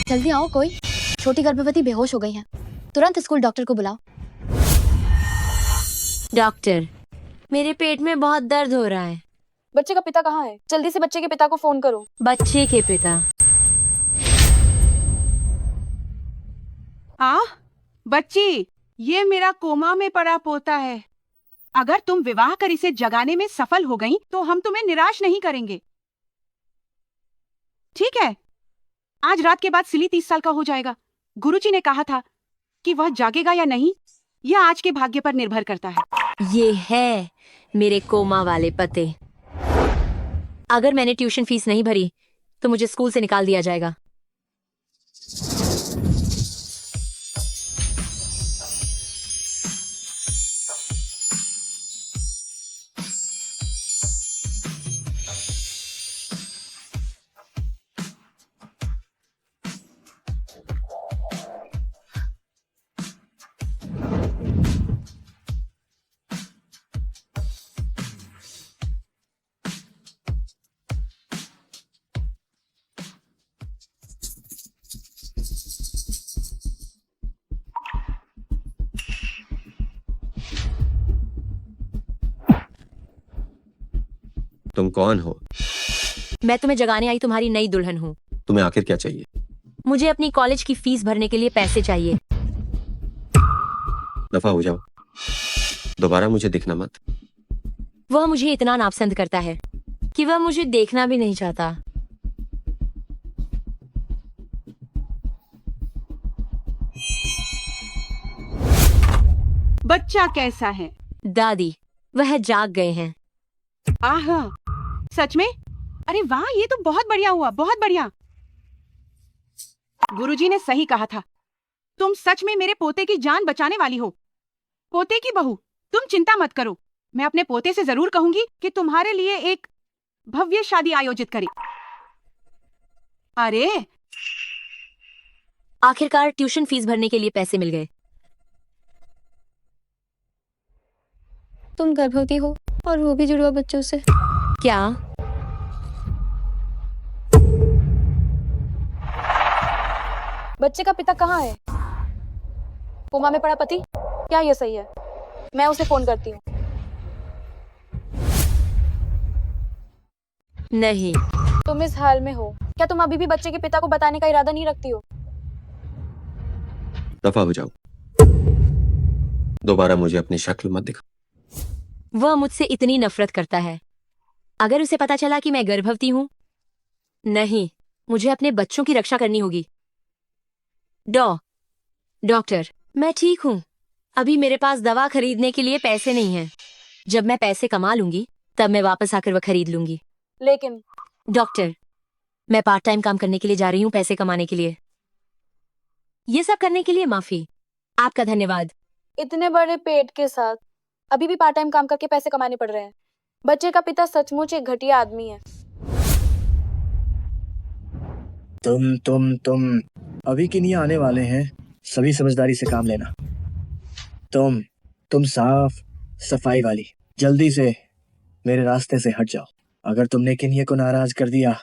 जल्दी आओ, कोई छोटी गर्भवती बेहोश हो गई है। तुरंत स्कूल डॉक्टर को बुलाओ। डॉक्टर, मेरे पेट में बहुत दर्द हो रहा है। बच्चे का पिता कहाँ है? जल्दी से बच्चे के पिता को फोन करो। बच्चे के पिता? बच्ची, ये मेरा कोमा में पड़ा पोता है। अगर तुम विवाह कर इसे जगाने में सफल हो गई तो हम तुम्हें निराश नहीं करेंगे, ठीक है? आज रात के बाद सिली 30 साल का हो जाएगा। गुरुजी ने कहा था कि वह जागेगा या नहीं, यह आज के भाग्य पर निर्भर करता है। ये है मेरे कोमा वाले पते। अगर मैंने ट्यूशन फीस नहीं भरी तो मुझे स्कूल से निकाल दिया जाएगा। तुम कौन हो? मैं तुम्हें जगाने आई तुम्हारी नई दुल्हन हूँ। तुम्हें आखिर क्या चाहिए? मुझे अपनी कॉलेज की फीस भरने के लिए पैसे चाहिए। दफा हो जाओ, दोबारा मुझे दिखना मत। वह मुझे इतना नापसंद करता है कि वह मुझे देखना भी नहीं चाहता। बच्चा कैसा है? दादी, वह जाग गए हैं। आहा, सच में? अरे वाह, ये तो बहुत बढ़िया हुआ, बहुत बढ़िया। गुरुजी ने सही कहा था, तुम सच में मेरे पोते की जान बचाने वाली हो। पोते की बहू, तुम चिंता मत करो, मैं अपने पोते से जरूर कहूंगी कि तुम्हारे लिए एक भव्य शादी आयोजित करे। अरे आखिरकार ट्यूशन फीस भरने के लिए पैसे मिल गए। तुम गर्भवती हो और वो भी जुड़वा बच्चों से। क्या? बच्चे का पिता कहाँ है? कोमा में पड़ा पति? क्या ये सही है? मैं उसे फोन करती हूँ। नहीं। तुम इस हाल में हो, क्या तुम अभी भी बच्चे के पिता को बताने का इरादा नहीं रखती हो? दफा हो जाओ, दोबारा मुझे अपनी शक्ल मत दिखा। वह मुझसे इतनी नफरत करता है। अगर उसे पता चला कि मैं गर्भवती हूँ, नहीं, मुझे अपने बच्चों की रक्षा करनी होगी। डॉक्टर, मैं ठीक हूँ। अभी मेरे पास दवा खरीदने के लिए पैसे नहीं हैं। जब मैं पैसे कमा लूंगी तब मैं वापस आकर वह खरीद लूंगी। लेकिन डॉक्टर, मैं पार्ट टाइम काम करने के लिए जा रही हूँ, पैसे कमाने के लिए। ये सब करने के लिए माफी। आपका धन्यवाद। इतने बड़े पेट के साथ अभी भी पार्ट टाइम काम करके पैसे कमाने पड़ रहे हैं। बच्चे का पिता सचमुच एक घटिया आदमी है। तुम अभी के लिए आने वाले हैं, सभी समझदारी से काम लेना। तुम साफ सफाई वाली, जल्दी से मेरे रास्ते से हट जाओ। अगर तुमने किन्ये को नाराज कर दिया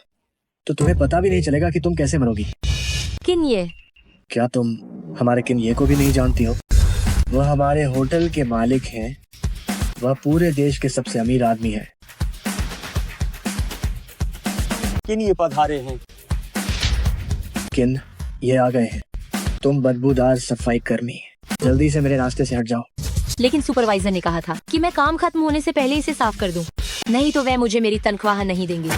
तो तुम्हें पता भी नहीं चलेगा कि तुम कैसे मरोगी। किन्ये? क्या तुम हमारे किन्ये को भी नहीं जानती हो? वह हमारे होटल के मालिक हैं। वह पूरे देश के सबसे अमीर आदमी है। किन्ये पधारे हैं। किन ये आ गए हैं। तुम बदबूदार सफाई कर्मी, जल्दी से मेरे रास्ते से हट जाओ। लेकिन सुपरवाइजर ने कहा था कि मैं काम खत्म होने से पहले इसे साफ कर दूं, नहीं तो वह मुझे मेरी तनख्वाह नहीं देंगी।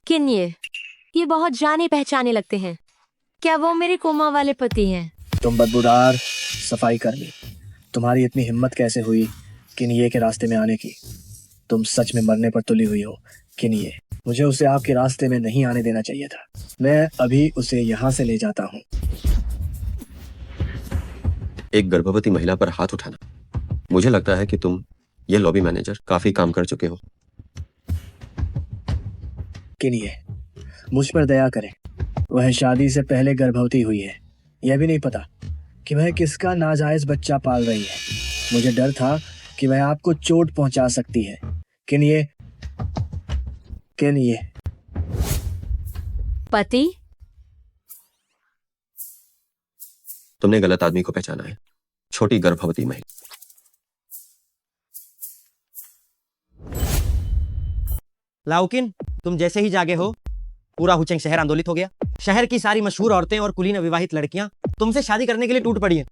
किन्ये, ये बहुत जाने पहचाने लगते हैं। क्या वो मेरे कोमा वाले पति हैं? तुम बदबूदार सफाई कर्मी, तुम्हारी इतनी हिम्मत कैसे हुई किन्ये के रास्ते में आने की? तुम सच में मरने पर तुली हुई हो किन्ये। मुझे उसे आपके रास्ते में नहीं आने देना चाहिए था। मैं अभी उसे यहाँ से ले जाता हूँ। एक गर्भवती महिला पर हाथ उठाना, मुझे लगता है कि तुम ये लॉबी मैनेजर काफी काम कर चुके हो। किन्ये, मुझ पर दया करें। वह शादी से पहले गर्भवती हुई है। यह भी नहीं पता कि वह किसका नाजायज बच्चा पाल रही है। मुझे डर था कि वह आपको चोट पहुंचा सकती है। किन ये पति? तुमने गलत आदमी को पहचाना है। छोटी गर्भवती महिला। लाउकिन, तुम जैसे ही जागे हो पूरा हुचेंग शहर आंदोलित हो गया। शहर की सारी मशहूर औरतें और कुलीन अविवाहित लड़कियां तुमसे शादी करने के लिए टूट पड़ी हैं।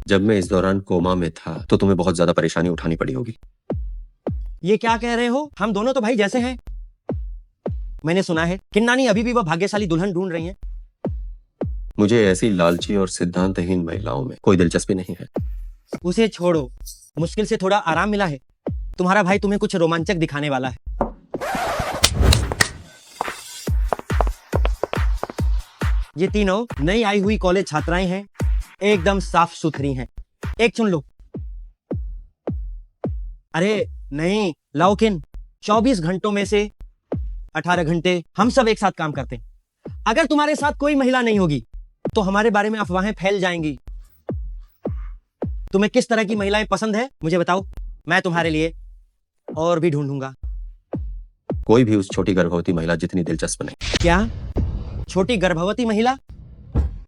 जब मैं इस दौरान कोमा में था तो तुम्हें बहुत ज्यादा परेशानी उठानी पड़ी होगी। ये क्या कह रहे हो? हम दोनों तो भाई जैसे हैं। मैंने सुना है किन्नानी अभी भी वह भाग्यशाली दुल्हन ढूंढ रही हैं। मुझे ऐसी लालची और सिद्धांतहीन महिलाओं में कोई दिलचस्पी नहीं है। उसे छोड़ो, मुश्किल से थोड़ा आराम मिला है। तुम्हारा भाई तुम्हें कुछ रोमांचक दिखाने वाला है। ये तीनों नई आई हुई कॉलेज छात्राएं हैं, एकदम साफ सुथरी हैं। एक चुन लो। अरे नहीं लाओकिन, 24 घंटों में से 18 घंटे हम सब एक साथ काम करते हैं। अगर तुम्हारे साथ कोई महिला नहीं होगी तो हमारे बारे में अफवाहें फैल जाएंगी। तुम्हें किस तरह की महिलाएं पसंद है मुझे बताओ, मैं तुम्हारे लिए और भी ढूंढूंगा। कोई भी उस छोटी गर्भवती महिला जितनी दिलचस्प नहीं। क्या? छोटी गर्भवती महिला?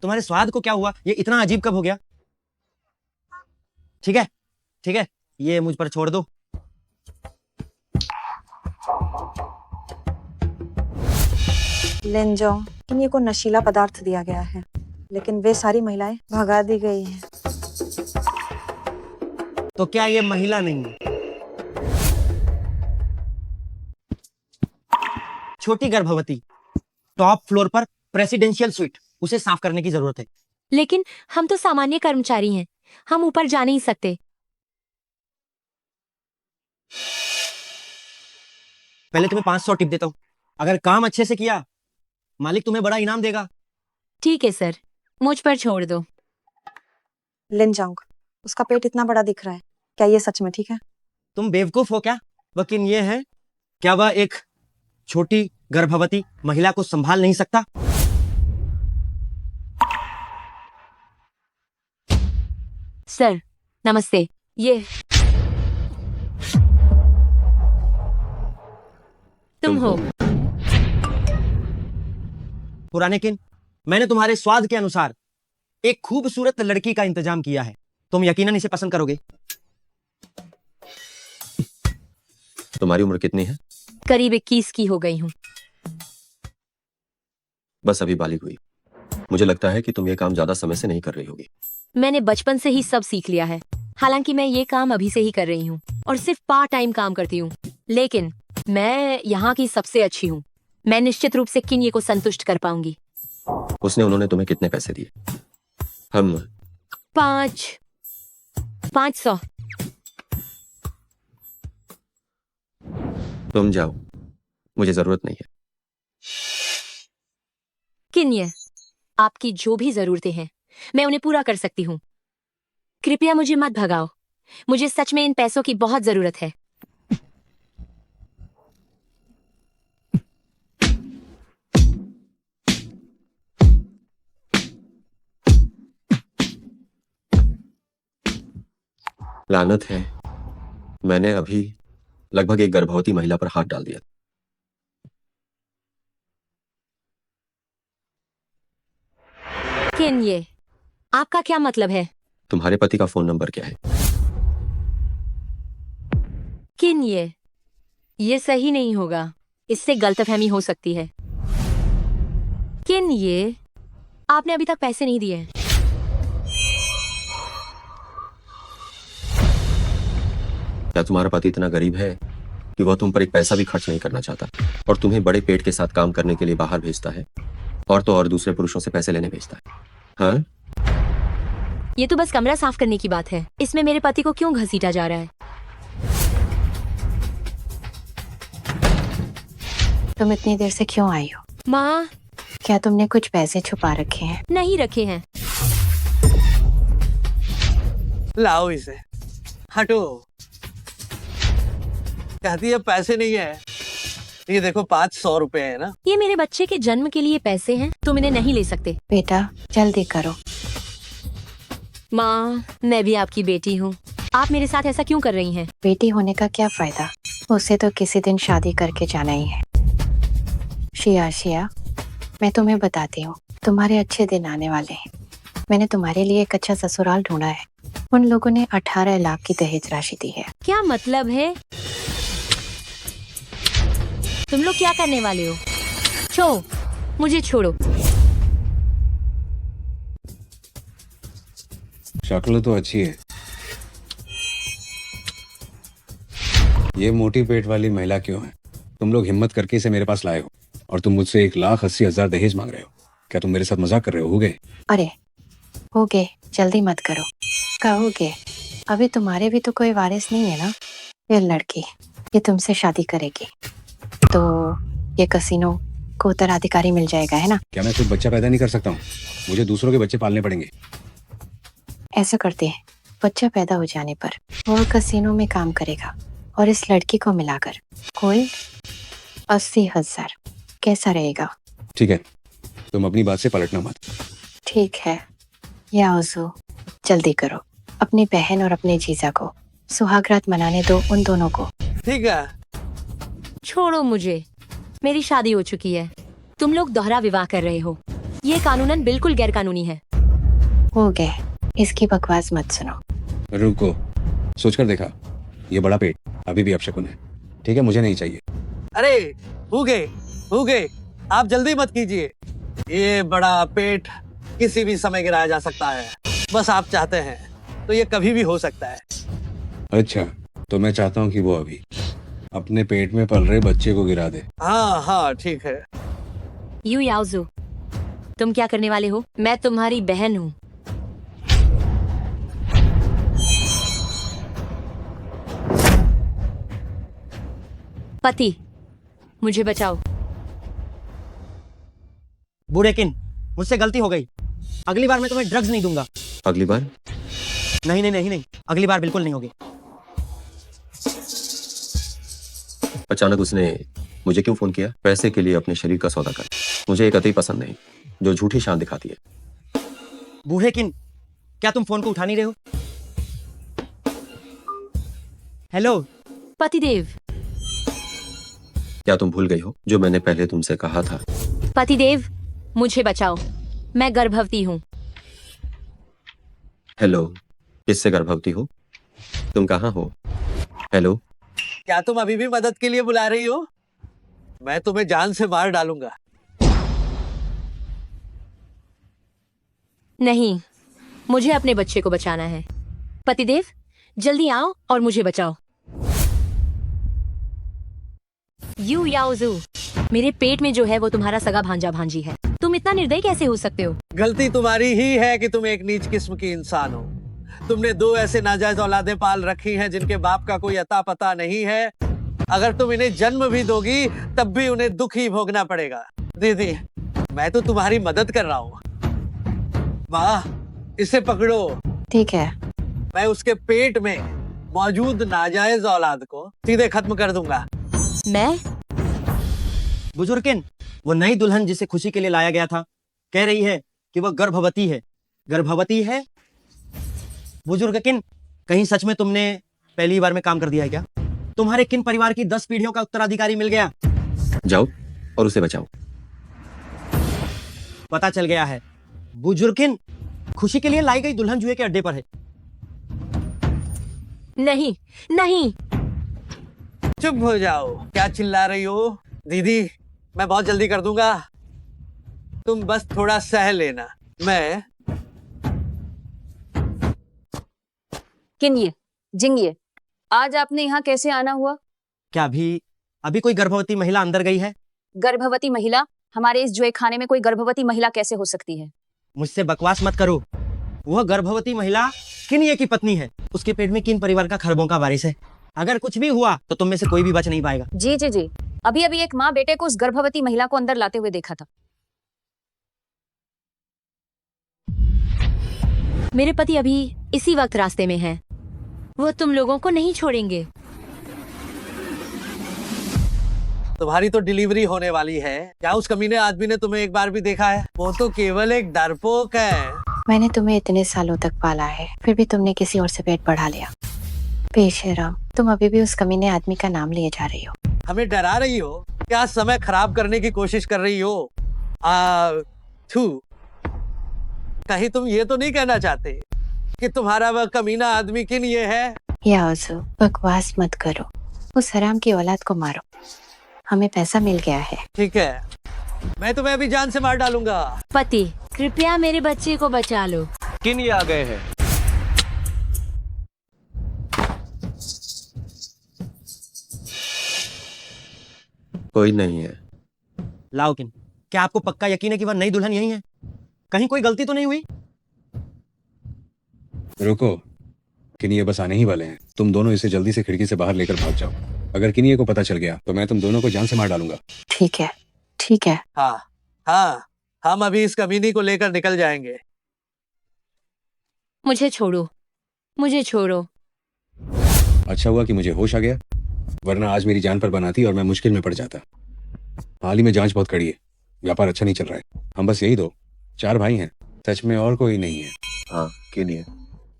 तुम्हारे स्वाद को क्या हुआ? ये इतना अजीब कब हो गया? ठीक है, ये मुझ पर छोड़ दो। लेनजोंग, इन्हीं को नशीला पदार्थ दिया गया है, लेकिन वे सारी महिलाएं भगा दी गई हैं। तो क्या ये महिला नहीं है? छोटी गर्भवती, टॉप फ्लोर पर प्रेसिडेंशियल स्वीट, उसे साफ करने की जरूरत है। लेकिन हम तो सामान्य कर्मचारी हैं, हम ऊपर जा नहीं सकते। पहले तुम्हें 500 टिप देता हूं। अगर काम अच्छे से किया मालिक तुम्हें बड़ा इनाम देगा। ठीक है सर, मुझ पर छोड़ दो। लिनजोंग, उसका पेट इतना बड़ा दिख रहा है, क्या ये सच में ठीक है? तुम बेवकूफ हो क्या? वकील ये है, क्या वह एक छोटी गर्भवती महिला को संभाल नहीं सकता? सर नमस्ते। ये तुम हो? पुराने किन, मैंने तुम्हारे स्वाद के अनुसार एक खूबसूरत लड़की का इंतजाम किया है। तुम यकीनन इसे पसंद करोगे। तुम्हारी उम्र कितनी है? करीब 21 की हो गई हूँ। बस अभी बालिग हुई। मुझे लगता है कि तुम ये काम ज्यादा समय से नहीं कर रही होगी। मैंने बचपन से ही सब सीख लिया है। हालांकि मैं ये काम अभी से ही कर रही हूँ और सिर्फ पार्ट टाइम काम करती हूँ, लेकिन मैं यहाँ की सबसे अच्छी हूँ। मैं निश्चित रूप से किन्ये को संतुष्ट कर पाऊंगी। उन्होंने तुम्हें कितने पैसे दिए? हम 500। तुम जाओ, मुझे जरूरत नहीं है। किन्ये, आपकी जो भी जरूरतें हैं मैं उन्हें पूरा कर सकती हूँ। कृपया मुझे मत भगाओ, मुझे सच में इन पैसों की बहुत जरूरत है। लानत है, मैंने अभी लगभग एक गर्भवती महिला पर हाथ डाल दिया। किन्ये, आपका क्या मतलब है? तुम्हारे पति का फोन नंबर क्या है? किन्ये, ये सही नहीं होगा, इससे गलतफहमी हो सकती है। किन्ये, आपने अभी तक पैसे नहीं दिए हैं। क्या तुम्हारा पति इतना गरीब है कि वह तुम पर एक पैसा भी खर्च नहीं करना चाहता और तुम्हें बड़े पेट के साथ काम करने के लिए बाहर भेजता है और तो और दूसरे पुरुषों से पैसे लेने भेजता है? हाँ? ये तो बस कमरा साफ करने की बात है, इसमें मेरे पति को क्यों घसीटा जा रहा है? तुम इतनी देर से क्यों आई हो? माँ, क्या तुमने कुछ पैसे छुपा रखे हैं? नहीं रखे हैं। लाओ इसे, हटो। कहती है पैसे नहीं है। ये देखो 500 रुपए है ना। ये मेरे बच्चे के जन्म के लिए पैसे हैं, तुम इन्हें नहीं ले सकते। बेटा जल्दी करो। माँ, मैं भी आपकी बेटी हूँ, आप मेरे साथ ऐसा क्यों कर रही हैं? बेटी होने का क्या फायदा? उसे तो किसी दिन शादी करके जाना ही है। शिया, मैं तुम्हें बताती हूँ, तुम्हारे अच्छे दिन आने वाले हैं। मैंने तुम्हारे लिए एक अच्छा ससुराल ढूंढा है। उन लोगों ने 18 लाख की दहेज राशि दी है। क्या मतलब है? तुम लोग क्या करने वाले हो? मुझे छोड़ो। शक्ल तो अच्छी है। ये मोटी पेट वाली महिला क्यों है? तुम लोग हिम्मत करके इसे मेरे पास लाए हो और तुम मुझसे 1,80,000 दहेज मांग रहे हो। क्या तुम मेरे साथ मजाक कर रहे हो गए? अरे हो गए, जल्दी मत करो। कहोगे अभी तुम्हारे भी तो कोई वारिस नहीं है ना। ये लड़की ये तुमसे शादी करेगी तो ये कसीनो को उत्तराधिकारी मिल जाएगा, है ना। क्या मैं खुद बच्चा पैदा नहीं कर सकता हूँ? मुझे दूसरों के बच्चे पालने पड़ेंगे। ऐसा करते हैं, बच्चा पैदा हो जाने पर वो कसीनो में काम करेगा और इस लड़की को मिलाकर कुल 80,000। कैसा रहेगा? ठीक है, तुम अपनी बात से पलटना मत। ठीक है याओजू, जल्दी करो। अपनी बहन और अपने जीजा को सुहागरात मनाने दो, उन दोनों को। ठीक है। छोड़ो मुझे, मेरी शादी हो चुकी है। तुम लोग दोहरा विवाह कर रहे हो। ये कानूनन बिल्कुल गैर कानूनी है। हो गए, इसकी बकवास मत सुनो। रुको, सोचकर देखा, ये बड़ा पेट अभी भी अपशकुन है। ठीक है, मुझे नहीं चाहिए। अरे हो गए, आप जल्दी मत कीजिए। ये बड़ा पेट किसी भी समय गिराया जा सकता है। बस आप चाहते हैं तो ये कभी भी हो सकता है। अच्छा, तो मैं चाहता हूँ कि वो अभी अपने पेट में पल रहे बच्चे को गिरा दे। हाँ ठीक है। यू याओजू, तुम क्या करने वाले हो? मैं तुम्हारी बहन हूँ। पति, मुझे बचाओ। बूढ़ेकिन, मुझसे गलती हो गई। अगली बार मैं तुम्हें ड्रग्स नहीं दूंगा। अगली बार? नहीं, अगली बार बिल्कुल नहीं होगी। अचानक उसने मुझे क्यों फोन किया? पैसे के लिए अपने शरीर का सौदा कर। मुझे एक कतई पसंद नहीं जो झूठी शान दिखाती है। बूढ़ेकिन, क्या तुम फोन को उठा नहीं रहे हो? हेलो पतिदेव। क्या तुम भूल गई हो जो मैंने पहले तुमसे कहा था? पतिदेव, मुझे बचाओ, मैं गर्भवती हूँ। हेलो, किससे गर्भवती हो? तुम कहाँ हो? हेलो, क्या तुम अभी भी मदद के लिए बुला रही हो? मैं तुम्हें जान से मार डालूंगा। नहीं, मुझे अपने बच्चे को बचाना है। पतिदेव, जल्दी आओ और मुझे बचाओ। यू याओजू, मेरे पेट में जो है वो तुम्हारा सगा भांजा भांजी है। तुम इतना निर्दयी कैसे हो सकते हो? गलती तुम्हारी ही है कि तुम एक नीच किस्म की इंसान हो। तुमने 2 ऐसे नाजायज औलादें पाल रखी हैं जिनके बाप का कोई अता पता नहीं है। अगर तुम इन्हें जन्म भी दोगी तब भी उन्हें दुख ही भोगना पड़ेगा। दीदी, मैं तो तुम्हारी मदद कर रहा हूँ। वाह, इसे पकड़ो। ठीक है, मैं उसके पेट में मौजूद नाजायज औलाद को सीधे खत्म कर दूंगा। मैं? बुजुर्गिन, वो नई दुल्हन जिसे खुशी के लिए लाया गया था कह रही है कि वह गर्भवती है। गर्भवती है? बुजुर्गिन, कहीं सच में तुमने पहली बार में काम कर दिया है क्या? तुम्हारे किन परिवार की 10 पीढ़ियों का उत्तराधिकारी मिल गया। जाओ और उसे बचाओ। पता चल गया है। बुजुर्गिन, खुशी के लिए लाई गई दुल्हन जुए के अड्डे पर है। नहीं नहीं। चुप हो जाओ, क्या चिल्ला रही हो? दीदी, मैं बहुत जल्दी कर दूंगा, तुम बस थोड़ा सह लेना। मैं किन्ये, जिंगिए, आज आपने यहाँ कैसे आना हुआ? क्या अभी कोई गर्भवती महिला अंदर गई है? गर्भवती महिला? हमारे इस जुए खाने में कोई गर्भवती महिला कैसे हो सकती है? मुझसे बकवास मत करो। वह गर्भवती महिला किन्ये की पत्नी है। उसके पेट में किन परिवार का खरबों का वारिस है। अगर कुछ भी हुआ तो तुम में से कोई भी बच नहीं पाएगा। जी जी जी, अभी अभी एक माँ बेटे को उस गर्भवती महिला को अंदर लाते हुए देखा था। मेरे पति अभी इसी वक्त रास्ते में हैं। वो तुम लोगों को नहीं छोड़ेंगे। तुम्हारी तो डिलीवरी होने वाली है। क्या उस कमीने आदमी ने तुम्हें एक बार भी देखा है? वो तो केवल एक डरपोक है। मैंने तुम्हें इतने सालों तक पाला है, फिर भी तुमने किसी और से पेट बढ़ा लिया। बेशरम। तुम अभी भी उस कमीने आदमी का नाम लिए जा रही हो। हमें डरा रही हो क्या? समय खराब करने की कोशिश कर रही हो? थू, कहीं तुम ये तो नहीं कहना चाहते कि तुम्हारा वह कमीना आदमी किन ये है? याओजू, बकवास मत करो। उस हराम की औलाद को मारो। हमें पैसा मिल गया है। ठीक है, मैं तुम्हें अभी जान से मार डालूंगा। पति, कृपया मेरे बच्चे को बचा लो। किन ये आ गए हैं? कोई नहीं है। लाओ किन, क्या आपको पक्का यकीन है कि वह नई दुल्हन यही है? कहीं कोई गलती तो नहीं हुई? रुको, किनिये बस आने ही वाले हैं। तुम दोनों इसे जल्दी से खिड़की से बाहर लेकर भाग जाओ। अगर किनिये को पता चल गया तो मैं तुम दोनों को जान से मार डालूंगा। ठीक है, ठीक है। हाँ हाँ, हम अभी इस कमीनी को लेकर निकल जाएंगे। मुझे छोड़ो, मुझे छोड़ो। अच्छा हुआ कि मुझे होश आ गया, वरना आज मेरी जान पर बनाती और मैं मुश्किल में पड़ जाता। हाल ही में जांच बहुत कड़ी है, व्यापार अच्छा नहीं चल रहा है। हम बस यही 4 भाई हैं, सच में और कोई नहीं है। हाँ, किनिये,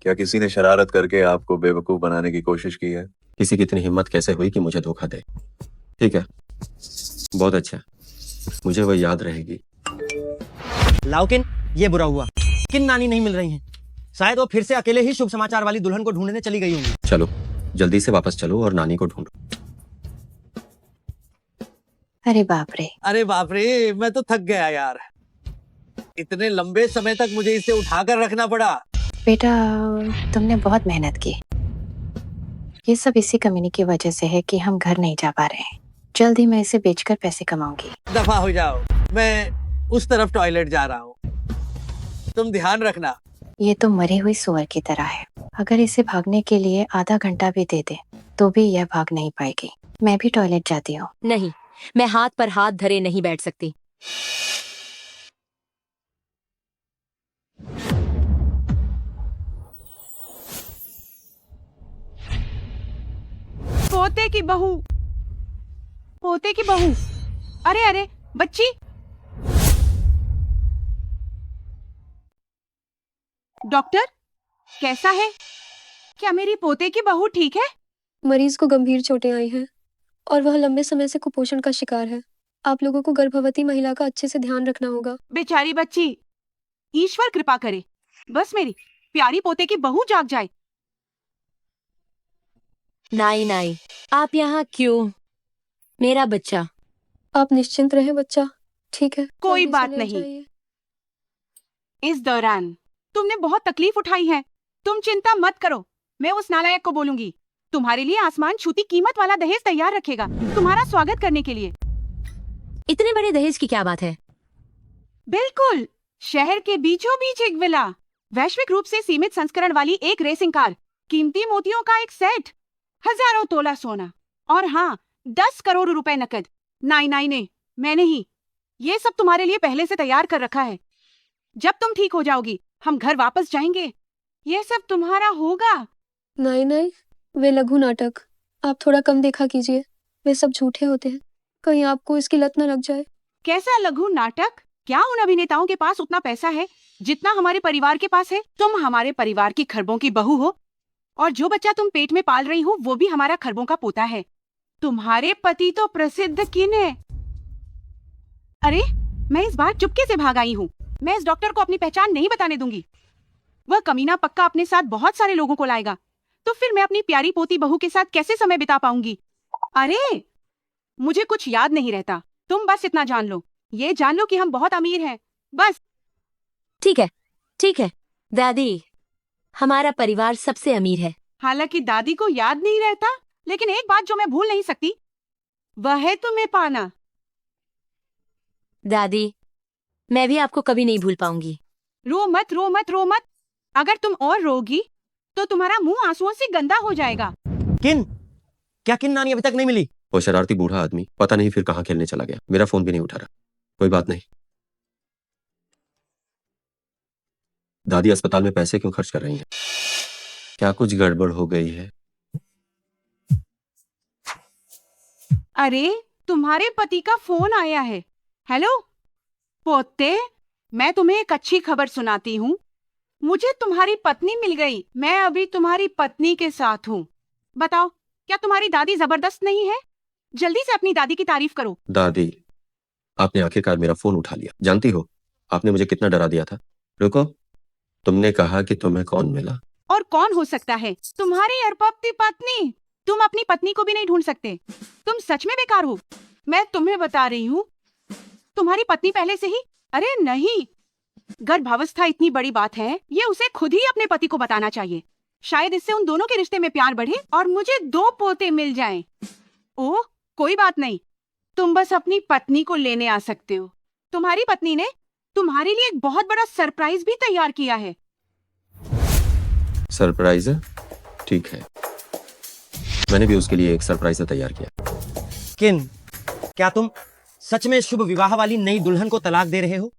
क्या किसी ने शरारत करके आपको बेवकूफ बनाने की कोशिश की है? किसी की इतनी हिम्मत कैसे हुई कि मुझे धोखा दे? ठीक है, बहुत अच्छा, मुझे वह याद रहेगी। लाओ किन, ये बुरा हुआ। किन नानी नहीं मिल रही हैं। शायद वो फिर से अकेले ही शुभ समाचार वाली दुल्हन को ढूंढने चली गई होंगी। चलो जल्दी से वापस चलो और नानी को ढूंढो। अरे बाप रे, अरे बाप रे, मैं तो थक गया यार। इतने लंबे समय तक मुझे इसे उठाकर रखना पड़ा। बेटा तुमने बहुत मेहनत की। ये सब इसी कमीनी की वजह से है कि हम घर नहीं जा पा रहे हैं। जल्द ही मैं इसे बेचकर पैसे कमाऊंगी। दफा हो जाओ, मैं उस तरफ टॉयलेट जा रहा हूँ, तुम ध्यान रखना। ये तो मरी हुई सुअर की तरह है। अगर इसे भागने के लिए आधा घंटा भी दे दे तो भी यह भाग नहीं पाएगी। मैं भी टॉयलेट जाती हूँ। नहीं, मैं हाथ पर हाथ धरे नहीं बैठ सकती। पोते की बहू, पोते की बहू। अरे अरे बच्ची, डॉक्टर कैसा है? क्या मेरी पोते की बहू ठीक है? मरीज को गंभीर चोटें आई हैं और वह लंबे समय से कुपोषण का शिकार है। आप लोगों को गर्भवती महिला का अच्छे से ध्यान रखना होगा। बेचारी बच्ची, ईश्वर कृपा करे, बस मेरी प्यारी पोते की बहू जाग जाए। नाई नाई, आप यहाँ क्यों? मेरा बच्चा। आप निश्चिंत रहें बच्चा, ठीक है? कोई जल्दी से बात ले नहीं। जाइए। इस दौरान तुमने बहुत तकलीफ उठाई है। तुम चिंता मत करो, मैं उस नालायक को बोलूंगी। तुम्हारे लिए आसमान छूती कीमत वाला दहेज तैयार रखेगा, तुम्हारा स्वागत करने के लिए। इतने बड़े दहेज की क्या बात है? बिल्कुल, शहर के बीचों बीच एक विला, वैश्विक रूप से सीमित संस्करण वाली एक रेसिंग कार, कीमती मोतियों का एक सेट, हजारों तोला सोना और हाँ 10 करोड़ रुपए नकद। नाई नाई ने, मैं नहीं, ये सब तुम्हारे लिए पहले से तैयार कर रखा है। जब तुम ठीक हो जाओगी हम घर वापस जाएंगे, ये सब तुम्हारा होगा। नहीं नहीं, वे लघु नाटक आप थोड़ा कम देखा कीजिए, वे सब झूठे होते हैं। कहीं आपको इसकी लत न लग जाए। कैसा लघु नाटक? क्या उन अभिनेताओं के पास उतना पैसा है जितना हमारे परिवार के पास है? तुम हमारे परिवार की खरबों की बहू हो और जो बच्चा तुम पेट में पाल रही हो वो भी हमारा खरबों का पोता है। तुम्हारे पति तो प्रसिद्ध किन है। अरे मैं इस बार चुपके से भाग आई हूँ। मैं इस डॉक्टर को अपनी पहचान नहीं बताने दूंगी। वह कमीना पक्का अपने साथ बहुत सारे लोगों को लाएगा, तो फिर मैं अपनी प्यारी पोती बहू के साथ कैसे समय बिता पाऊंगी? अरे मुझे कुछ याद नहीं रहता। तुम बस इतना जान लो, ये जान लो कि हम बहुत अमीर हैं, बस। ठीक है, ठीक है दादी, हमारा परिवार सबसे अमीर है। हालांकि दादी को याद नहीं रहता, लेकिन एक बात जो मैं भूल नहीं सकती वह है तुम्हें पाना। दादी, मैं भी आपको कभी नहीं भूल पाऊंगी। रो मत, रो मत, रो मत। अगर तुम और रोगी तो तुम्हारा मुंह आंसुओं से गंदा हो जाएगा। किन, क्या किन नानी अभी तक नहीं मिली? वो शरारती बूढ़ा आदमी पता नहीं फिर कहाँ खेलने चला गया। मेरा फोन भी नहीं उठा रहा। कोई बात नहीं। दादी अस्पताल में पैसे क्यों खर्च कर रही हैं? क्या कुछ गड़बड़ हो गई है? अरे तुम्हारे पति का फोन आया है। हेलो पोते, मैं तुम्हें एक अच्छी खबर सुनाती हूँ। मुझे तुम्हारी पत्नी मिल गई। मैं अभी तुम्हारी पत्नी के साथ हूँ। बताओ क्या तुम्हारी दादी जबरदस्त नहीं है? जल्दी से अपनी दादी की तारीफ करो। दादी, आपने आखिरकार मेरा फोन उठा लिया। जानती हो आपने मुझे कितना डरा दिया था। रुको, तुमने कहा कि तुम्हें कौन मिला? और कौन हो सकता है? तुम्हारी अरपपती पत्नी। तुम अपनी पत्नी को भी नहीं ढूंढ सकते। तुम सच में बेकार हो। मैं तुम्हें बता रही हूँ, तुम्हारी पत्नी पहले से ही। अरे नहीं, गर्भावस्था इतनी बड़ी बात है, ये उसे खुद ही अपने पति को बताना चाहिए। शायद इससे उन दोनों के रिश्ते में प्यार बढ़े और मुझे 2 पोते मिल जाएं। ओह, कोई बात नहीं, तुम बस अपनी पत्नी को लेने आ सकते हो। तुम्हारी पत्नी ने तुम्हारे लिए एक बहुत बड़ा सरप्राइज भी तैयार किया है। सरप्राइज है? ठीक है, मैंने भी उसके लिए एक सरप्राइज तैयार किया। किन, क्या तुम सच में शुभ विवाह वाली नई दुल्हन को तलाक दे रहे हो?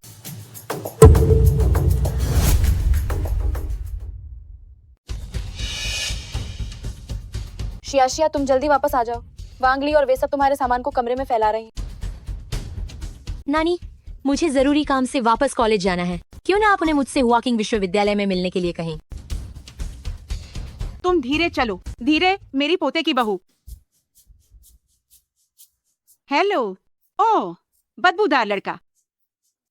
शिया, तुम जल्दी वापस आ जाओ। वांगली और वे सब तुम्हारे सामान को कमरे में फैला रहे हैं। नानी, मुझे जरूरी काम से वापस कॉलेज जाना है। क्यों ना आप उन्हें मुझसे वॉकिंग विश्वविद्यालय में मिलने के लिए कहें। तुम धीरे चलो, धीरे, मेरी पोते की बहू। हेलो। ओह, बदबूदार लड़का।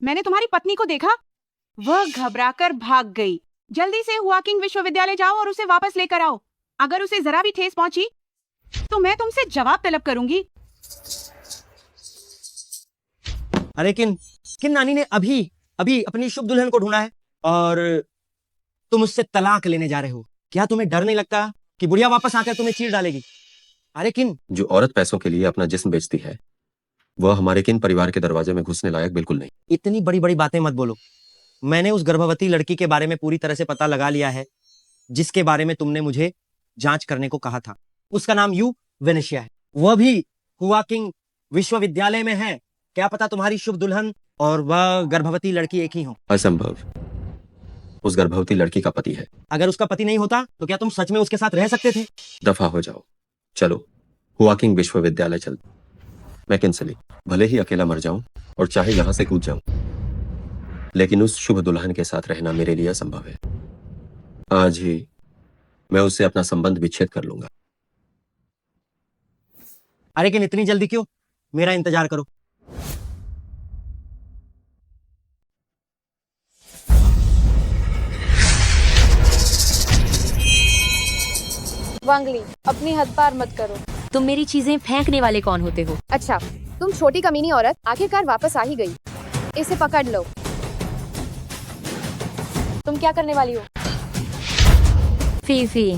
मैंने तुम्हारी पत्नी को देखा, वह घबराकर भाग गई। जल्दी से वॉकिंग विश्वविद्यालय जाओ और उसे वापस लेकर आओ। अगर उसे जरा भी ठेस पहुंची तो मैं तुमसे जवाब तलब करूंगी। अरे किन, नानी ने अभी अभी अपनी शुभ दुल्हन को ढूंढा है और तुम उससे तलाक लेने जा रहे हो। क्या तुम्हें डर नहीं लगता कि बुढ़िया वापस आकर तुम्हें चीर डालेगी? अरे किन, जो औरत पैसों के लिए अपना जिस्म बेचती है, वह हमारे किन परिवार के दरवाजे में घुसने लायक बिल्कुल नहीं। इतनी बड़ी बड़ी बातें मत बोलो। मैंने उस गर्भवती लड़की के बारे में पूरी तरह से पता लगा लिया है, जिसके बारे में तुमने मुझे जांच करने को कहा था। उसका नाम यू वेनेशिया है। वह भी हुआकिंग विश्वविद्यालय में है। क्या पता तुम्हारी शुभ दुल्हन और वह गर्भवती लड़की एक ही हो। असंभव, उस गर्भवती लड़की का पति है। अगर उसका पति नहीं होता तो क्या तुम सच में उसके साथ रह सकते थे? दफा हो जाओ, चलो हुआकिंग विश्वविद्यालय चल। मैं किंसली भले ही अकेला मर जाऊं और चाहे यहां से कूद जाऊं, लेकिन उस शुभ दुल्हन के साथ रहना मेरे लिए असंभव है। आज ही मैं उससे अपना संबंध विच्छेद कर लूंगा। अरे किन, इतनी जल्दी क्यों? मेरा इंतजार करो। वांगली, अपनी हद पार मत करो। तुम मेरी चीजें फेंकने वाले कौन होते हो? अच्छा, तुम छोटी कमीनी औरत आखिरकार वापस आ ही गई। इसे पकड़ लो। तुम क्या करने वाली हो? फीफी,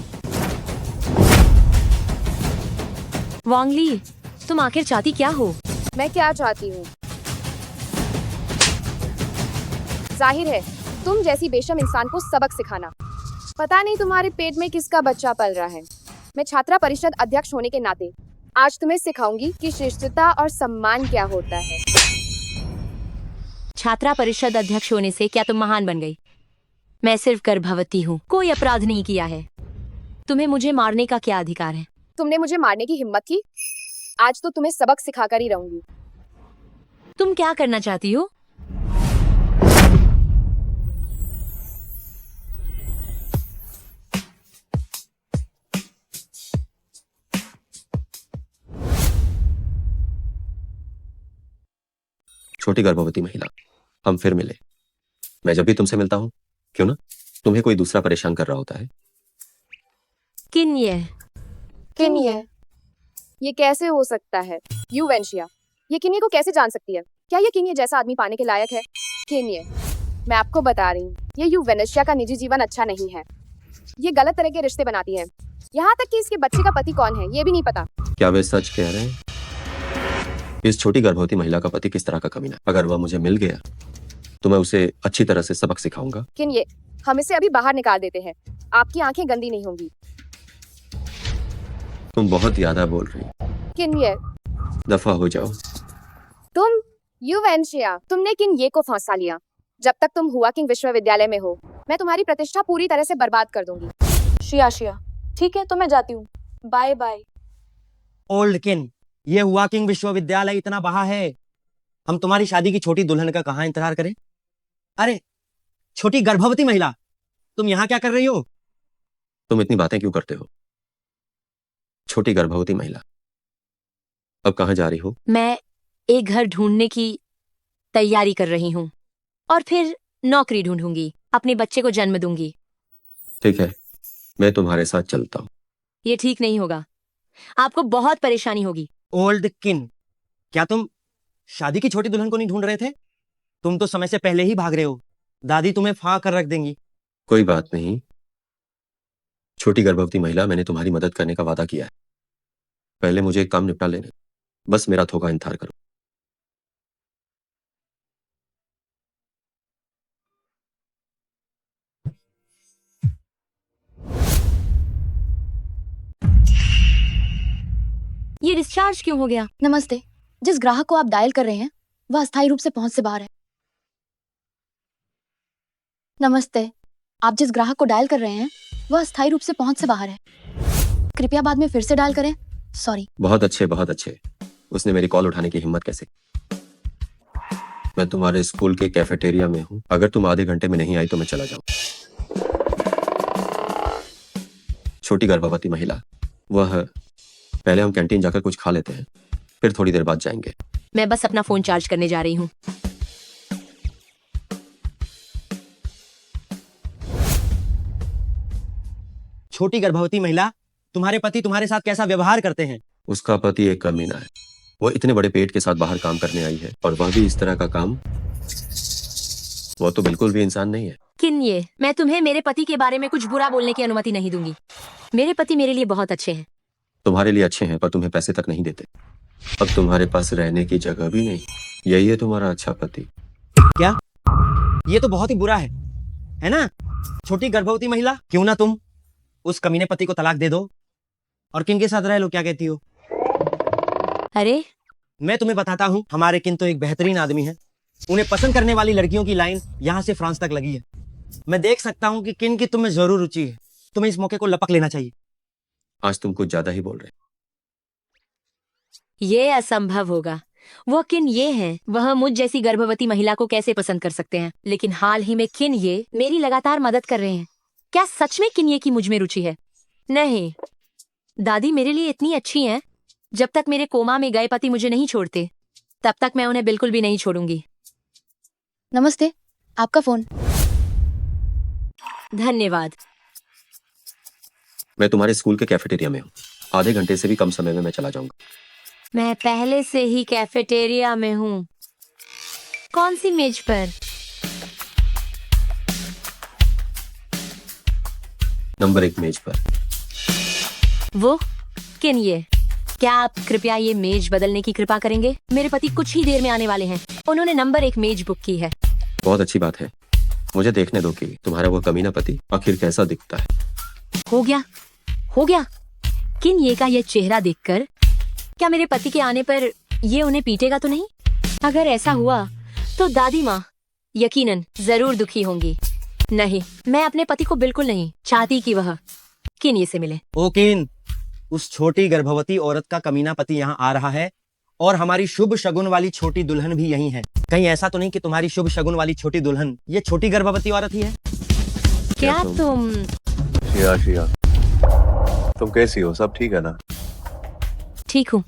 वांगली, तुम आखिर चाहती क्या हो? मैं क्या चाहती हूँ? जाहिर है, तुम जैसी बेशर्म इंसान को सबक सिखाना। पता नहीं तुम्हारे पेट में किसका बच्चा पल रहा है। मैं छात्रा परिषद अध्यक्ष होने के नाते आज तुम्हें सिखाऊंगी कि शिष्टता और सम्मान क्या होता है। छात्रा परिषद अध्यक्ष होने से क्या तुम महान बन गई? मैं सिर्फ गर्भवती हूँ, कोई अपराध नहीं किया है। तुम्हें मुझे मारने का क्या अधिकार है? तुमने मुझे मारने की हिम्मत की? आज तो तुम्हें सबक सिखाकर ही रहूंगी। तुम क्या करना चाहती हो? छोटी गर्भवती महिला, हम फिर मिले। मैं जब भी तुमसे मिलता हूँ, क्यों ना तुम्हें कोई दूसरा परेशान कर रहा होता है। किन ये? किन ये कैसे हो सकता है? यू वेनेशिया, ये किन्ये को कैसे जान सकती है? क्या ये किन्ये जैसा आदमी पाने के लायक है? किन्ये, मैं आपको बता रही हूँ, ये यू वेनेशिया का निजी जीवन अच्छा नहीं है। ये गलत तरह के रिश्ते बनाती है। यहाँ तक कि इसके बच्चे का पति कौन है ये भी नहीं पता। क्या वे सच कह रहे हैं? इस छोटी गर्भवती महिला का पति किस तरह का कमीना? अगर वह मुझे मिल गया तो मैं उसे अच्छी तरह से सबक सिखाऊंगा। किन्ये, हम इसे अभी बाहर निकाल देते हैं। आपकी आंखें गंदी नहीं होंगी। तुम बहुत ज्यादा बोल रही हो। किन्ये, दफा हो जाओ। तुम यू वेनेशिया, तुमने किन्ये को फंसा लिया। जब तक तुम हुआकिंग विश्वविद्यालय में हो, मैं तुम्हारी प्रतिष्ठा पूरी तरह से बर्बाद कर दूंगी। शिया, ठीक है तो मैं जाती हूँ। Bye bye. ओल्ड किन, ये हुआकिंग विश्वविद्यालय इतना बड़ा है, हम तुम्हारी शादी की छोटी दुल्हन का कहाँ इंतजार करें? अरे छोटी गर्भवती महिला, तुम यहाँ क्या कर रही हो? तुम इतनी बातें क्यों करते हो? छोटी गर्भवती महिला, अब कहाँ जा रही हो? मैं एक घर ढूंढने की तैयारी कर रही हूँ और फिर नौकरी ढूंढूंगी, अपने बच्चे को जन्म दूंगी। ठीक है, मैं तुम्हारे साथ चलता हूँ। ये ठीक नहीं होगा, आपको बहुत परेशानी होगी। ओल्ड किन, क्या तुम शादी की छोटी दुल्हन को नहीं ढूंढ रहे थे? तुम तो समय से पहले ही भाग रहे हो। दादी तुम्हें फां कर रख देंगी। कोई बात नहीं, छोटी गर्भवती महिला, मैंने तुम्हारी मदद करने का वादा किया है। पहले मुझे एक काम निपटा लेने, बस मेरा थोका इंतजार करो। ये डिस्चार्ज क्यों हो गया? नमस्ते, जिस ग्राहक को आप डायल कर रहे हैं वह अस्थायी रूप से पहुंच से बाहर है। नमस्ते, आप जिस ग्राहक को डायल कर रहे हैं वह अस्थायी रूप से पहुंच से बाहर है। कृपया बाद में फिर से डायल करें। सॉरी। बहुत अच्छे, बहुत अच्छे। उसने मेरी कॉल उठाने की हिम्मत कैसे? मैं तुम्हारे स्कूल के कैफेटेरिया में हूँ, अगर तुम आधे घंटे में नहीं आई तो मैं चला जाऊँ। छोटी गर्भवती महिला, वह पहले हम कैंटीन जाकर कुछ खा लेते हैं, फिर थोड़ी देर बाद जाएंगे। मैं बस अपना फोन चार्ज करने जा रही हूँ। छोटी गर्भवती महिला, तुम्हारे पति तुम्हारे साथ कैसा व्यवहार करते हैं? उसका पति एक कमीना है। वो इतने बड़े पेट के साथ बाहर काम करने आई है, और वह भी इस तरह का काम। वो तो बिल्कुल भी इंसान नहीं है। किन ये, मैं तुम्हें मेरे पति के बारे में कुछ बुरा बोलने की अनुमति नहीं दूंगी। मेरे पति मेरे लिए बहुत अच्छे हैं। तुम्हारे लिए अच्छे हैं, पर तुम्हें पैसे तक नहीं देते। अब तुम्हारे पास रहने की जगह भी नहीं। यही है तुम्हारा अच्छा पति। क्या? ये तो बहुत ही बुरा है ना? छोटी गर्भवती महिला, क्यों ना तुम उस कमीने पति को तलाक दे दो और किन के साथ रह लो, क्या कहती हो? अरे मैं तुम्हें बताता हूँ, हमारे किन तो एक बेहतरीन आदमी है। उन्हें पसंद करने वाली लड़कियों की लाइन यहाँ से फ्रांस तक लगी है। मैं देख सकता हूँ कि किन की तुम्हें जरूर रुचि है। तुम्हें इस मौके को लपक लेना चाहिए। आज तुम कुछ ज्यादा ही बोल रहे। ये असंभव होगा। वो किन ये हैं, वह मुझ जैसी गर्भवती महिला को कैसे पसंद कर सकते हैं? लेकिन हाल ही में किन ये मेरी लगातार मदद कर रहे हैं। क्या सच में किन ये की मुझ में रुचि है? नहीं, दादी मेरे लिए इतनी अच्छी हैं। जब तक मेरे कोमा में गए पति मुझे नहीं छोड़ते, तब तक मैं उन्हें बिल्कुल भी नहीं छोड़ूंगी। नमस्ते, आपका फोन। धन्यवाद। मैं तुम्हारे स्कूल के कैफेटेरिया में हूँ। आधे घंटे से भी कम समय में मैं चला जाऊंगा। मैं पहले से ही कैफेटेरिया में हूँ। कौन सी मेज पर? नंबर 1 मेज पर। वो किन ये, क्या आप कृपया ये मेज बदलने की कृपा करेंगे? मेरे पति कुछ ही देर में आने वाले हैं। उन्होंने नंबर 1 मेज बुक की है। बहुत अच्छी बात है। मुझे देखने दो कि तुम्हारा वो कमीना पति आखिर कैसा दिखता है। हो गया, हो गया। किन ये का ये चेहरा देखकर क्या मेरे पति के आने पर ये उन्हें पीटेगा तो नहीं? अगर ऐसा हुआ तो दादी माँ यकीनन जरूर दुखी होंगी। नहीं, मैं अपने पति को बिल्कुल नहीं चाहती कि वह किन ये से मिले। ओ किन, उस छोटी गर्भवती औरत का कमीना पति यहाँ आ रहा है और हमारी शुभ शगुन वाली छोटी दुल्हन भी यही है। कहीं ऐसा तो नहीं कि तुम्हारी शुभ शगुन वाली छोटी दुल्हन ये छोटी गर्भवती औरत ही है? क्या तुम? शिया शिया, तुम कैसी हो? सब ठीक है ना? ठीक हूँ।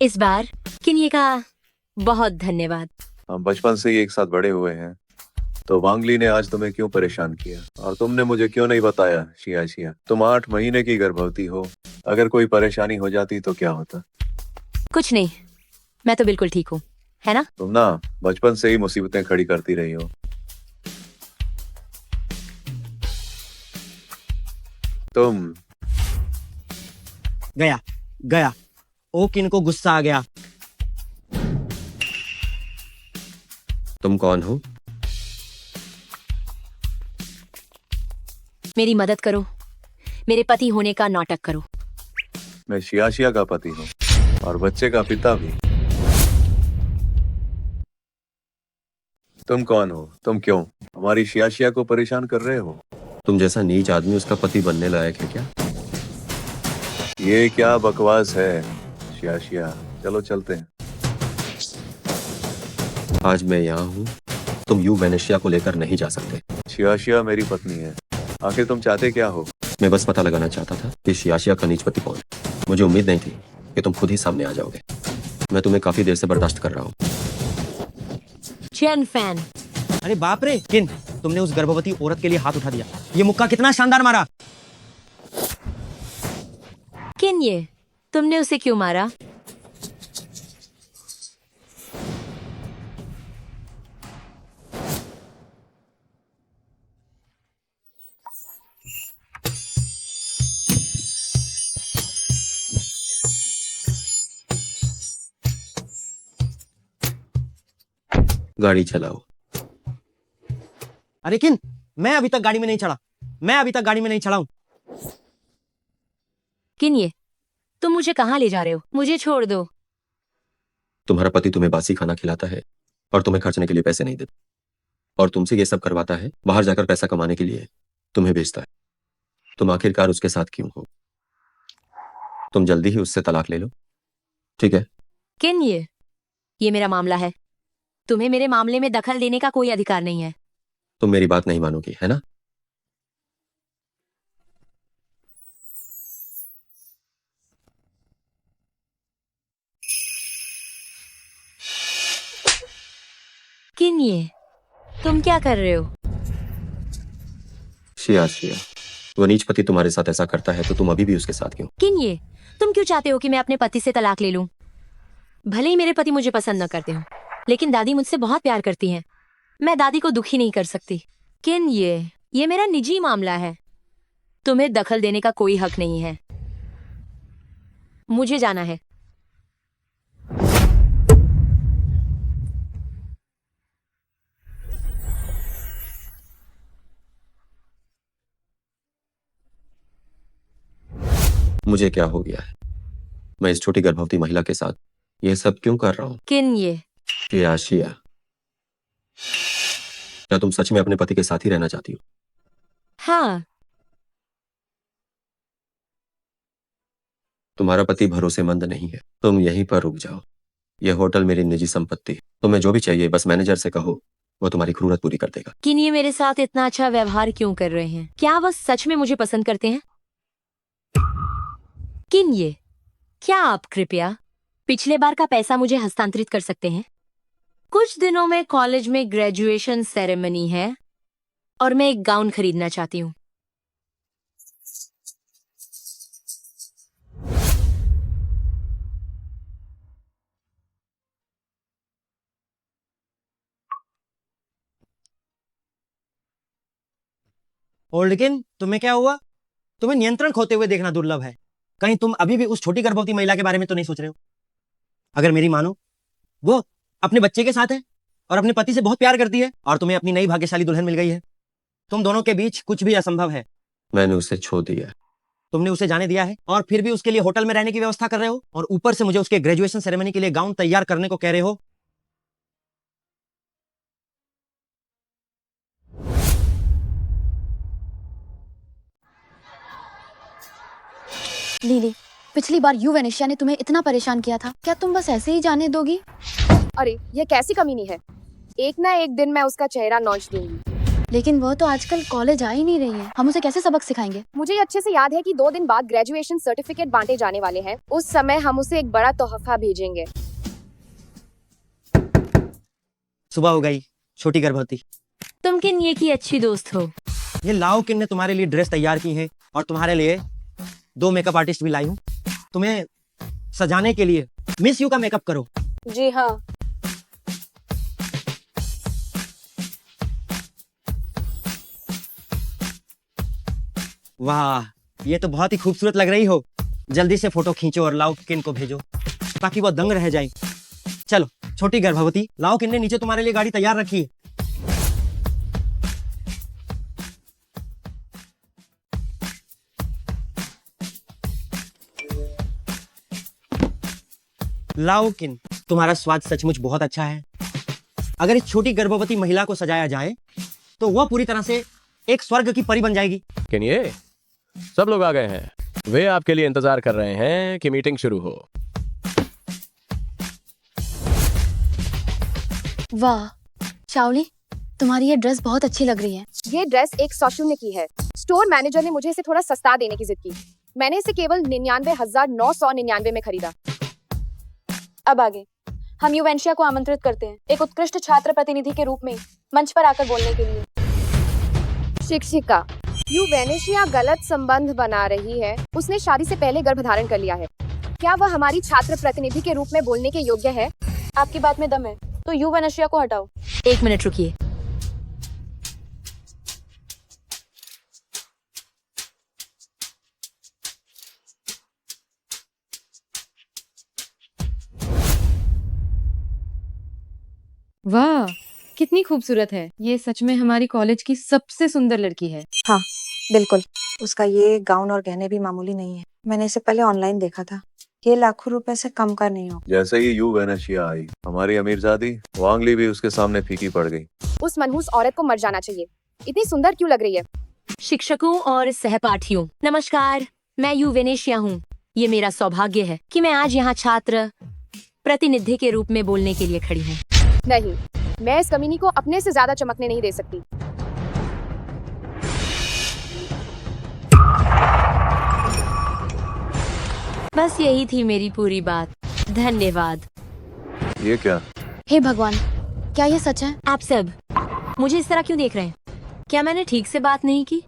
इस बार किन ये का बहुत धन्यवाद। हम बचपन से ही एक साथ बड़े हुए हैं, तो वांगली ने आज तुम्हें क्यों परेशान किया और तुमने मुझे क्यों नहीं बताया? शिया शिया, तुम 8 महीने की गर्भवती हो। अगर कोई परेशानी हो जाती तो क्या होता? कुछ नहीं, मैं तो बिल्कुल ठीक हूँ, है ना? तुम ना बचपन से ही मुसीबतें खड़ी करती रही हो। तुम गया गया। ओ किन को गुस्सा आ गया। तुम कौन हो? मेरी मदद करो, मेरे पति होने का नाटक करो। मैं शिया का पति हूँ और बच्चे का पिता भी। तुम कौन हो? तुम क्यों हमारी शिया को परेशान कर रहे हो? तुम जैसा नीच आदमी उसका पति बनने लायक है क्या? ये क्या बकवास है शिया? चलो चलते हैं। आज मैं यहाँ हूँ, तुम यू वेनेशिया को लेकर नहीं जा सकते। शिया मेरी पत्नी है। आखिर तुम चाहते क्या हो? मैं बस पता लगाना चाहता था कि शियाशिया का नीच पति कौन है। मुझे उम्मीद नहीं थी कि तुम खुद ही सामने आ जाओगे। मैं तुम्हें काफी देर से बर्दाश्त कर रहा हूँ। चैन फैन। अरे बाप रे किन, तुमने उस गर्भवती औरत के लिए हाथ उठा दिया। ये मुक्का कितना शानदार मारा। किन ये, तुमने उसे क्यों मारा? गाड़ी चलाओ। अरे किन, मैं अभी तक गाड़ी में नहीं चढ़ा। मैं अभी तक गाड़ी में नहीं चढ़ा हूं। किन ये, तुम मुझे कहाँ ले जा रहे हो? मुझे छोड़ दो। तुम्हारा पति तुम्हें बासी खाना खिलाता है और तुम्हें खर्चने के लिए पैसे नहीं देता, और तुमसे ये सब करवाता है। बाहर जाकर पैसा कमाने के लिए तुम्हें भेजता है। तुम आखिरकार उसके साथ क्यों हो? तुम जल्दी ही उससे तलाक ले लो, ठीक है? किन ये मेरा मामला है। तुम्हें मेरे मामले में दखल देने का कोई अधिकार नहीं है। तुम मेरी बात नहीं मानोगी, है ना? किन ये, तुम क्या कर रहे हो? शिया, वो नीच पति तुम्हारे साथ ऐसा करता है तो तुम अभी भी उसके साथ क्यों? किन ये, तुम क्यों चाहते हो कि मैं अपने पति से तलाक ले लूं? भले ही मेरे पति मुझे पसंद न करते हो, लेकिन दादी मुझसे बहुत प्यार करती हैं। मैं दादी को दुखी नहीं कर सकती। किन ये मेरा निजी मामला है। तुम्हें दखल देने का कोई हक नहीं है। मुझे जाना है। मुझे क्या हो गया है? मैं इस छोटी गर्भवती महिला के साथ ये सब क्यों कर रहा हूँ? किन ये, शिया, क्या तुम सच में अपने पति के साथ ही रहना चाहती हो? हाँ। तुम्हारा पति भरोसेमंद नहीं है। तुम यहीं पर रुक जाओ। यह होटल मेरी निजी संपत्ति है। तुम्हें जो भी चाहिए बस मैनेजर से कहो, वो तुम्हारी जरूरत पूरी कर देगा। किन ये मेरे साथ इतना अच्छा व्यवहार क्यों कर रहे हैं? क्या वह सच में मुझे पसंद करते हैं? किन ये, क्या आप कृपया पिछले बार का पैसा मुझे हस्तांतरित कर सकते हैं? कुछ दिनों में कॉलेज में ग्रेजुएशन सेरेमनी है और मैं एक गाउन खरीदना चाहती हूँ। और लेकिन तुम्हें क्या हुआ? तुम्हें नियंत्रण खोते हुए देखना दुर्लभ है। कहीं तुम अभी भी उस छोटी गर्भवती महिला के बारे में तो नहीं सोच रहे हो? अगर मेरी मानो, वो अपने बच्चे के साथ है और अपने पति से बहुत प्यार करती है और तुम्हें अपनी नई भाग्यशाली दुल्हन मिल गई है। तुम दोनों के बीच कुछ भी असंभव है। मैंने उसे छोड़ दिया। तुमने उसे जाने दिया है और फिर भी उसके लिए होटल में रहने की व्यवस्था कर रहे हो और ऊपर से मुझे उसके ग्रेजुएशन सेरेमनी के लिए गाउन तैयार करने को कह रहे हो। लीली, पिछली बार यू वेनेशिया ने तुम्हें इतना परेशान किया था, क्या तुम बस ऐसे ही जाने दोगी? अरे ये कैसी कमीनी है। एक ना एक दिन मैं उसका चेहरा नोच दूंगी। लेकिन वो तो आजकल कॉलेज आ ही नहीं रही है। हम उसे कैसे सबक सिखाएंगे? मुझे ये अच्छे से याद है कि 2 दिन बाद ग्रेजुएशन सर्टिफिकेट बांटे जाने वाले हैं। उस समय हम उसे एक बड़ा तोहफा भेजेंगे। सुबह हो गई, छोटी गर्भवती। तुम किन ये की अच्छी दोस्त हो। ये लाओ किन ने तुम्हारे लिए ड्रेस तैयार की है और तुम्हारे लिए 2 मेकअप आर्टिस्ट भी लाई हूँ तुम्हें सजाने के लिए। मिस यू का मेकअप करो। जी हाँ। वाह, ये तो बहुत ही खूबसूरत लग रही हो। जल्दी से फोटो खींचो और लाओ किन को भेजो ताकि वो दंग रह जाए। चलो छोटी गर्भवती, लाओ किन ने नीचे तुम्हारे लिए गाड़ी तैयार रखी है। लाओ किन, तुम्हारा स्वाद सचमुच बहुत अच्छा है। अगर इस छोटी गर्भवती महिला को सजाया जाए तो वह पूरी तरह से एक स्वर्ग की परी बन जाएगी। किन्ये, सब लोग आ गए हैं। वे आपके लिए इंतजार कर रहे हैं कि मीटिंग शुरू हो। वाह चावली, तुम्हारी ये ड्रेस बहुत अच्छी लग रही है। ये ड्रेस एक सौशु ने की है। स्टोर मैनेजर ने मुझे इसे थोड़ा सस्ता देने की जिद की। मैंने इसे केवल 99,999 में खरीदा। अब आगे हम युवेंशिया को आमंत्रित करते हैं एक उत्कृष्ट छात्र प्रतिनिधि के रूप में मंच पर आकर बोलने के लिए। शिक्षिका, युवेनेशिया गलत संबंध बना रही है। उसने शादी से पहले गर्भधारण कर लिया है। क्या वह हमारी छात्र प्रतिनिधि के रूप में बोलने के योग्य है? आपकी बात में दम है तो युवेनेशिया को हटाओ। 1 मिनट रुकिए। वाह, कितनी खूबसूरत है। ये सच में हमारी कॉलेज की सबसे सुंदर लड़की है। हाँ बिल्कुल, उसका ये गाउन और गहने भी मामूली नहीं है। मैंने इसे पहले ऑनलाइन देखा था। ये लाखों रुपए से कम का नहीं हो। जैसे ही यू वेनेशिया आई, हमारी अमीरजादी वांगली भी उसके सामने फीकी पड़ गई। उस मनहूस औरत को मर जाना चाहिए। इतनी सुंदर क्यों लग रही है? शिक्षकों और सहपाठियों, नमस्कार। मैं युवेनेशिया हूँ। ये मेरा सौभाग्य है कि मैं आज यहाँ छात्र प्रतिनिधि के रूप में बोलने के लिए खड़ी हूँ। नहीं, मैं इस कमीनी को अपने से ज्यादा चमकने नहीं दे सकती। बस यही थी मेरी पूरी बात। धन्यवाद। ये क्या? हे भगवान, क्या ये सच है? आप सब मुझे इस तरह क्यों देख रहे हैं? क्या मैंने ठीक से बात नहीं की?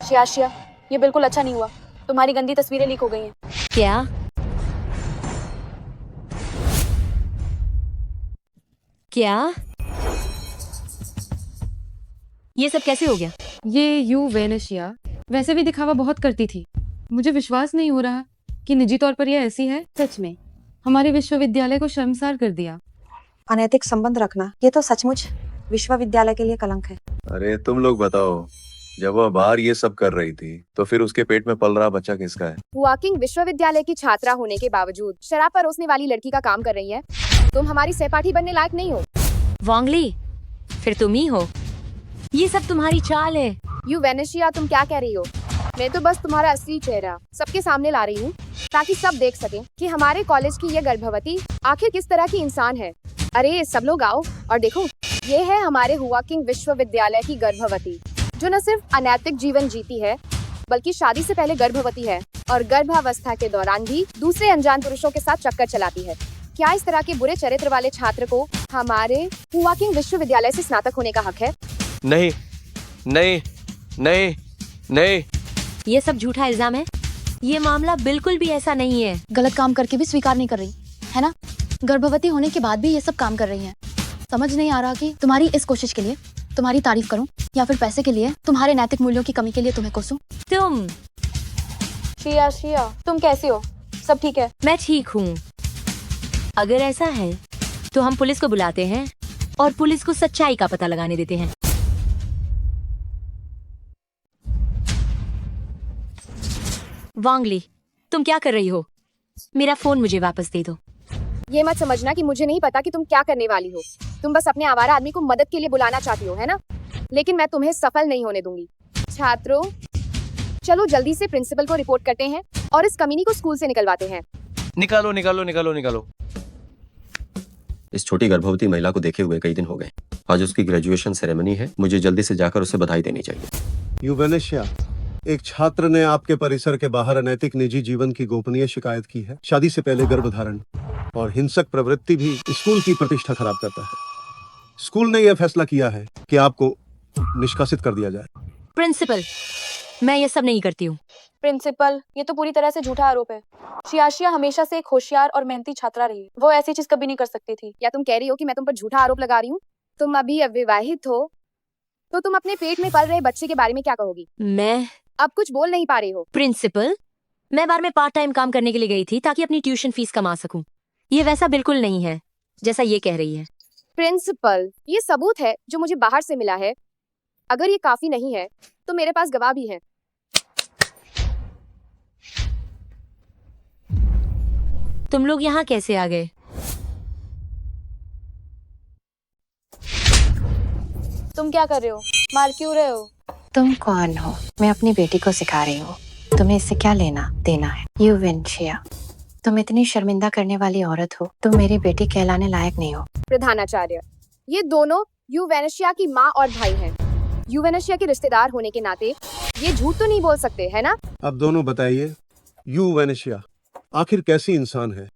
शियाशिया, ये बिल्कुल अच्छा नहीं हुआ। तुम्हारी गंदी तस्वीरें लीक हो गई हैं। क्या? क्या? ये सब कैसे हो गया? ये युवेनेशिया वैसे भी दिखावा बहुत करती थी। मुझे विश्वास नहीं हो रहा कि निजी तौर पर यह ऐसी है। सच में हमारे विश्वविद्यालय को शर्मसार कर दिया। अनैतिक संबंध रखना ये तो सचमुच विश्वविद्यालय के लिए कलंक है। अरे तुम लोग बताओ, जब वह बाहर ये सब कर रही थी तो फिर उसके पेट में पल रहा बच्चा किसका है? हुआकिंग विश्वविद्यालय की छात्रा होने के बावजूद शराब परोसने वाली लड़की का काम कर रही है। तुम हमारी सहपाठी बनने लायक नहीं हो। वांगली, फिर तुम ही हो। ये सब तुम्हारी चाल है। युवेनेशिया, तुम क्या कह रही हो? मैं तो बस तुम्हारा असली चेहरा सबके सामने ला रही हूँ ताकि सब देख सकें कि हमारे कॉलेज की ये गर्भवती आखिर किस तरह की इंसान है। अरे सब लोग आओ और देखो, ये है हमारे हुआकिंग विश्वविद्यालय की गर्भवती, जो न सिर्फ अनैतिक जीवन जीती है बल्कि शादी से पहले गर्भवती है और गर्भावस्था के दौरान भी दूसरे अनजान पुरुषों के साथ चक्कर चलाती है। क्या इस तरह के बुरे चरित्र वाले छात्र को हमारे हुआकिंग विश्वविद्यालय से स्नातक होने का हक है? नहीं नहीं नहीं नहीं। ये सब झूठा इल्जाम है। ये मामला बिल्कुल भी ऐसा नहीं है। गलत काम करके भी स्वीकार नहीं कर रही है ना? गर्भवती होने के बाद भी ये सब काम कर रही हैं। समझ नहीं आ रहा कि तुम्हारी इस कोशिश के लिए तुम्हारी तारीफ करूं या फिर पैसे के लिए तुम्हारे नैतिक मूल्यों की कमी के लिए तुम्हें कोसूं। तुम? शिया, तुम कैसी हो? सब ठीक है? मैं ठीक हूँ। अगर ऐसा है तो हम पुलिस को बुलाते हैं और पुलिस को सच्चाई का पता लगाने देते हैं। वांगली, तुम क्या कर रही हो? मेरा फोन मुझे वापस दे दो। ये मत समझना कि मुझे नहीं पता कि तुम क्या करने वाली हो। तुम बस अपने आवारा आदमी को मदद के लिए बुलाना चाहती हो, है ना? लेकिन मैं तुम्हें सफल नहीं होने दूंगी। छात्रों, चलो जल्दी से प्रिंसिपल को रिपोर्ट करते हैं और इस कमीनी को स्कूल से निकलवाते हैं। निकालो निकालो निकालो निकालो। इस छोटी गर्भवती महिला को देखे हुए कई दिन हो गए। आज उसकी ग्रेजुएशन सेरेमनी है। मुझे जल्दी से जाकर उसे बधाई देनी चाहिए। युवेनेशिया, एक छात्र ने आपके परिसर के बाहर अनैतिक निजी जीवन की गोपनीय शिकायत की है। शादी से पहले गर्भधारण और हिंसक प्रवृत्ति भी स्कूल की प्रतिष्ठा खराब करता है। स्कूल ने यह फैसला किया है कि आपको निष्कासित कर दिया जाए। प्रिंसिपल, मैं ये सब नहीं करती हूँ। प्रिंसिपल, ये तो पूरी तरह से झूठा आरोप है। शियाशिया हमेशा से एक होशियार और मेहनती छात्रा रही है। वो ऐसी चीज कभी नहीं कर सकती थी। या तुम कह रही हो कि मैं तुम पर झूठा आरोप लगा रही हूँ? तुम अभी अविवाहित हो तो तुम अपने पेट में पल रहे बच्चे के बारे में क्या कहोगी? मैं अब कुछ बोल नहीं पा रही हो। प्रिंसिपल, मैं बार में पार्ट टाइम काम करने के लिए गई थी ताकि अपनी ट्यूशन फीस कमा सकूं। ये वैसा बिल्कुल नहीं है जैसा ये कह रही है। प्रिंसिपल, ये सबूत है जो मुझे बाहर से मिला है। अगर ये काफी नहीं है तो मेरे पास गवाह भी हैं। तुम लोग यहाँ कैसे आ गए? तुम क्या कर रहे हो? मार क्यों रहे हो? तुम कौन हो? मैं अपनी बेटी को सिखा रही हूँ। तुम्हें इससे क्या लेना देना है? युवेनेशिया, तुम इतनी शर्मिंदा करने वाली औरत हो। तुम मेरी बेटी कहलाने लायक नहीं हो। प्रधानाचार्य, ये दोनों युवेनेशिया की माँ और भाई हैं। यू वेनेशिया के रिश्तेदार होने के नाते ये झूठ तो नहीं बोल सकते, है ना? अब दोनों बताइए, यू वेनेशिया आखिर कैसी इंसान है?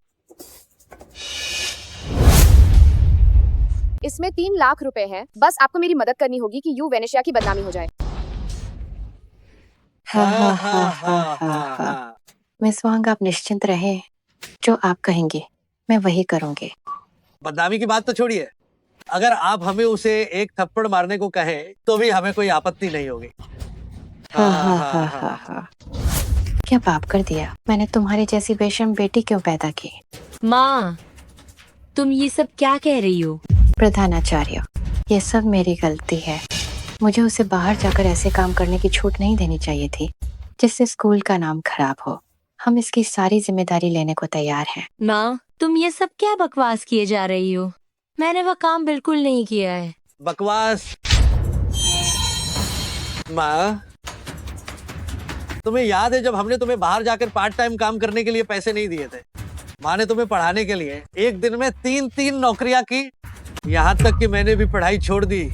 इसमें 3 लाख रुपए है। बस आपको मेरी मदद करनी होगी कि यू वेनेशिया की बदनामी हो जाए। हाँ हाँ हाँ हाँ हाँ हाँ। मिस वांग, आप निश्चिंत रहे, जो आप कहेंगे मैं वही करूंगी। बदनामी की बात तो छोड़िए, अगर आप हमें उसे एक थप्पड़ मारने को कहें तो भी हमें कोई आपत्ति नहीं होगी। हाँ हाँ हाँ हाँ हाँ। क्या पाप कर दिया मैंने? तुम्हारी जैसी बेशर्म बेटी क्यों पैदा की? माँ, तुम ये सब क्या कह रही हो? प्रधानाचार्य, ये सब मेरी गलती है। मुझे उसे बाहर जाकर ऐसे काम करने की छूट नहीं देनी चाहिए थी जिससे स्कूल का नाम खराब हो। हम इसकी सारी जिम्मेदारी लेने को तैयार हैं। माँ, तुम ये सब क्या बकवास किए जा रही हो? मैंने वह काम बिल्कुल नहीं किया है। बकवास? माँ, तुम्हें याद है जब हमने तुम्हें बाहर जाकर पार्ट टाइम काम करने के लिए पैसे नहीं दिए थे? माँ ने तुम्हें पढ़ाने के लिए एक दिन में 3-3 नौकरियां की, यहाँ तक कि मैंने भी पढ़ाई छोड़ दी।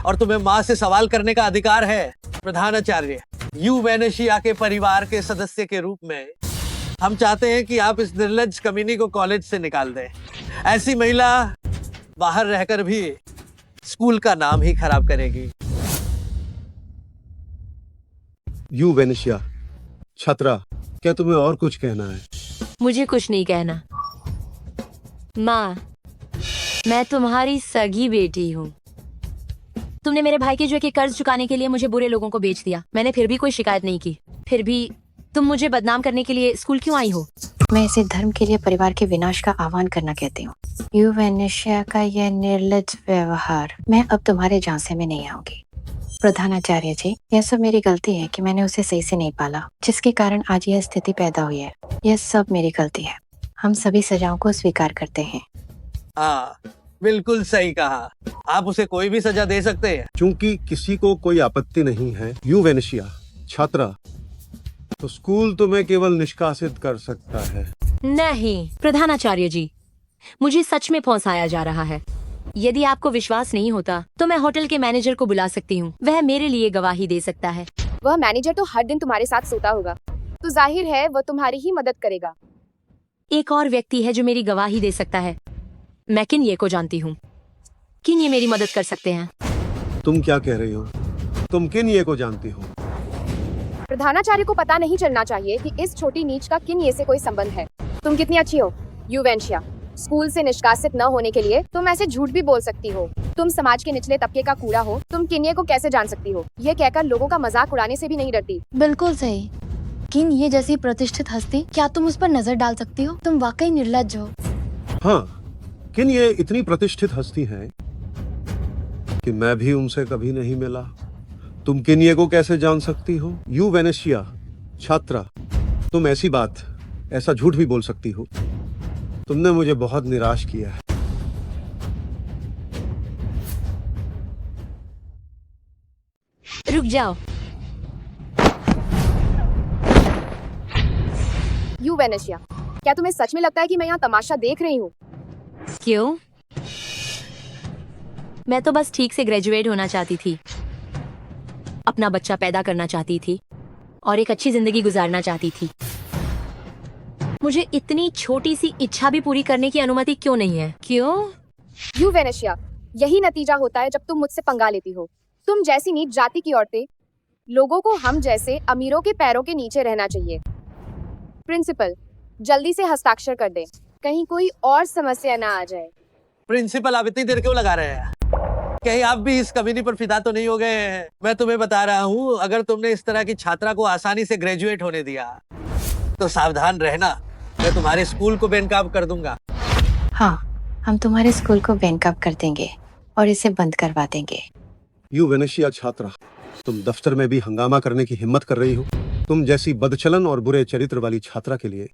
और तुम्हें माँ से सवाल करने का अधिकार है। प्रधानाचार्य, यू वेनेशिया के परिवार के सदस्य के रूप में हम चाहते हैं कि आप इस निर्लज्ज कमीनी को कॉलेज से निकाल दें। ऐसी महिला बाहर रहकर भी स्कूल का नाम ही खराब करेगी। यू वेनेशिया छात्रा, क्या तुम्हें और कुछ कहना है? मुझे कुछ नहीं कहना। माँ, मैं तुम्हारी सगी बेटी हूँ। तुमने मेरे भाई के जुए के कर्ज चुकाने के लिए मुझे बुरे लोगों को बेच दिया। मैंने फिर भी कोई शिकायत नहीं की। फिर भी तुम मुझे बदनाम करने के लिए स्कूल क्यों आई हो? मैं इसे धर्म के लिए परिवार के विनाश का आह्वान करना कहती हूँ। यू वेनेशिया का यह निर्लज्ज व्यवहार, मैं अब तुम्हारे झांसे में नहीं आऊंगी। प्रधानाचार्य जी, यह सब मेरी गलती है कि मैंने उसे सही से नहीं पाला, जिसके कारण आज यह स्थिति पैदा हुई है। यह सब मेरी गलती है। हम सभी सजाओं को स्वीकार करते हैं। हाँ, बिल्कुल सही कहा। आप उसे कोई भी सजा दे सकते हैं। चूंकि किसी को कोई आपत्ति नहीं है, यू वेनेशिया छात्रा, तो स्कूल तुम्हें केवल निष्कासित कर सकता है। नहीं प्रधानाचार्य जी, मुझे सच में फंसाया जा रहा है। यदि आपको विश्वास नहीं होता तो मैं होटल के मैनेजर को बुला सकती हूँ। वह मेरे लिए गवाही दे सकता है। वह मैनेजर तो हर दिन तुम्हारे साथ सोता होगा, तो जाहिर है वह तुम्हारी ही मदद करेगा। एक और व्यक्ति है जो मेरी गवाही दे सकता है। मैं किन्ये को जानती हूँ। किन्ये मेरी मदद कर सकते हैं। तुम क्या कह रही हो? तुम किन्ये को जानती हो? प्रधानाचार्य को पता नहीं चलना चाहिए कि इस छोटी नीच का किन्ये से कोई संबंध है। तुम कितनी अच्छी हो यू वेनेशिया। स्कूल से निष्कासित न होने के लिए तुम ऐसे झूठ भी बोल सकती हो। तुम समाज के निचले तबके का कूड़ा हो। तुम किन्ये को कैसे जान सकती हो? ये कहकर लोगों का मजाक उड़ाने से भी नहीं डरती। बिल्कुल सही। किन ये जैसी प्रतिष्ठित हस्ती, क्या तुम उस पर नजर डाल सकती हो? तुम वाकई निर्लज्ज हो। हाँ, किन्ये इतनी प्रतिष्ठित हस्ती है कि मैं भी उनसे कभी नहीं मिला। तुम किन्ये को कैसे जान सकती हो? यू वेनेशिया छात्रा, तुम ऐसी बात, ऐसा झूठ भी बोल सकती हो? तुमने मुझे बहुत निराश किया है। रुक जाओ। यू वेनेशिया, क्या तुम्हें सच में लगता है कि मैं यहाँ तमाशा देख रही हूँ? क्यों? मैं तो बस ठीक से ग्रेजुएट होना चाहती थी, अपना बच्चा पैदा करना चाहती थी और एक अच्छी जिंदगी गुजारना चाहती थी। मुझे इतनी छोटी सी इच्छा भी पूरी करने की अनुमति क्यों नहीं है? क्यों? यू वेनेशिया, यही नतीजा होता है जब तुम मुझसे पंगा लेती हो। तुम जैसी नीच जाति की औरतें, लोगों को हम जैसे अमीरों के पैरों के नीचे रहना चाहिए। प्रिंसिपल, जल्दी से हस्ताक्षर कर दें, कहीं कोई और समस्या ना आ जाए। प्रिंसिपल, आप इतनी देर क्यों लगा रहे हैं? कहीं आप भी इस कमीनी पर फिदा तो नहीं हो गए हैं? मैं तुम्हें बता रहा हूँ, अगर तुमने इस तरह की छात्रा को आसानी से ग्रेजुएट होने दिया तो सावधान रहना, मैं तुम्हारे स्कूल को बेनकाब कर दूंगा। हाँ, हम तुम्हारे स्कूल को बेनकाब कर देंगे और इसे बंद करवा देंगे। यू वेनेशिया छात्रा, तुम दफ्तर में भी हंगामा करने की हिम्मत कर रही हो? तुम जैसी बदचलन और बुरे चरित्र वाली छात्रा के लिए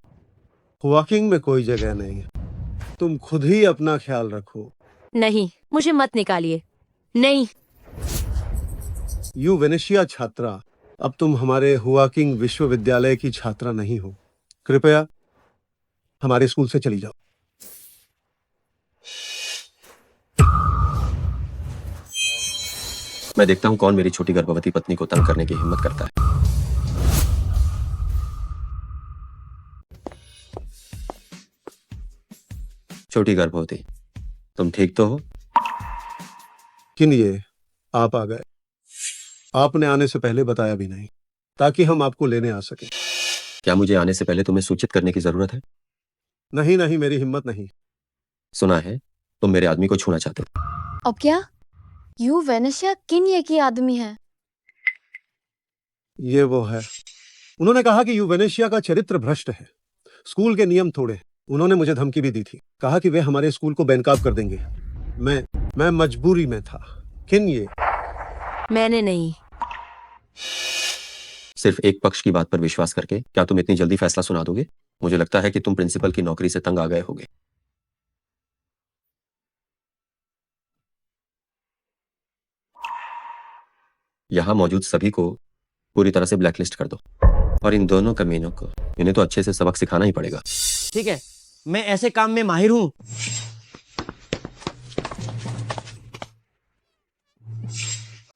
वॉकिंग में कोई जगह नहीं है। तुम खुद ही अपना ख्याल रखो। नहीं, मुझे मत निकालिए। नहीं। यू वेनेशिया छात्रा, अब तुम हमारे हुआकिंग विश्वविद्यालय की छात्रा नहीं हो। कृपया हमारे स्कूल से चली जाओ। मैं देखता हूँ कौन मेरी छोटी गर्भवती पत्नी को तंग करने की हिम्मत करता है। छोटी गर्भवती, तुम ठीक तो हो? किन ये आप आ गए। आपने आने से पहले बताया भी नहीं, ताकि हम आपको लेने आ सके। क्या मुझे आने से पहले तुम्हें सूचित करने की जरूरत है? नहीं नहीं, मेरी हिम्मत नहीं। सुना है तुम मेरे आदमी को छूना चाहते हो। अब क्या यू वेनेशिया किन ये की आदमी है? ये वो है। उन्होंने कहा कि यूवेनेशिया का चरित्र भ्रष्ट है, स्कूल के नियम तोड़े हैं। उन्होंने मुझे धमकी भी दी थी, कहा कि वे हमारे स्कूल को बैनकाब कर देंगे। मैं मजबूरी में था। किन ये? मैंने नहीं। सिर्फ एक पक्ष की बात पर विश्वास करके क्या तुम इतनी जल्दी फैसला सुना दोगे? मुझे लगता है कि तुम प्रिंसिपल की नौकरी से तंग आ गए होगे। यहां मौजूद सभी को पूरी तरह से ब्लैकलिस्ट कर दो, और इन दोनों कमीनों को, इन्हें तो अच्छे से सबक सिखाना ही पड़ेगा। ठीक है, मैं ऐसे काम में माहिर हूँ।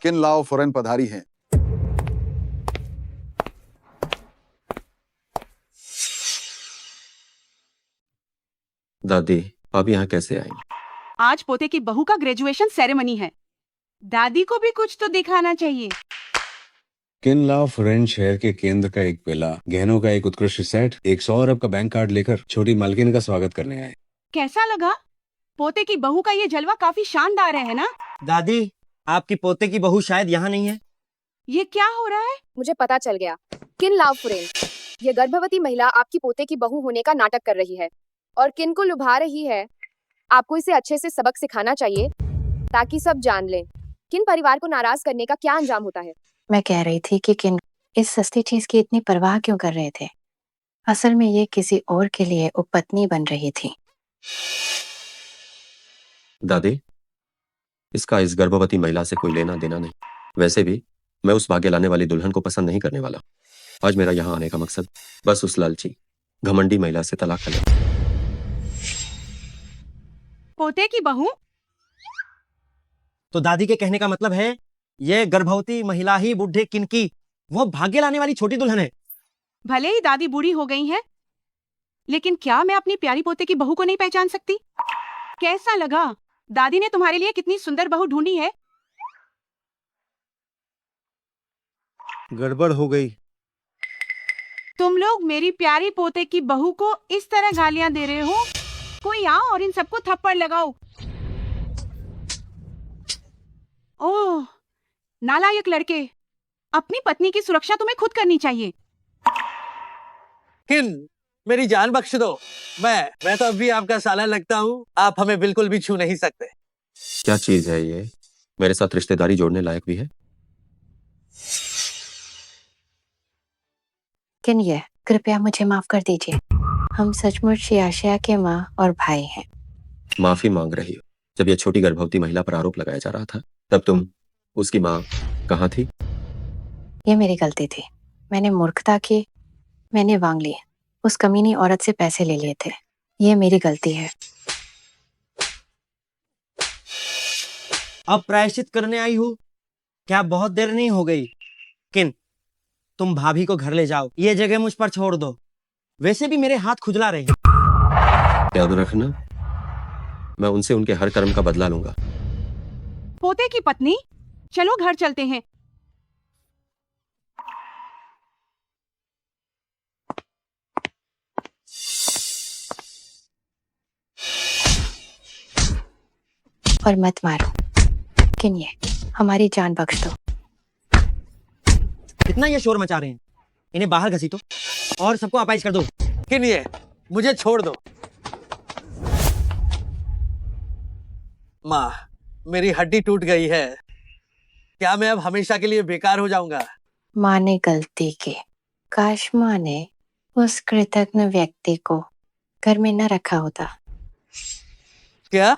किन लाओ फौरन पधारी हैं। दादी, आप यहाँ कैसे आई? आज पोते की बहू का ग्रेजुएशन सेरेमनी है, दादी को भी कुछ तो दिखाना चाहिए। किन लाओ फ्रेंच शहर के केंद्र का एक विला, गहनों का एक उत्कृष्ट सेट, 100 अरब का बैंक कार्ड लेकर छोटी मालकिन का स्वागत करने आए। कैसा लगा? पोते की बहू का ये जलवा काफी शानदार है ना? दादी, आपकी पोते की बहू शायद यहाँ नहीं है। ये क्या हो रहा है? मुझे पता चल गया। किन लावफुरेन, ये गर्भवती महिला आपकी पोते की बहू होने का नाटक कर रही है और किन को लुभा रही है। आपको इसे अच्छे से सबक सिखाना चाहिए ताकि सब जान लें किन परिवार को नाराज करने का क्या अंजाम होता है। मैं कह रही थी कि किन इस सस्ती चीज की इतनी परवाह क्यों कर रहे थे। असल में ये किसी और के लिए उपपत्नी बन रही थी। दादी, इसका इस गर्भवती महिला से कोई लेना देना नहीं। वैसे भी मैं उस भाग्य लाने वाली दुल्हन को पसंद नहीं करने वाला। आज मेरा यहाँ आने का मकसद बस उस लालची घमंडी महिला से तलाक करना। पोते की बहू? तो दादी के कहने का मतलब है ये गर्भवती महिला ही बुढ़े किन की वो भाग्य लाने वाली छोटी दुल्हन है। भले ही दादी बूढ़ी हो गई है, लेकिन क्या मैं अपनी प्यारी पोते की बहू को नहीं पहचान सकती? कैसा लगा? दादी ने तुम्हारे लिए कितनी सुंदर बहू ढूंढी है। गड़बड़ हो गई। तुम लोग मेरी प्यारी पोते की बहू को इस तरह गालियां दे रहे हो। कोई आओ और इन सबको थप्पड़ लगाओ। ओह, नालायक लड़के, अपनी पत्नी की सुरक्षा तुम्हें खुद करनी चाहिए। किन, मेरी जान बख्श दो। मैं तो अब भी आपका साला लगता हूँ। आप हमें बिल्कुल भी छू नहीं सकते। क्या चीज है ये? मेरे साथ रिश्तेदारी जोड़ने लायक भी है? किन ये कृपया मुझे माफ कर दीजिए। हम सचमुच शियाशिया के माँ और भाई हैं। माफी मांग रही हो? जब यह छोटी गर्भवती महिला पर आरोप लगाया जा रहा था तब तुम उसकी माँ कहाँ थी? ये मेरी गलती थी। मैंने मूर्खता की। मैंने वांग ली। उस कमीनी औरत से पैसे ले लिए थे। ये मेरी गलती है। अब प्रायश्चित करने आई हूँ? क्या बहुत देर नहीं हो गई? किन, तुम भाभी को घर ले जाओ। ये जगह मुझ पर छोड़ दो। वैसे भी मेरे हाथ खुजला रहे हैं। याद रखना, मैं उनसे उनके हर कर्म का बदला लूंगा। पोते की पत्नी, चलो घर चलते हैं। और मत मारो। किन ये हमारी जान बख्श दो। कितना ये शोर मचा रहे हैं? इन्हें बाहर घसीटो और सबको अपाइज कर दो। किन ये, मुझे छोड़ दो। माँ, मेरी हड्डी टूट गई है। क्या मैं अब हमेशा के लिए बेकार हो जाऊंगा? माँ ने गलती की। काश माँ ने उस कृतज्ञ व्यक्ति को घर में न रखा होता। क्या?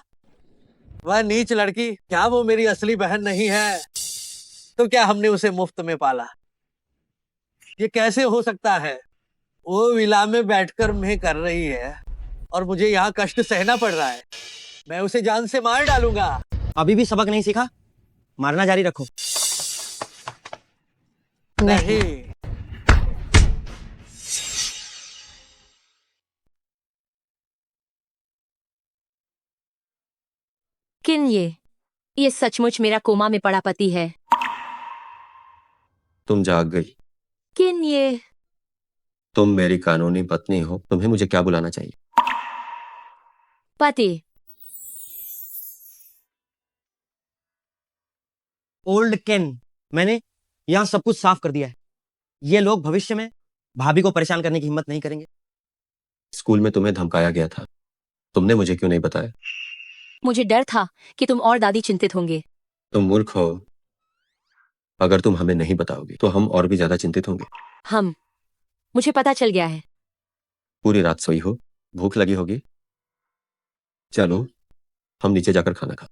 वह नीच लड़की, क्या वो मेरी असली बहन नहीं है? तो क्या हमने उसे मुफ्त में पाला? ये कैसे हो सकता है? वो विला में बैठकर मैं कर रही है और मुझे यहाँ कष्ट सहना पड़ रहा है। मैं उसे जान से मार डालूंगा। अभी भी सबक नहीं सीखा? मारना जारी रखो। नहीं। किन ये सचमुच मेरा कोमा में पड़ा पति है। तुम जाग गई। किन ये तुम मेरी कानूनी पत्नी हो, तुम्हें मुझे क्या बुलाना चाहिए? पति। ओल्ड केन, मैंने यहाँ सब कुछ साफ कर दिया है। ये लोग भविष्य में भाभी को परेशान करने की हिम्मत नहीं करेंगे। स्कूल में तुम्हें धमकाया गया था, तुमने मुझे क्यों नहीं बताया? मुझे डर था कि तुम और दादी चिंतित होंगे। तुम मूर्ख हो। अगर तुम हमें नहीं बताओगी तो हम और भी ज्यादा चिंतित होंगे। मुझे पता चल गया है। पूरी रात सोई हो, भूख लगी होगी। चलो हम नीचे जाकर खाना खा।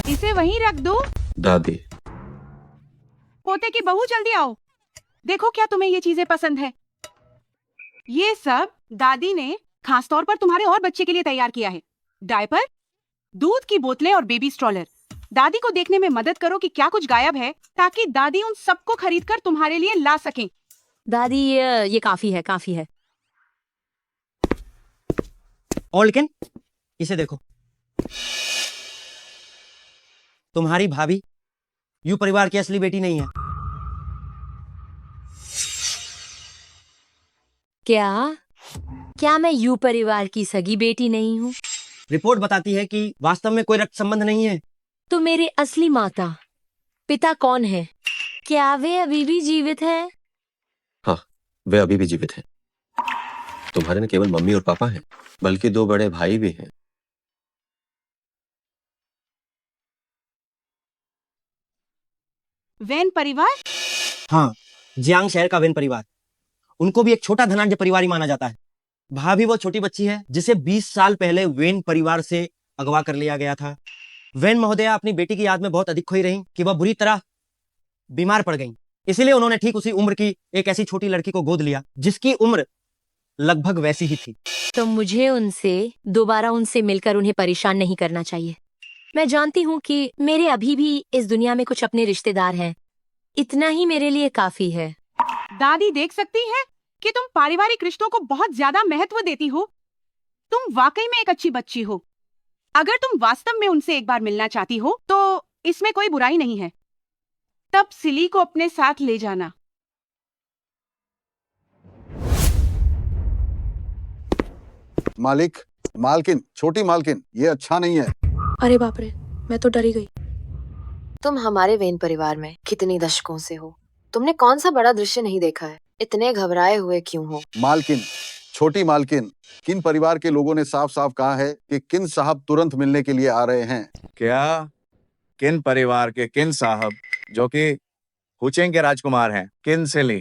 इसे वहीं रख दो। दादी, पोते की बहू जल्दी आओ, देखो क्या तुम्हें ये चीजें पसंद है। ये सब दादी ने खास तौर पर तुम्हारे और बच्चे के लिए तैयार किया है। डायपर, दूध की बोतलें और बेबी स्ट्रॉलर। दादी को देखने में मदद करो कि क्या कुछ गायब है, ताकि दादी उन सबको खरीद कर तुम्हारे लिए ला सकें। दादी ये काफी है, काफी है। ओल्ड केन, इसे देखो। तुम्हारी भाभी यू परिवार की असली बेटी नहीं है। क्या मैं यू परिवार की सगी बेटी नहीं हूँ? रिपोर्ट बताती है कि वास्तव में कोई रक्त संबंध नहीं है। तो मेरे असली माता पिता कौन है? क्या वे अभी भी जीवित हैं? हाँ, वे अभी भी जीवित हैं। तुम्हारे न केवल मम्मी और पापा हैं, बल्कि 2 बड़े भाई भी हैं। वैन परिवार? हाँ, जियांग शहर का वेन परिवार। उनको भी एक छोटा धनाढ्य परिवार ही माना जाता है। भाभी वो छोटी बच्ची है जिसे 20 साल पहले वेन परिवार से अगवा कर लिया गया था। वेन महोदया अपनी बेटी की याद में बहुत अधिक खोई रही कि वह बुरी तरह बीमार पड़ गई। इसीलिए उन्होंने ठीक उसी उम्र की एक ऐसी छोटी लड़की को गोद लिया जिसकी उम्र लगभग वैसी ही थी। तो मुझे दोबारा उनसे मिलकर उन्हें परेशान नहीं करना चाहिए। मैं जानती हूँ कि मेरे अभी भी इस दुनिया में कुछ अपने रिश्तेदार हैं। इतना ही मेरे लिए काफी है। दादी देख सकती है कि तुम पारिवारिक रिश्तों को बहुत ज्यादा महत्व देती हो। तुम वाकई में एक अच्छी बच्ची हो। अगर तुम वास्तव में उनसे एक बार मिलना चाहती हो तो इसमें कोई बुराई नहीं है। तब सिली को अपने साथ ले जाना। मालिक, मालकिन, छोटी मालकिन, ये अच्छा नहीं है। अरे बाप रे, मैं तो डरी गई। तुम हमारे वेन परिवार में कितनी दशकों से हो? तुमने कौन सा बड़ा दृश्य नहीं देखा है? इतने घबराए हुए क्यों हो? मालकिन, छोटी मालकिन, किन परिवार के लोगों ने साफ साफ कहा है कि किन साहब तुरंत मिलने के लिए आ रहे हैं। क्या? किन परिवार के किन साहब, जो कि हुचेंग के राजकुमार हैं? किन सिली?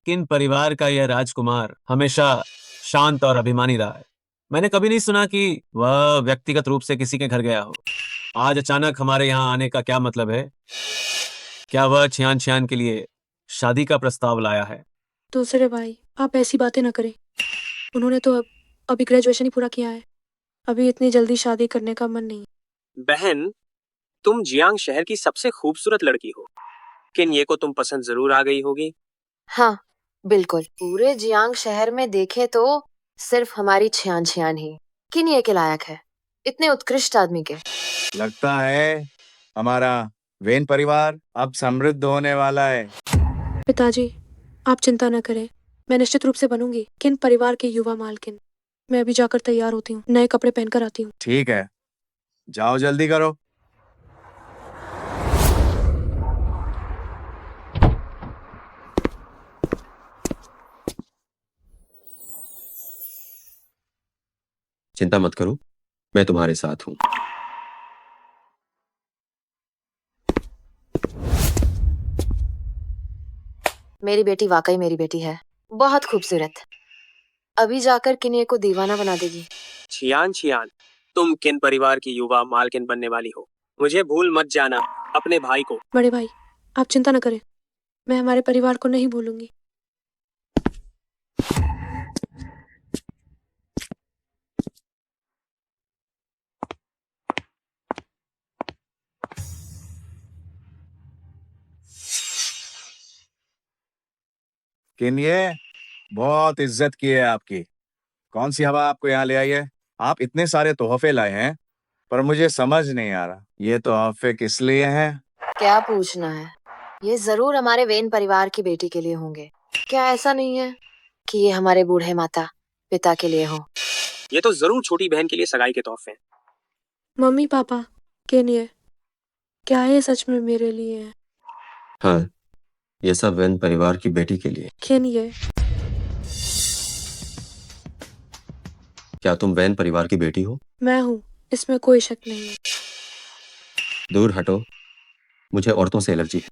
किन परिवार का यह राजकुमार हमेशा शांत और अभिमानी रहा है। मैंने कभी नहीं सुना कि वह व्यक्तिगत रूप से किसी के घर गया हो। आज अचानक हमारे यहाँ आने का क्या मतलब है? क्या वह छियान छियान के लिए शादी का प्रस्ताव लाया है? दूसरे भाई, आप ऐसी बातें न करें। उन्होंने तो अभी ग्रेजुएशन ही पूरा किया है। अभी इतनी जल्दी शादी करने का मन नहीं। बहन, तुम जियांग शहर की सबसे खूबसूरत लड़की हो। किन ये को तुम पसंद जरूर आ गई होगी। हाँ, बिल्कुल। पूरे जियांग शहर में देखे तो सिर्फ हमारी छियान छियान ही किन ये के लायक है, इतने उत्कृष्ट आदमी के। लगता है हमारा वेन परिवार अब समृद्ध होने वाला है। पिताजी, आप चिंता न करें, मैं निश्चित रूप से बनूंगी किन परिवार की युवा मालकिन। मैं अभी जाकर तैयार होती हूँ, नए कपड़े पहनकर आती हूँ। ठीक है, जाओ जल्दी करो। चिंता मत करो, मैं तुम्हारे साथ हूँ। मेरी बेटी वाकई मेरी बेटी है, बहुत खूबसूरत। अभी जाकर किन्हे को दीवाना बना देगी। छियान छियान, तुम किन परिवार की युवा मालकिन बनने वाली हो। मुझे भूल मत जाना, अपने भाई को। बड़े भाई, आप चिंता न करें, मैं हमारे परिवार को नहीं भूलूंगी। किन्ये, बहुत इज्जत की है आपकी। कौन सी हवा आपको यहाँ ले आई है? आप इतने सारे तोहफे लाए हैं, पर मुझे समझ नहीं आ रहा, ये तोहफे किस लिए हैं? क्या पूछना है? ये जरूर हमारे वेन परिवार की बेटी के लिए होंगे। क्या ऐसा नहीं है कि ये हमारे बूढ़े माता पिता के लिए हो? ये तो जरूर छोटी बहन के लिए सगाई के तोहफे हैं। मम्मी पापा केनिए, क्या ये सच में मेरे लिए है? हाँ, ये सब वैन परिवार की बेटी के लिए। केनिए, क्या तुम वैन परिवार की बेटी हो? मैं हूँ, इसमें कोई शक नहीं है। दूर हटो, मुझे औरतों से एलर्जी है।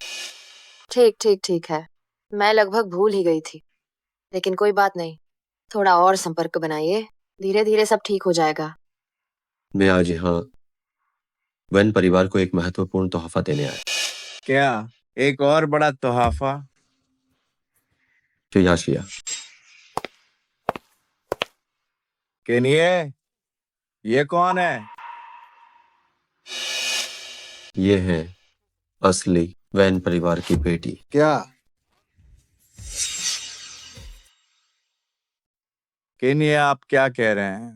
ठीक ठीक ठीक है, मैं लगभग भूल ही गई थी। लेकिन कोई बात नहीं, थोड़ा और संपर्क बनाइए, धीरे धीरे सब ठीक हो जाएगा। मैं आज यहाँ वैन परिवार को एक महत्वपूर्ण तोहफा देने आया। क्या एक और बड़ा तोहफा? शियाशिया, किन्ये, ये कौन है? ये है असली वैन परिवार की बेटी। क्या? किन्ये, आप क्या कह रहे हैं?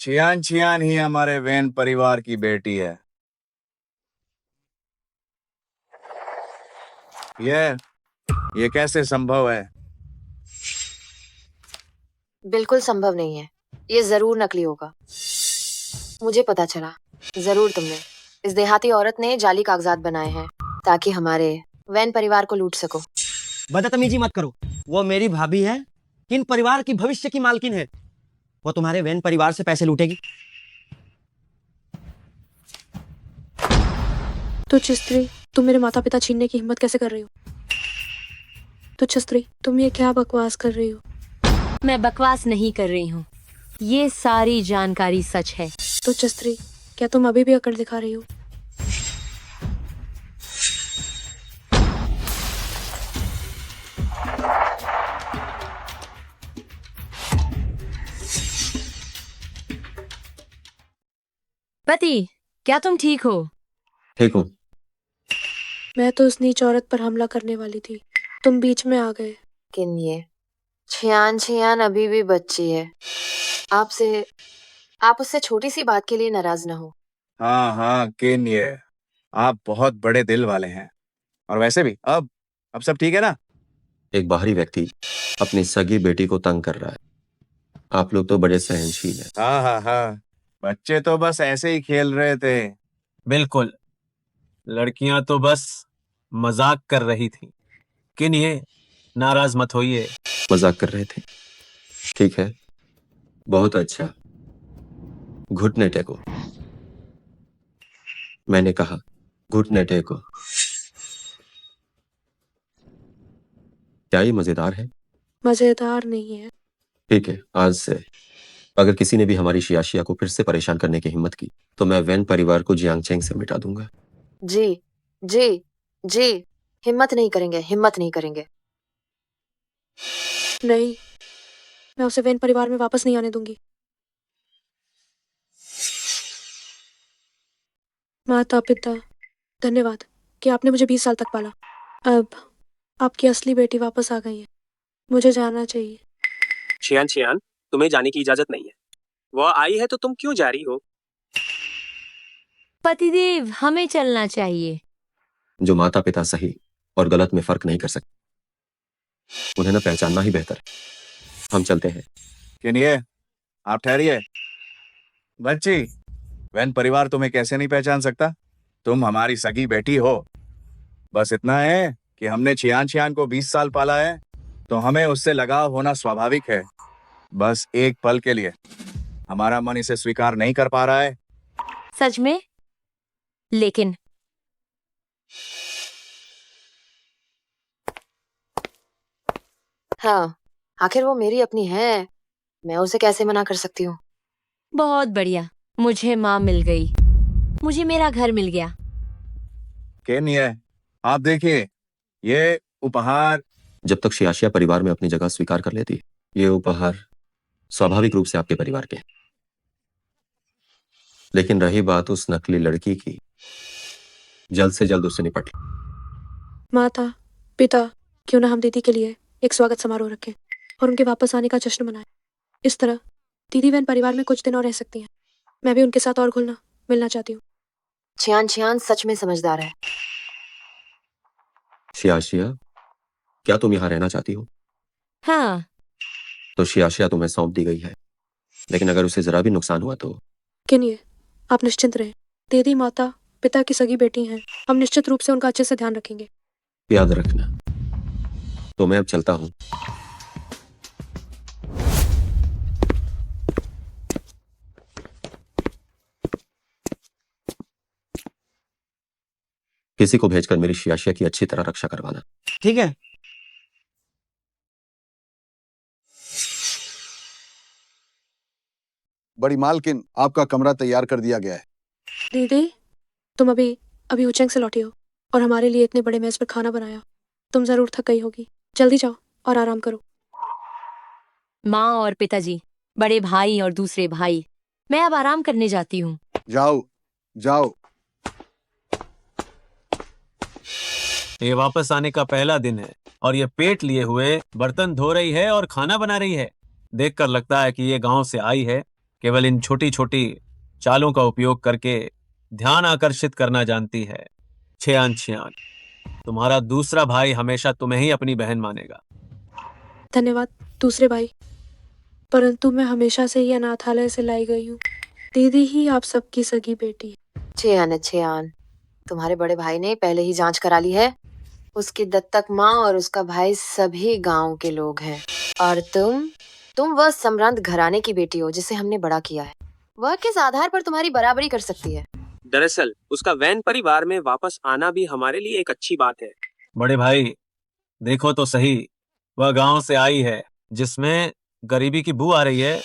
छियान छियान ही हमारे वैन परिवार की बेटी है। ये कैसे संभव है? बिल्कुल संभव नहीं है, ये जरूर नकली होगा। मुझे पता चला, जरूर तुमने। इस देहाती औरत ने जाली कागजात बनाए हैं ताकि हमारे वैन परिवार को लूट सको। बदतमीजी मत करो, वो मेरी भाभी है, किन परिवार की भविष्य की मालकिन है। वो तुम्हारे वैन परिवार से पैसे लूटेगी। तुच्छ स्त्री, तुम मेरे माता पिता छीनने की हिम्मत कैसे कर रही हो? तुच्छ स्त्री, तुम ये क्या बकवास कर रही हो? मैं बकवास नहीं कर रही हूँ, ये सारी जानकारी सच है। तुच्छ स्त्री, क्या तुम अभी भी अकड़ दिखा रही हो? पति, क्या तुम ठीक हो? ठीक हूँ। मैं तो उस नीच औरत पर हमला करने वाली थी, तुम बीच में आ गए। किन्ये, छियान छियान अभी भी बच्ची है। आप उससे छोटी सी बात के लिए नाराज न हो। हाँ हाँ किन्ये, आप बहुत बड़े दिल वाले हैं। और वैसे भी अब सब ठीक है ना? एक बाहरी व्यक्ति अपनी सगी बेटी को तंग कर रहा है। आप लोग तो बड़े सहनशील हैं। हाँ हाँ हाँ, बच्चे तो बस ऐसे ही खेल रहे थे। बिल्कुल, लड़कियां तो बस मजाक कर रही थी। किन्ये, नाराज मत होइए। मजाक कर रहे थे। ठीक है, बहुत अच्छा। घुटने टेको। मैंने कहा घुटने टेको। क्या ये मजेदार है? मजेदार नहीं है। ठीक है, आज से अगर किसी ने भी हमारी शियाशिया को फिर से परेशान करने की हिम्मत की तो मैं वैन परिवार को जियांगचेंग से मिटा दूंगा। जी जी जी, हिम्मत नहीं करेंगे, हिम्मत नहीं करेंगे। नहीं, मैं उसे वेन परिवार में वापस नहीं आने दूंगी। माता पिता, धन्यवाद कि आपने मुझे 20 साल तक पाला। अब आपकी असली बेटी वापस आ गई है, मुझे जाना चाहिए। छियान छियान, तुम्हें जाने की इजाजत नहीं है। वह आई है तो तुम क्यों जा रही हो? पतिदेव, हमें चलना चाहिए। जो माता पिता सही और गलत में फर्क नहीं कर सकते, उन्हें न पहचानना ही बेहतर है। हम चलते हैं। किन्ये, आप ठहरिए। बच्ची, वैन परिवार तुम्हें कैसे नहीं पहचान सकता? तुम हमारी सगी बेटी हो। बस इतना है कि हमने छियान छियान को 20 साल पाला है, तो हमें उससे लगाव होना स्वाभाविक है। बस एक पल के लिए हमारा मन इसे स्वीकार नहीं कर पा रहा है। सच में? लेकिन हाँ, आखिर वो मेरी अपनी है, मैं उसे कैसे मना कर सकती हूँ? बहुत बढ़िया, मुझे माँ मिल गई, मुझे मेरा घर मिल गया। किन्ये, आप देखिए, ये उपहार। जब तक शियाशिया परिवार में अपनी जगह स्वीकार कर लेती है, ये उपहार स्वाभाविक रूप से आपके परिवार के हैं। लेकिन रही बात उस नकली लड़की की, जल्द से जल्द उससे निपट लो। माता पिता, क्यों ना हम दीदी के लिए एक स्वागत समारोह रखें और उनके वापस आने का जश्न मनाएं। इस तरह दीदी वैन परिवार में कुछ दिन और रह सकती हैं। मैं भी उनके साथ और घुलना मिलना चाहती हूँ। छियान छियान सच में समझदार है। शिया, क्या तुम यहाँ रहना चाहती हो? हाँ। तो शिया तुम्हें सौंप दी गई है, लेकिन अगर उसे जरा भी नुकसान हुआ तो? किन्ये, आप निश्चिंत रहें। दीदी माता पिता की सगी बेटी हैं। हम निश्चित रूप से उनका अच्छे से ध्यान रखेंगे। याद रखना। तो मैं अब चलता हूँ। किसी को भेजकर मेरी शिया की अच्छी तरह रक्षा करवाना। ठीक है। बड़ी मालकिन, आपका कमरा तैयार कर दिया गया है। दीदी, तुम अभी उज्जैन से लौटी हो और हमारे लिए इतने बड़े मेज पर खाना बनाया। तुम जरूर थक गई होगी। जल्दी जाओ और आराम करो। माँ और पिताजी, बड़े भाई और दूसरे भाई, मैं अब आराम करने जाती हूँ। जाओ जाओ। ये वापस आने का पहला दिन है और ये पेट लिए हुए बर्तन धो रही है और खाना बना रही है। देखकर लगता है कि ये गांव से आई है। केवल इन छोटी छोटी चालों का उपयोग करके ध्यान आकर्षित करना जानती है। छियान छियान, तुम्हारा दूसरा भाई हमेशा तुम्हें ही अपनी बहन मानेगा। धन्यवाद दूसरे भाई, परंतु मैं हमेशा से ही अनाथालय से लाई गई हूँ। दीदी ही आप सबकी सगी बेटी है। छियान, तुम्हारे बड़े भाई ने पहले ही जांच करा ली है। उसकी दत्तक माँ और उसका भाई सभी गांव के लोग हैं। और तुम वह सम्रांत घराने की बेटी हो जिसे हमने बड़ा किया है। वह किस आधार पर तुम्हारी बराबरी कर सकती है? दरअसल उसका वैन परिवार में वापस आना भी हमारे लिए एक अच्छी बात है। बड़े भाई, देखो तो सही, वह गांव से आई है जिसमें गरीबी की बू आ रही है।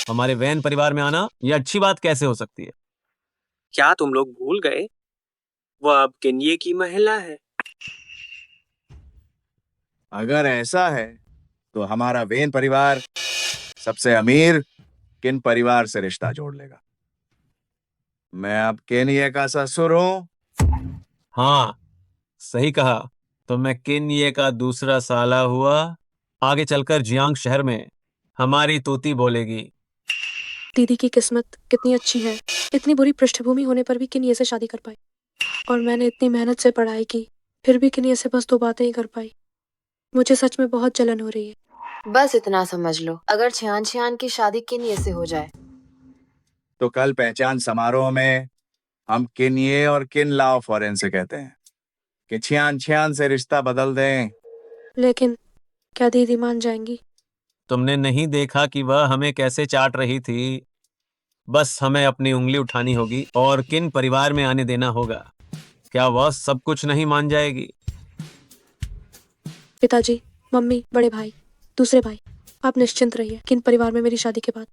हमारे वैन परिवार में आना यह अच्छी बात कैसे हो सकती है? क्या तुम लोग भूल गए? वह अब किन्ये की महिला है। अगर ऐसा है तो हमारा वेन परिवार सबसे अमीर किन परिवार से रिश्ता जोड़ लेगा। मैं अब केनिये का ससुर हूं। हाँ, सही कहा। तो मैं किन्ये का दूसरा साला हुआ। आगे चलकर जियांग शहर में हमारी तूती बोलेगी। दीदी की किस्मत कितनी अच्छी है। इतनी बुरी पृष्ठभूमि होने पर भी किन्ये से शादी कर पाई। और मैंने इतनी मेहनत से पढ़ाई की, फिर भी किन्ये से बस 2 बातें ही कर पाई। मुझे सच में बहुत जलन हो रही है। बस इतना समझ लो, अगर छियान की शादी किन्ये से हो जाए तो कल पहचान समारोह में हम किन्ये और किन लाओ फॉरेन से कहते हैं कि छियान से रिश्ता बदल दें। लेकिन क्या दीदी मान जाएंगी? तुमने नहीं देखा कि वह हमें कैसे चाट रही थी? बस हमें अपनी उंगली उठानी होगी और किन परिवार में आने देना होगा। क्या वह सब कुछ नहीं मान जाएगी? पिताजी, मम्मी, बड़े भाई, दूसरे भाई, आप निश्चिंत रहिए। किन परिवार में मेरी शादी के बाद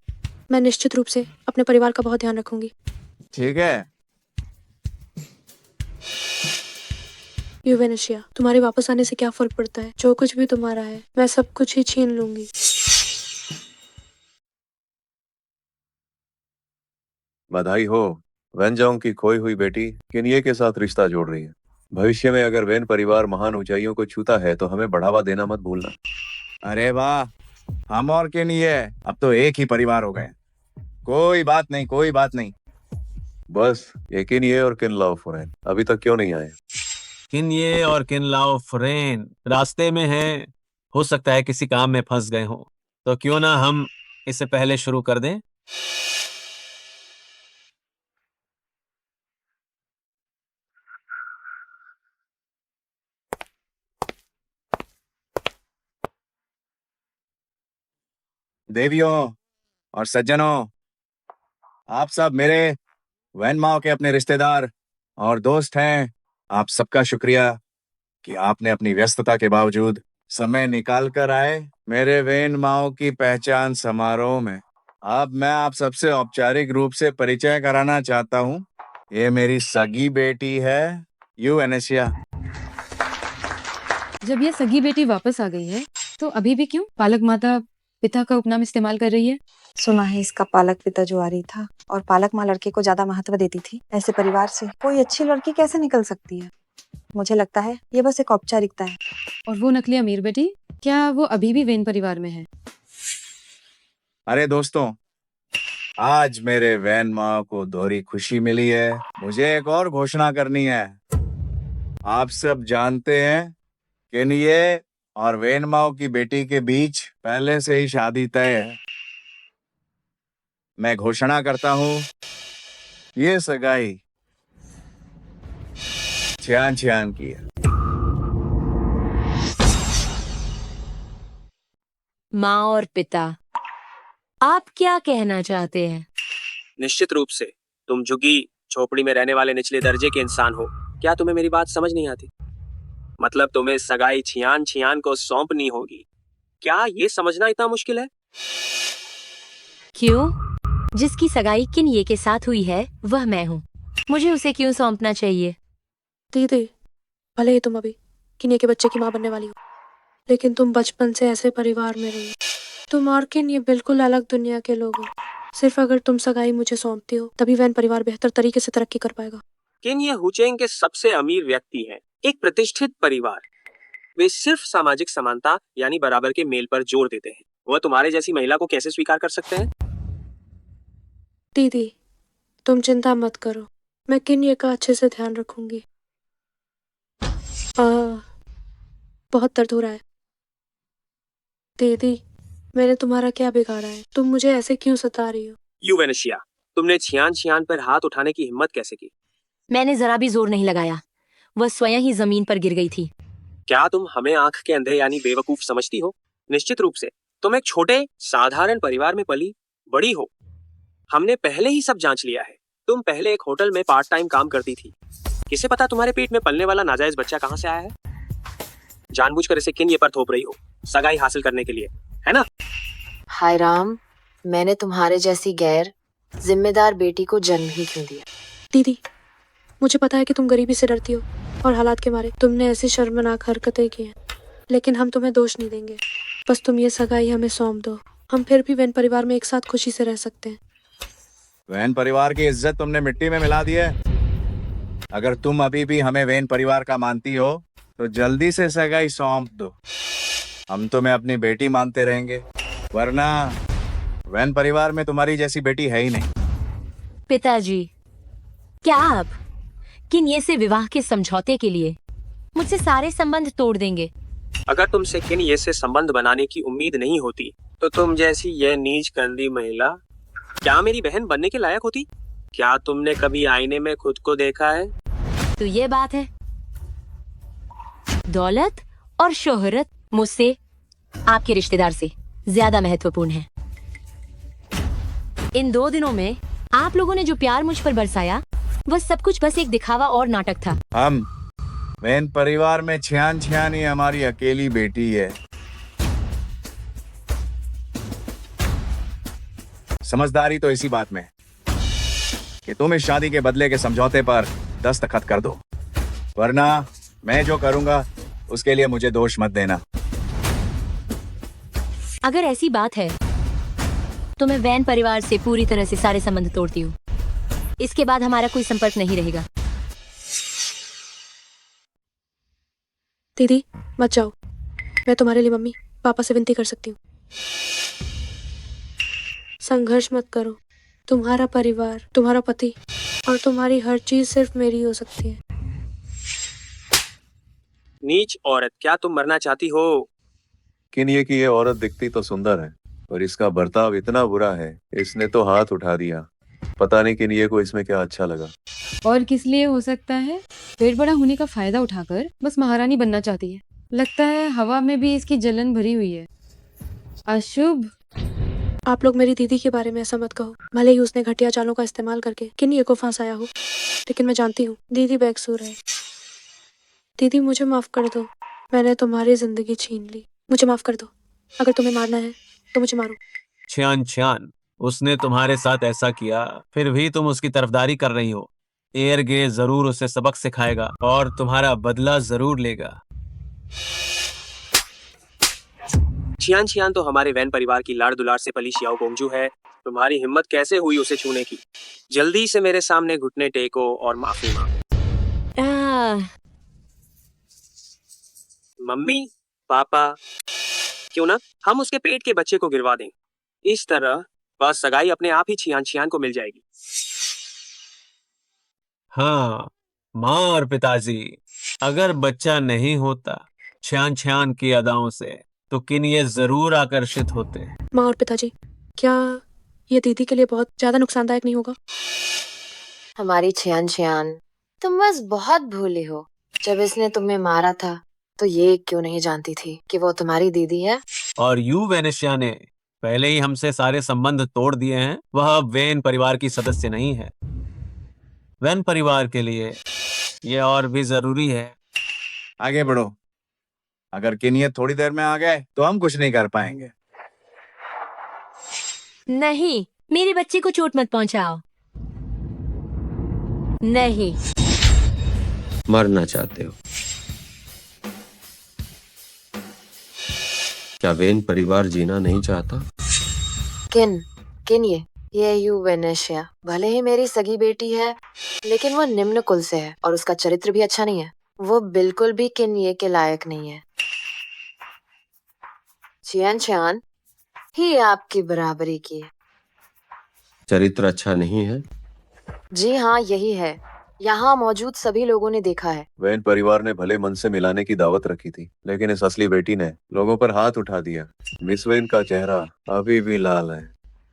मैं निश्चित रूप से अपने परिवार का बहुत ध्यान रखूंगी। ठीक है। यूवेनेशिया, तुम्हारे वापस आने से क्या फर्क पड़ता है? जो कुछ भी तुम्हारा है मैं सब कुछ ही छीन लूंगी। बधाई हो। वेनजांग की खोई हुई बेटी किन्ये के साथ रिश्ता जोड़ रही है। भविष्य में अगर वेन परिवार महान ऊंचाइयों को छूता है तो हमें बढ़ावा देना मत भूलना। अरे वाह, हम और किन्ये अब तो एक ही परिवार हो गए। कोई बात नहीं, कोई बात नहीं। बस ये किन्ये और किन लाओ फॉरेन अभी तक क्यों नहीं आए? किन्ये और किन लाओ फॉरेन रास्ते में हैं। हो सकता है किसी काम में फंस गए हों। तो क्यों ना हम इसे पहले शुरू कर दें? देवियों और सज्जनों, आप सब मेरे वैन माओ के अपने रिश्तेदार और दोस्त हैं। आप सबका शुक्रिया कि आपने अपनी व्यस्तता के बावजूद समय निकाल कर आए मेरे वेन माओ की पहचान समारोह में। अब मैं आप सबसे औपचारिक रूप से परिचय कराना चाहता हूँ। ये मेरी सगी बेटी है, यूवेनेशिया। जब ये सगी बेटी वापस आ गई है तो अभी भी क्यों पालक माता पिता का उपनाम इस्तेमाल कर रही है? सुना है इसका पालक पिता जुआरी था और पालक माँ लड़के को ज्यादा महत्व देती थी। ऐसे परिवार से कोई अच्छी लड़की कैसे निकल सकती है? मुझे लगता है ये बस एक औपचारिकता है। और वो नकली अमीर बेटी क्या वो अभी भी वेन परिवार में है? अरे दोस्तों, आज मेरे वैन माँ को दोहरी खुशी मिली है। मुझे एक और घोषणा करनी है। आप सब जानते हैं किन्ये और वैन माँ की बेटी के बीच पहले से ही शादी तय है। मैं घोषणा करता हूँ, ये सगाई छियान छियान की है। माँ और पिता, आप क्या कहना चाहते हैं? निश्चित रूप से तुम झुग्गी झोपड़ी में रहने वाले निचले दर्जे के इंसान हो। क्या तुम्हें मेरी बात समझ नहीं आती? मतलब तुम्हें सगाई छियान छियान को सौंपनी होगी। क्या ये समझना इतना मुश्किल है? क्यों? जिसकी सगाई किन्ये के साथ हुई है वह मैं हूँ। मुझे उसे क्यों सौंपना चाहिए? दीदी, भले ही तुम अभी किन्ये के बच्चे की माँ बनने वाली हो, लेकिन तुम बचपन से ऐसे परिवार में रही हो। तुम और किन्ये बिल्कुल अलग दुनिया के लोग हो। सिर्फ अगर तुम सगाई मुझे सौंपती हो तभी वैन परिवार बेहतर तरीके से तरक्की कर पाएगा। किन्ये हुचेंग के सबसे अमीर व्यक्ति हैं, एक प्रतिष्ठित परिवार। वे सिर्फ सामाजिक समानता यानी बराबर के मेल पर जोर देते हैं। वह तुम्हारे जैसी महिला को कैसे स्वीकार कर सकते हैं? दीदी, तुम चिंता मत करो, मैं किन्ये का अच्छे से ध्यान रखूंगी। बहुत दर्द हो रहा है। दीदी, मैंने तुम्हारा क्या बिगाड़ा है? तुम मुझे ऐसे क्यों सता रही हो? यूवेनेशिया, तुमने छियान छियान पर हाथ उठाने की हिम्मत कैसे की? मैंने जरा भी जोर नहीं लगाया, वह स्वयं ही जमीन पर गिर गई थी। क्या तुम हमें आंख के अंधे यानी बेवकूफ समझती हो? निश्चित रूप से तुम एक छोटे साधारण परिवार में पली बड़ी हो। हमने पहले ही सब जांच लिया है। तुम पहले एक होटल में पार्ट टाइम काम करती थी। किसे पता तुम्हारे पेट में पलने वाला नाजायज बच्चा कहाँ से आया है? जानबूझकर इसे किन्ये पर थोप रही हो सगाई हासिल करने के लिए, है ना? हाय राम, मैंने तुम्हारे जैसी गैर जिम्मेदार बेटी को जन्म ही क्यों दिया? दीदी, मुझे पता है कि तुम गरीबी से डरती हो और हालात के मारे तुमने ऐसी शर्मनाक हरकतें की हैं, लेकिन हम तुम्हें दोष नहीं देंगे। बस तुम ये सगाई हमें सौंप दो, हम फिर भी वैन परिवार में एक साथ खुशी से रह सकते हैं। वैन परिवार की इज्जत तुमने मिट्टी में मिला दी है। अगर तुम अभी भी हमें वैन परिवार का मानती हो तो जल्दी से सगाई सौंप दो। हम तुम्हें अपनी बेटी मानते रहेंगे, वरना वैन परिवार में तुम्हारी जैसी बेटी है ही नहीं। पिताजी, क्या आप किन्ये से विवाह के समझौते के लिए मुझसे सारे संबंध तोड़ देंगे? अगर तुमसे किन्ये से संबंध बनाने की उम्मीद नहीं होती तो तुम जैसी यह नीच गंदी महिला क्या मेरी बहन बनने के लायक होती? क्या तुमने कभी आईने में खुद को देखा है? तो ये बात है, दौलत और शोहरत मुझसे आपके रिश्तेदार से ज्यादा महत्वपूर्ण है। इन 2 दिनों में आप लोगों ने जो प्यार मुझ पर बरसाया वह सब कुछ बस एक दिखावा और नाटक था। हम वैन परिवार में छियान छियान ही हमारी अकेली बेटी है। समझदारी तो इसी बात में है कि तुम इस शादी के बदले के समझौते पर दस्तखत कर दो, वरना मैं जो करूंगा उसके लिए मुझे दोष मत देना। अगर ऐसी बात है तो मैं वैन परिवार से पूरी तरह से सारे संबंध तोड़ती हूँ। इसके बाद हमारा कोई संपर्क नहीं रहेगा। दीदी, मत जाओ, मैं तुम्हारे लिए मम्मी पापा से विनती कर सकती हूँ। संघर्ष मत करो। तुम्हारा परिवार, तुम्हारा पति और तुम्हारी हर चीज सिर्फ मेरी हो सकती है। नीच औरत, क्या तुम मरना चाहती हो? किन्ये की ये औरत दिखती तो सुंदर है, पर इसका बर्ताव इतना बुरा है, इसने तो हाथ उठा दिया। पता नहीं किन्ये को इसमें क्या अच्छा लगा। और किस लिए हो सकता है? पेट बड़ा होने का फायदा उठाकर बस महारानी बनना चाहती है। लगता है हवा में भी इसकी जलन भरी हुई है। अशुभ। आप लोग मेरी दीदी के बारे में ऐसा मत कहो। भले ही उसने घटिया चालों का इस्तेमाल करके किन्ये को फंसाया हो, लेकिन मैं जानती हूँ दीदी बेकसूर है। दीदी, मुझे माफ कर दो, मैंने तुम्हारी जिंदगी छीन ली। मुझे माफ कर दो। अगर तुम्हें मारना है तो मुझे मारो। छियान छियान, उसने तुम्हारे साथ ऐसा किया, फिर भी तुम उसकी तरफदारी कर रही हो। एयरगे जरूर उसे सबक सिखाएगा और तुम्हारा बदला जरूर लेगा। छियान छियान तो हमारे वैन परिवार की लाड़ दुलार से पली शियाओ गोंगजू है। तुम्हारी हिम्मत कैसे हुई उसे छूने की? जल्दी से मेरे सामने घुटने टेको और माफी मांगो। मम्मी, पापा, क्यों ना हम उसके पेट के बच्चे को गिरवा दें। इस तरह बस सगाई अपने आप ही छियान छियान को मिल जाएगी। हाँ, माँ और पिताजी, अगर बच्चा नहीं होता छान छान की अदाओं से तो किन ये जरूर आकर्षित होते। माँ और पिताजी, क्या ये दीदी के लिए बहुत ज्यादा नुकसानदायक नहीं होगा? हमारी छियान छियान, तुम बस बहुत भूली हो। जब इसने तुम्हें मारा था तो ये क्यों नहीं जानती थी कि वो तुम्हारी दीदी है? और यू वेनेशिया ने पहले ही हमसे सारे संबंध तोड़ दिए हैं। वह अब वेन परिवार की सदस्य नहीं है। वेन परिवार के लिए ये और भी जरूरी है। आगे बढ़ो। अगर किन्हिये थोड़ी देर में आ गए तो हम कुछ नहीं कर पाएंगे। नहीं, मेरे बच्चे को चोट मत पहुंचाओ। नहीं। मरना चाहते हो? क्या वेन परिवार जीना नहीं चाहता? किन ये यू वेनेशिया भले ही मेरी सगी बेटी है, लेकिन वो निम्न कुल से है और उसका चरित्र भी अच्छा नहीं है। वो बिल्कुल भी किन ये के लायक नहीं है। छियान छियान ही आपकी बराबरी की है। चरित्र अच्छा नहीं है? जी हाँ, यही है। यहाँ मौजूद सभी लोगों ने देखा है। वैन परिवार ने भले मन से मिलाने की दावत रखी थी, लेकिन इस असली बेटी ने लोगों पर हाथ उठा दिया। मिस वेन का चेहरा अभी भी लाल है।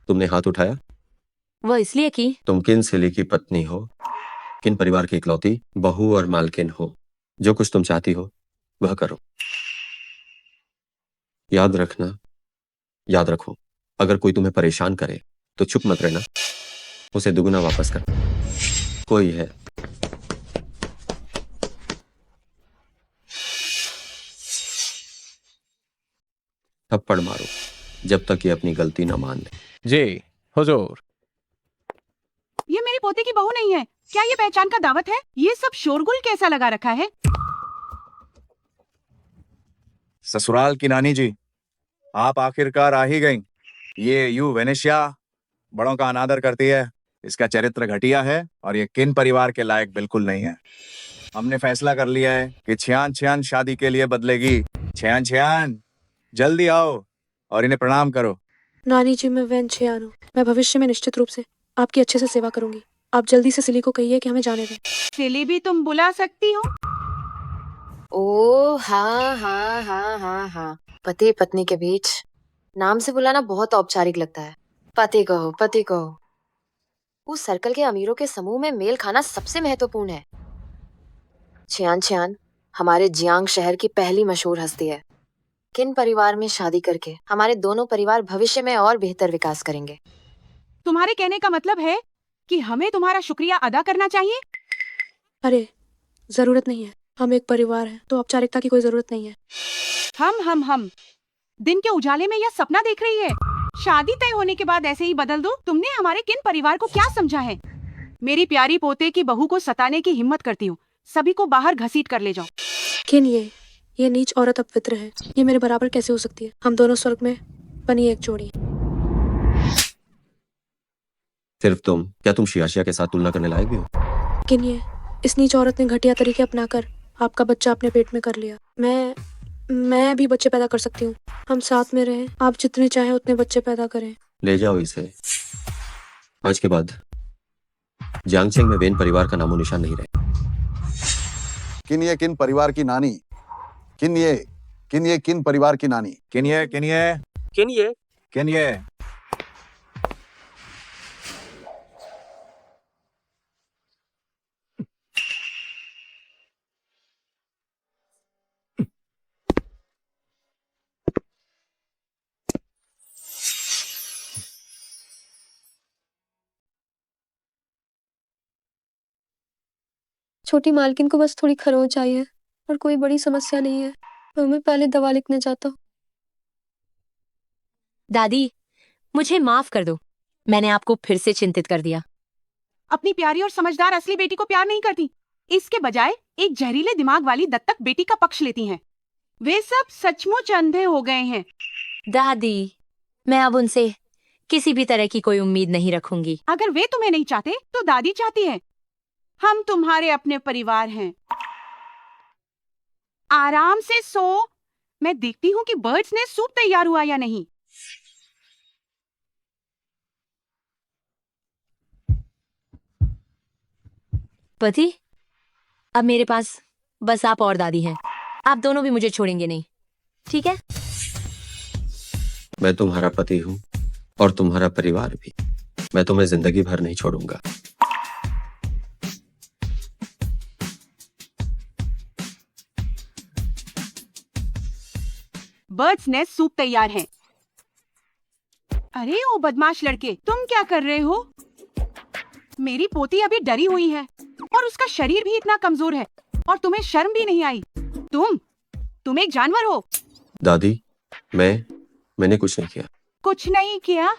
तुमने हाथ उठाया? वो इसलिए कि तुम किन सिली की पत्नी हो, किन परिवार की इकलौती बहू और मालकिन हो। जो कुछ तुम चाहती हो वह करो। याद रखो, अगर कोई तुम्हें परेशान करे तो चुप मत रहना, उसे दुगना वापस कर। कोई है? थप्पड़ मारो जब तक ये अपनी गलती ना मान ले। जी हुजूर। ये मेरी पोते की बहू नहीं है। क्या ये पहचान का दावत है? ये सब शोरगुल कैसा लगा रखा है? ससुराल की नानी जी, आप आखिरकार आ ही गईं। ये यू वेनेशिया बड़ों का अनादर करती है। इसका चरित्र घटिया है और ये किन परिवार के लायक बिल्कुल नहीं है। हमने फैसला कर लिया है कि छियान छियान शादी के लिए बदलेगी। छियान छियान, जल्दी आओ और इन्हें प्रणाम करो। नानी जी, मैं वेन छियान हूँ। मैं भविष्य में निश्चित रूप से आपकी अच्छे से सेवा करूंगी। आप जल्दी से सिली को कहिए कि हमें जाने दें। सिली भी तुम बुला सकती हो? ओ हाँ। पति पत्नी के बीच नाम से बुलाना बहुत औपचारिक लगता है। पति कहो। उस सर्कल के अमीरों के समूह में मेल खाना सबसे महत्वपूर्ण है। छियान छियान हमारे जियांग शहर की पहली मशहूर हस्ती है। किन परिवार में शादी करके हमारे दोनों परिवार भविष्य में और बेहतर विकास करेंगे। तुम्हारे कहने का मतलब है कि हमें तुम्हारा शुक्रिया अदा करना चाहिए? अरे, जरूरत नहीं है। हम एक परिवार हैं, तो औपचारिकता की कोई जरूरत नहीं है। हम दिन के उजाले में यह सपना देख रही है। शादी तय होने के बाद ऐसे ही बदल दो। तुमने हमारे किन परिवार को क्या समझा है? मेरी प्यारी पोते की बहू को सताने की हिम्मत करती हूँ। सभी को बाहर घसीट कर ले जाओ। किन ये नीच औरत अपवित्र है। ये मेरे बराबर कैसे हो सकती है? हम दोनों स्वर्ग में बनी एक जोड़ी। सिर्फ तुम? क्या तुम शियाशिया के साथ तुलना करने लायक भी हो? किन इस नीच औरत ने घटिया तरीके अपनाकर आपका बच्चा अपने पेट में कर लिया। मैं भी बच्चे पैदा कर सकती हूँ। हम साथ में रहें। आप जितने चाहें उतने बच्चे पैदा करें। ले जाओ इसे। आज के बाद जियांगचेंग में वेन परिवार का नामो निशान नहीं रहे। किन परिवार की नानी? किन परिवार की नानी? किन्हिये। छोटी मालकिन को बस थोड़ी खरोंच चाहिए और कोई बड़ी समस्या नहीं है। मैं पहले दवा लिखने जाता हूँ। दादी, मुझे माफ कर दो। मैंने आपको फिर से चिंतित कर दिया। अपनी प्यारी और समझदार असली बेटी को प्यार नहीं करती, इसके बजाय एक जहरीले दिमाग वाली दत्तक बेटी का पक्ष लेती हैं। वे सब सचमुच अंधे हो गए हैं। दादी, मैं अब उनसे किसी भी तरह की कोई उम्मीद नहीं रखूंगी। अगर वे तुम्हें नहीं चाहते तो दादी चाहती है। हम तुम्हारे अपने परिवार हैं। आराम से सो। मैं देखती हूँ कि बर्ड्स ने सूप तैयार हुआ या नहीं। पति, अब मेरे पास बस आप और दादी हैं। आप दोनों भी मुझे छोड़ेंगे नहीं, ठीक है? मैं तुम्हारा पति हूँ और तुम्हारा परिवार भी। मैं तुम्हें जिंदगी भर नहीं छोड़ूंगा। बर्ड्स ने सूप तैयार है। अरे ओ बदमाश लड़के, तुम क्या कर रहे हो? मेरी पोती अभी डरी हुई है और उसका शरीर भी इतना कमजोर है और तुम्हें शर्म भी नहीं आई। तुम एक जानवर हो। दादी, मैंने कुछ नहीं किया। कुछ नहीं किया?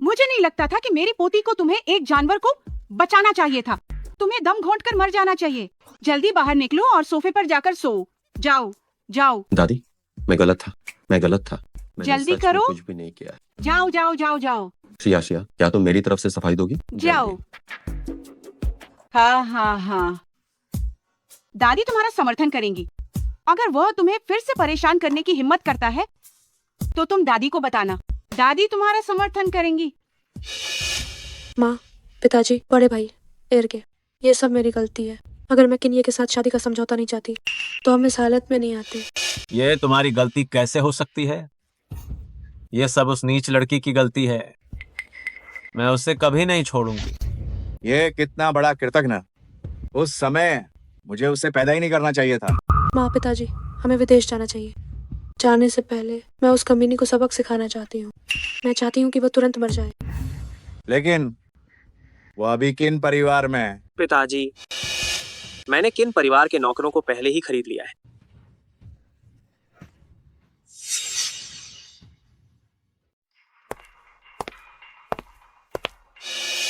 मुझे नहीं लगता था कि मेरी पोती को तुम्हें एक जानवर को बचाना चाहिए था। तुम्हें दम घोंट कर मर जाना चाहिए। जल्दी बाहर निकलो और सोफे पर जाकर सो जाओ। जाओ दादी, मैं गलत था। मैंने जल्दी सच में करो। कुछ भी नहीं किया। जाओ जाओ जाओ जाओ श्रिया, क्या तुम मेरी तरफ से सफाई दोगी? जाओ। हाँ हाँ हाँ, दादी तुम्हारा समर्थन करेंगी। अगर वह तुम्हें फिर से परेशान करने की हिम्मत करता है तो तुम दादी को बताना। दादी तुम्हारा समर्थन करेंगी। माँ, पिताजी, बड़े भाई, एरके, ये सब मेरी गलती है। अगर मैं किन्ये के साथ शादी का समझौता नहीं चाहती तो हम इस हालत में नहीं आते। ये तुम्हारी गलती कैसे हो सकती है? ये सब उस नीच लड़की की गलती है। मैं उसे कभी नहीं छोड़ूंगी। ये कितना बड़ा कृतघ्न। उस समय मुझे उससे पैदा ही नहीं करना चाहिए था। माँ, पिताजी, हमें विदेश जाना चाहिए। जाने से पहले मैं उस कमीनी को सबक सिखाना चाहती हूँ। मैं चाहती हूँ कि वो तुरंत मर जाए। लेकिन वो अभी किन परिवार में है? पिताजी, मैंने किन परिवार के नौकरों को पहले ही खरीद लिया है।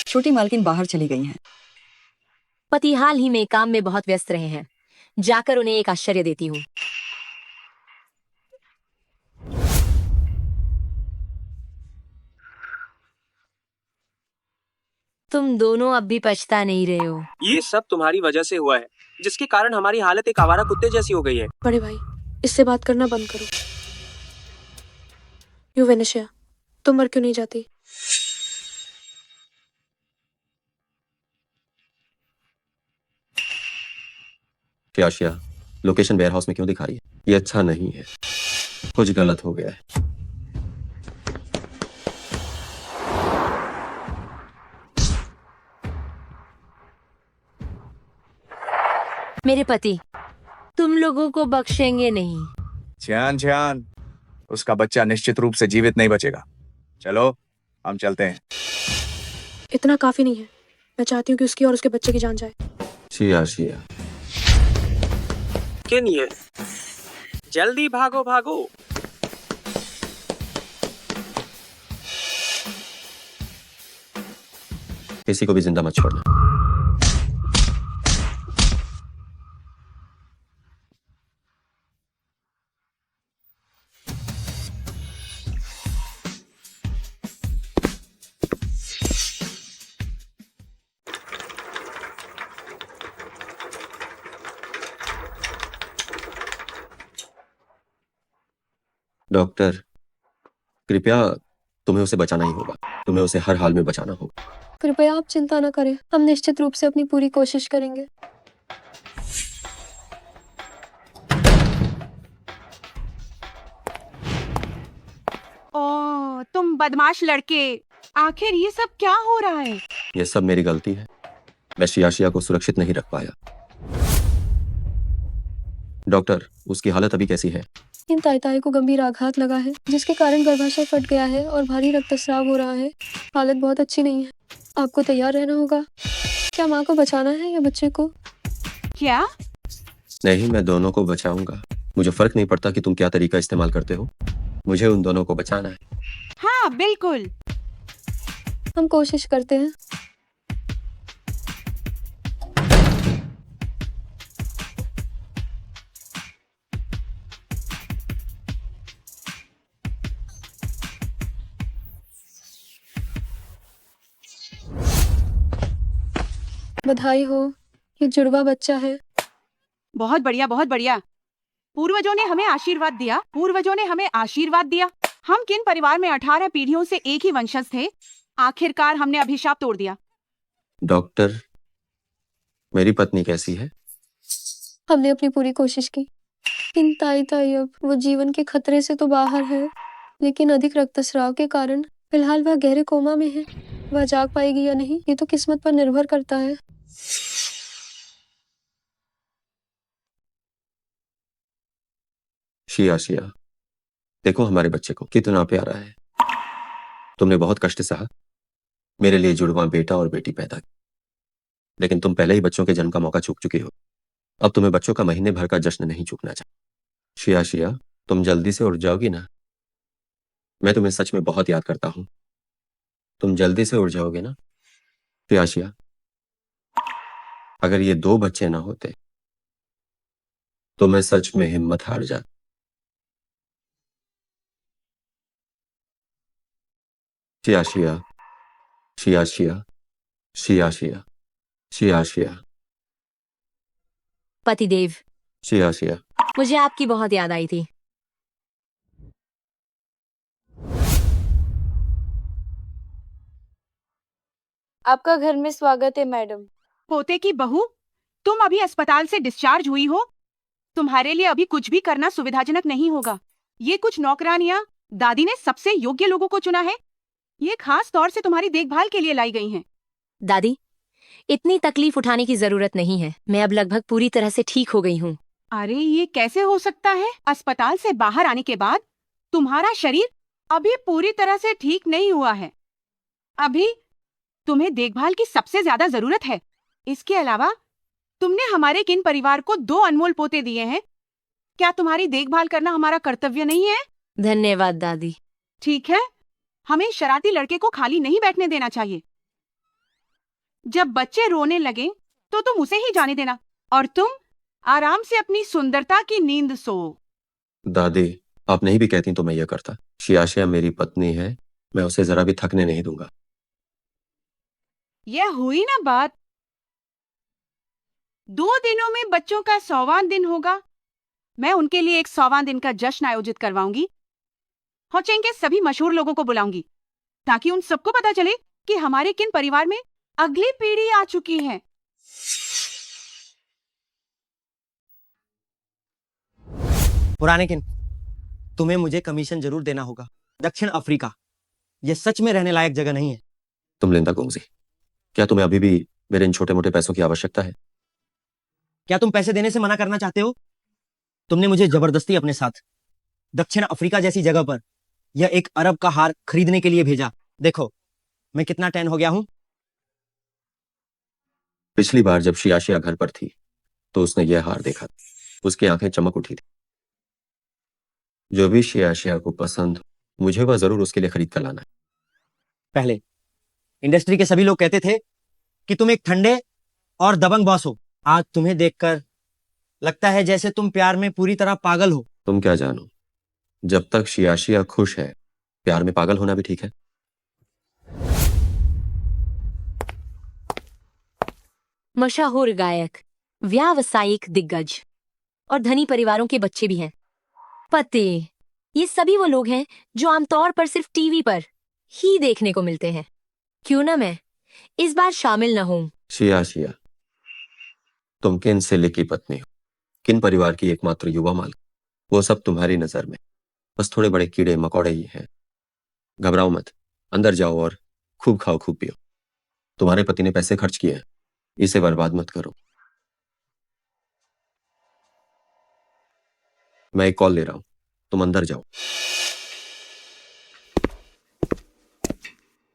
छोटी मालकिन बाहर चली गई हैं। पति हाल ही में काम में बहुत व्यस्त रहे हैं। जाकर उन्हें एक आश्चर्य देती हूँ। तुम दोनों अब भी पछता नहीं रहे हो। ये सब तुम्हारी वजह से हुआ है, जिसके कारण हमारी हालत एक आवारा कुत्ते जैसी हो गई है। बड़े भाई, इससे बात करना बंद करो। वेनेशिया, तुम मर क्यों नहीं जाती? श्रिया, लोकेशन वेयर हाउस में क्यों दिखा रही है? ये अच्छा नहीं है। कुछ गलत हो गया है। मेरे पति तुम लोगों को बख्शेंगे नहीं। छान, उसका बच्चा निश्चित रूप से जीवित नहीं बचेगा। चलो, हम चलते हैं। इतना काफी नहीं है। मैं चाहती हूँ कि उसकी और उसके बच्चे की जान जाए। श्रिया, किन ये? जल्दी भागो भागो। किसी को भी जिंदा मत छोड़ना। डॉक्टर, कृपया तुम्हें उसे बचाना ही होगा। तुम्हें उसे हर हाल में बचाना होगा। कृपया आप चिंता न करें। हम निश्चित रूप से अपनी पूरी कोशिश करेंगे। ओ, तुम बदमाश लड़के, आखिर ये सब क्या हो रहा है? ये सब मेरी गलती है। मैं श्रिया को सुरक्षित नहीं रख पाया। डॉक्टर, उसकी हालत अभी कैसी है? इन ताई को गंभीर आघात लगा है, जिसके कारण गर्भाशय फट गया है और भारी रक्तस्राव हो रहा है। हालत बहुत अच्छी नहीं है। आपको तैयार रहना होगा। क्या माँ को बचाना है या बच्चे को? क्या? नहीं, मैं दोनों को बचाऊंगा। मुझे फर्क नहीं पड़ता कि तुम क्या तरीका इस्तेमाल करते हो। मुझे उन दोनों को बचाना है। हाँ, बिल्कुल। हम कोशिश करते हैं। बधाई हो, ये जुड़वा बच्चा है। बहुत बढ़िया, बहुत बढ़िया। पूर्वजों ने हमें आशीर्वाद दिया। हम किन परिवार में 18 पीढ़ियों से एक ही वंशज थे। आखिरकार हमने अभिशाप तोड़ दिया। डॉक्टर, मेरी पत्नी कैसी है? हमने अपनी पूरी कोशिश की, इन ताई ताई अब वो जीवन के खतरे से तो बाहर है, लेकिन अधिक रक्तस्राव के कारण फिलहाल वह गहरे कोमा में है। वह जाग पाएगी या नहीं, ये तो किस्मत पर निर्भर करता है। शिया, देखो हमारे बच्चे को, कितना प्यारा है। तुमने बहुत कष्ट सहा, मेरे लिए जुड़वा बेटा और बेटी पैदा की, लेकिन तुम पहले ही बच्चों के जन्म का मौका चूक चुकी हो। अब तुम्हें बच्चों का महीने भर का जश्न नहीं चूकना चाहिए। शिया, तुम जल्दी से उठ जाओगी ना? मैं तुम्हें सच में बहुत याद करता हूं। तुम जल्दी से उठ जाओगे ना? शिया, अगर ये 2 बच्चे ना होते तो मैं सच में हिम्मत हार जाता। शिया। पतिदेव, शिया। मुझे आपकी बहुत याद आई थी। आपका घर में स्वागत है मैडम। पोते की बहू, तुम अभी अस्पताल से डिस्चार्ज हुई हो। तुम्हारे लिए अभी कुछ भी करना सुविधाजनक नहीं होगा। ये कुछ नौकरानियां दादी ने सबसे योग्य लोगों को चुना है। ये खास तौर से तुम्हारी देखभाल के लिए लाई गई हैं। दादी, इतनी तकलीफ उठाने की जरूरत नहीं है। मैं अब लगभग पूरी तरह से ठीक हो गई हूँ। अरे ये कैसे हो सकता है? अस्पताल से बाहर आने के बाद तुम्हारा शरीर अभी पूरी तरह से ठीक नहीं हुआ है। अभी तुम्हें देखभाल की सबसे ज्यादा जरूरत है। इसके अलावा तुमने हमारे किन परिवार को 2 अनमोल पोते दिए हैं। क्या तुम्हारी देखभाल करना हमारा कर्तव्य नहीं है? धन्यवाद दादी। ठीक है, हमें शरारती लड़के को खाली नहीं बैठने देना चाहिए। जब बच्चे रोने लगे तो तुम उसे ही जाने देना और तुम आराम से अपनी सुंदरता की नींद सो। दादी, आप नहीं भी कहती तो मैं यह करता। शिया मेरी पत्नी है, मैं उसे जरा भी थकने नहीं दूंगा। यह हुई ना बात। 2 दिनों में बच्चों का 100वां दिन होगा। मैं उनके लिए एक 100वां दिन का जश्न आयोजित करवाऊंगी। होचेंग के सभी मशहूर लोगों को बुलाऊंगी ताकि उन सबको पता चले कि हमारे किन परिवार में अगली पीढ़ी आ चुकी है। पुराने किन, तुम्हें मुझे कमीशन जरूर देना होगा। दक्षिण अफ्रीका यह सच में रहने लायक जगह नहीं है। तुम लिंदा गोंगजी, क्या तुम्हें अभी भी मेरे इन छोटे मोटे पैसों की आवश्यकता है? क्या तुम पैसे देने से मना करना चाहते हो? तुमने मुझे जबरदस्ती अपने साथ दक्षिण अफ्रीका जैसी जगह पर यह 1 अरब का हार खरीदने के लिए भेजा। देखो मैं कितना टैन हो गया हूं। पिछली बार जब शिया घर पर थी तो उसने यह हार देखा, उसकी आंखें चमक उठी थी। जो भी शिया को पसंद, मुझे वह जरूर उसके लिए खरीद कर लाना है। पहले इंडस्ट्री के सभी लोग कहते थे कि तुम एक ठंडे और दबंग बॉस हो। आज तुम्हें देखकर लगता है जैसे तुम प्यार में पूरी तरह पागल हो। तुम क्या जानो, जब तक शिया खुश है, प्यार में पागल होना भी ठीक है। मशहूर गायक, व्यावसायिक दिग्गज और धनी परिवारों के बच्चे भी हैं। पति, ये सभी वो लोग हैं जो आमतौर पर सिर्फ टीवी पर ही देखने को मिलते हैं। क्यों ना मैं इस बार शामिल न हूं। शिया, तुम किन सिले की पत्नी हो, किन परिवार की एकमात्र युवा माल। वो सब तुम्हारी नजर में बस थोड़े बड़े कीड़े मकोड़े ही हैं। घबराओ मत, अंदर जाओ और खूब खाओ खूब पियो। तुम्हारे पति ने पैसे खर्च किए हैं, इसे बर्बाद मत करो। मैं एक कॉल ले रहा हूं, तुम अंदर जाओ।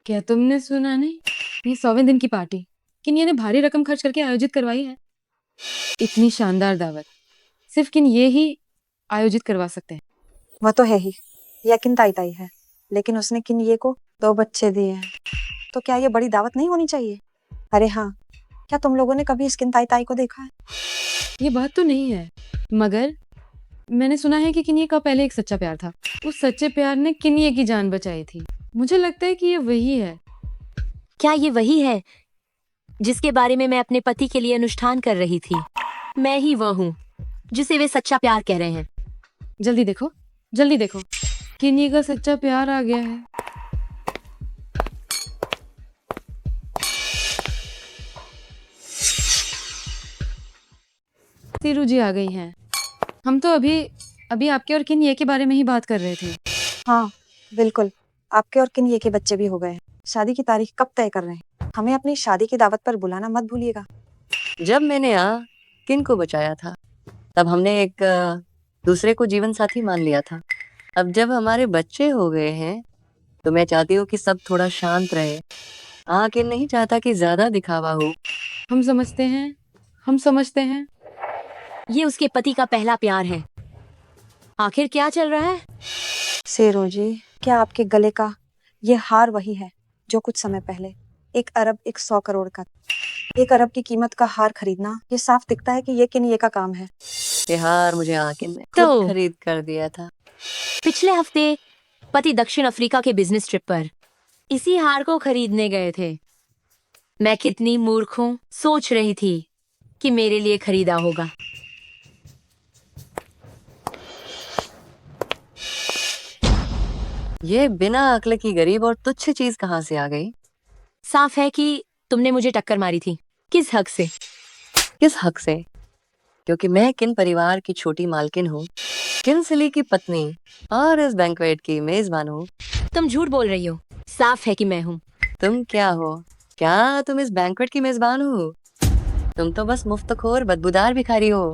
क्या तुमने सुना नहीं? ये 100वें दिन की पार्टी किन्या ने भारी रकम खर्च करके आयोजित करवाई है। इतनी शानदार दावत सिर्फ किन ये ही आयोजित करवा सकते हैं। वह तो है ही, यकीन ताई ताई है, लेकिन उसने किन ये को 2 बच्चे दिए हैं, तो क्या ये बड़ी दावत नहीं होनी चाहिए? अरे हाँ, क्या तुम लोगों ने कभी इस किन ताई ताई को देखा है? ये बात तो नहीं है, मगर मैंने सुना है कि किन्या का पहले एक सच्चा प्यार था। उस सच्चे प्यार ने किन्या की जान बचाई थी। मुझे लगता है कि ये वही है। क्या ये वही है जिसके बारे में मैं अपने पति के लिए अनुष्ठान कर रही थी? मैं ही वह हूँ जिसे वे सच्चा प्यार कह रहे हैं। जल्दी देखो, जल्दी देखो, किन्नी का सच्चा प्यार आ गया है। सीरू जी आ गई हैं। हम तो अभी आपके और किन्नी के बारे में ही बात कर रहे थे। हाँ बिल्कुल, आपके और किन ये के बच्चे भी हो गए हैं। शादी की तारीख कब तय कर रहे हैं? हमें अपनी शादी की दावत पर बुलाना मत भूलिएगा। जब मैंने यहाँ किन को बचाया था तब हमने एक दूसरे को जीवन साथी मान लिया था। अब जब हमारे बच्चे हो गए हैं तो मैं चाहती हूँ कि सब थोड़ा शांत रहे। किन नहीं चाहता कि ज्यादा दिखावा हो। हम समझते हैं। ये उसके पति का पहला प्यार है। आखिर क्या चल रहा है? सेरो जी, क्या आपके गले का ये हार वही है जो कुछ समय पहले 1 अरब 100 करोड़ का? 1 अरब की कीमत का हार खरीदना, ये साफ दिखता है कि ये किन ये का काम है। ये हार मुझे आकिन ने तो खुद खरीद कर दिया था। पिछले हफ्ते पति दक्षिण अफ्रीका के बिजनेस ट्रिप पर इसी हार को खरीदने गए थे। मैं कितनी मूर्ख हूँ, सोच रही थी कि मेरे लिए खरीदा होगा। ये बिना अक्ल की गरीब और तुच्छ चीज कहाँ से आ गई? साफ है कि तुमने मुझे टक्कर मारी थी। किस हक से? किस हक से? क्योंकि मैं किन परिवार की छोटी मालकिन हूँ, किनसली की पत्नी और इस बैंक्वेट की मेजबान हूँ। तुम झूठ बोल रही हो। साफ है कि मैं हूँ। तुम क्या हो? क्या तुम इस बैंक्वेट की मेजबान हो? तुम तो बस मुफ्तखोर बदबूदार भिखारी हो।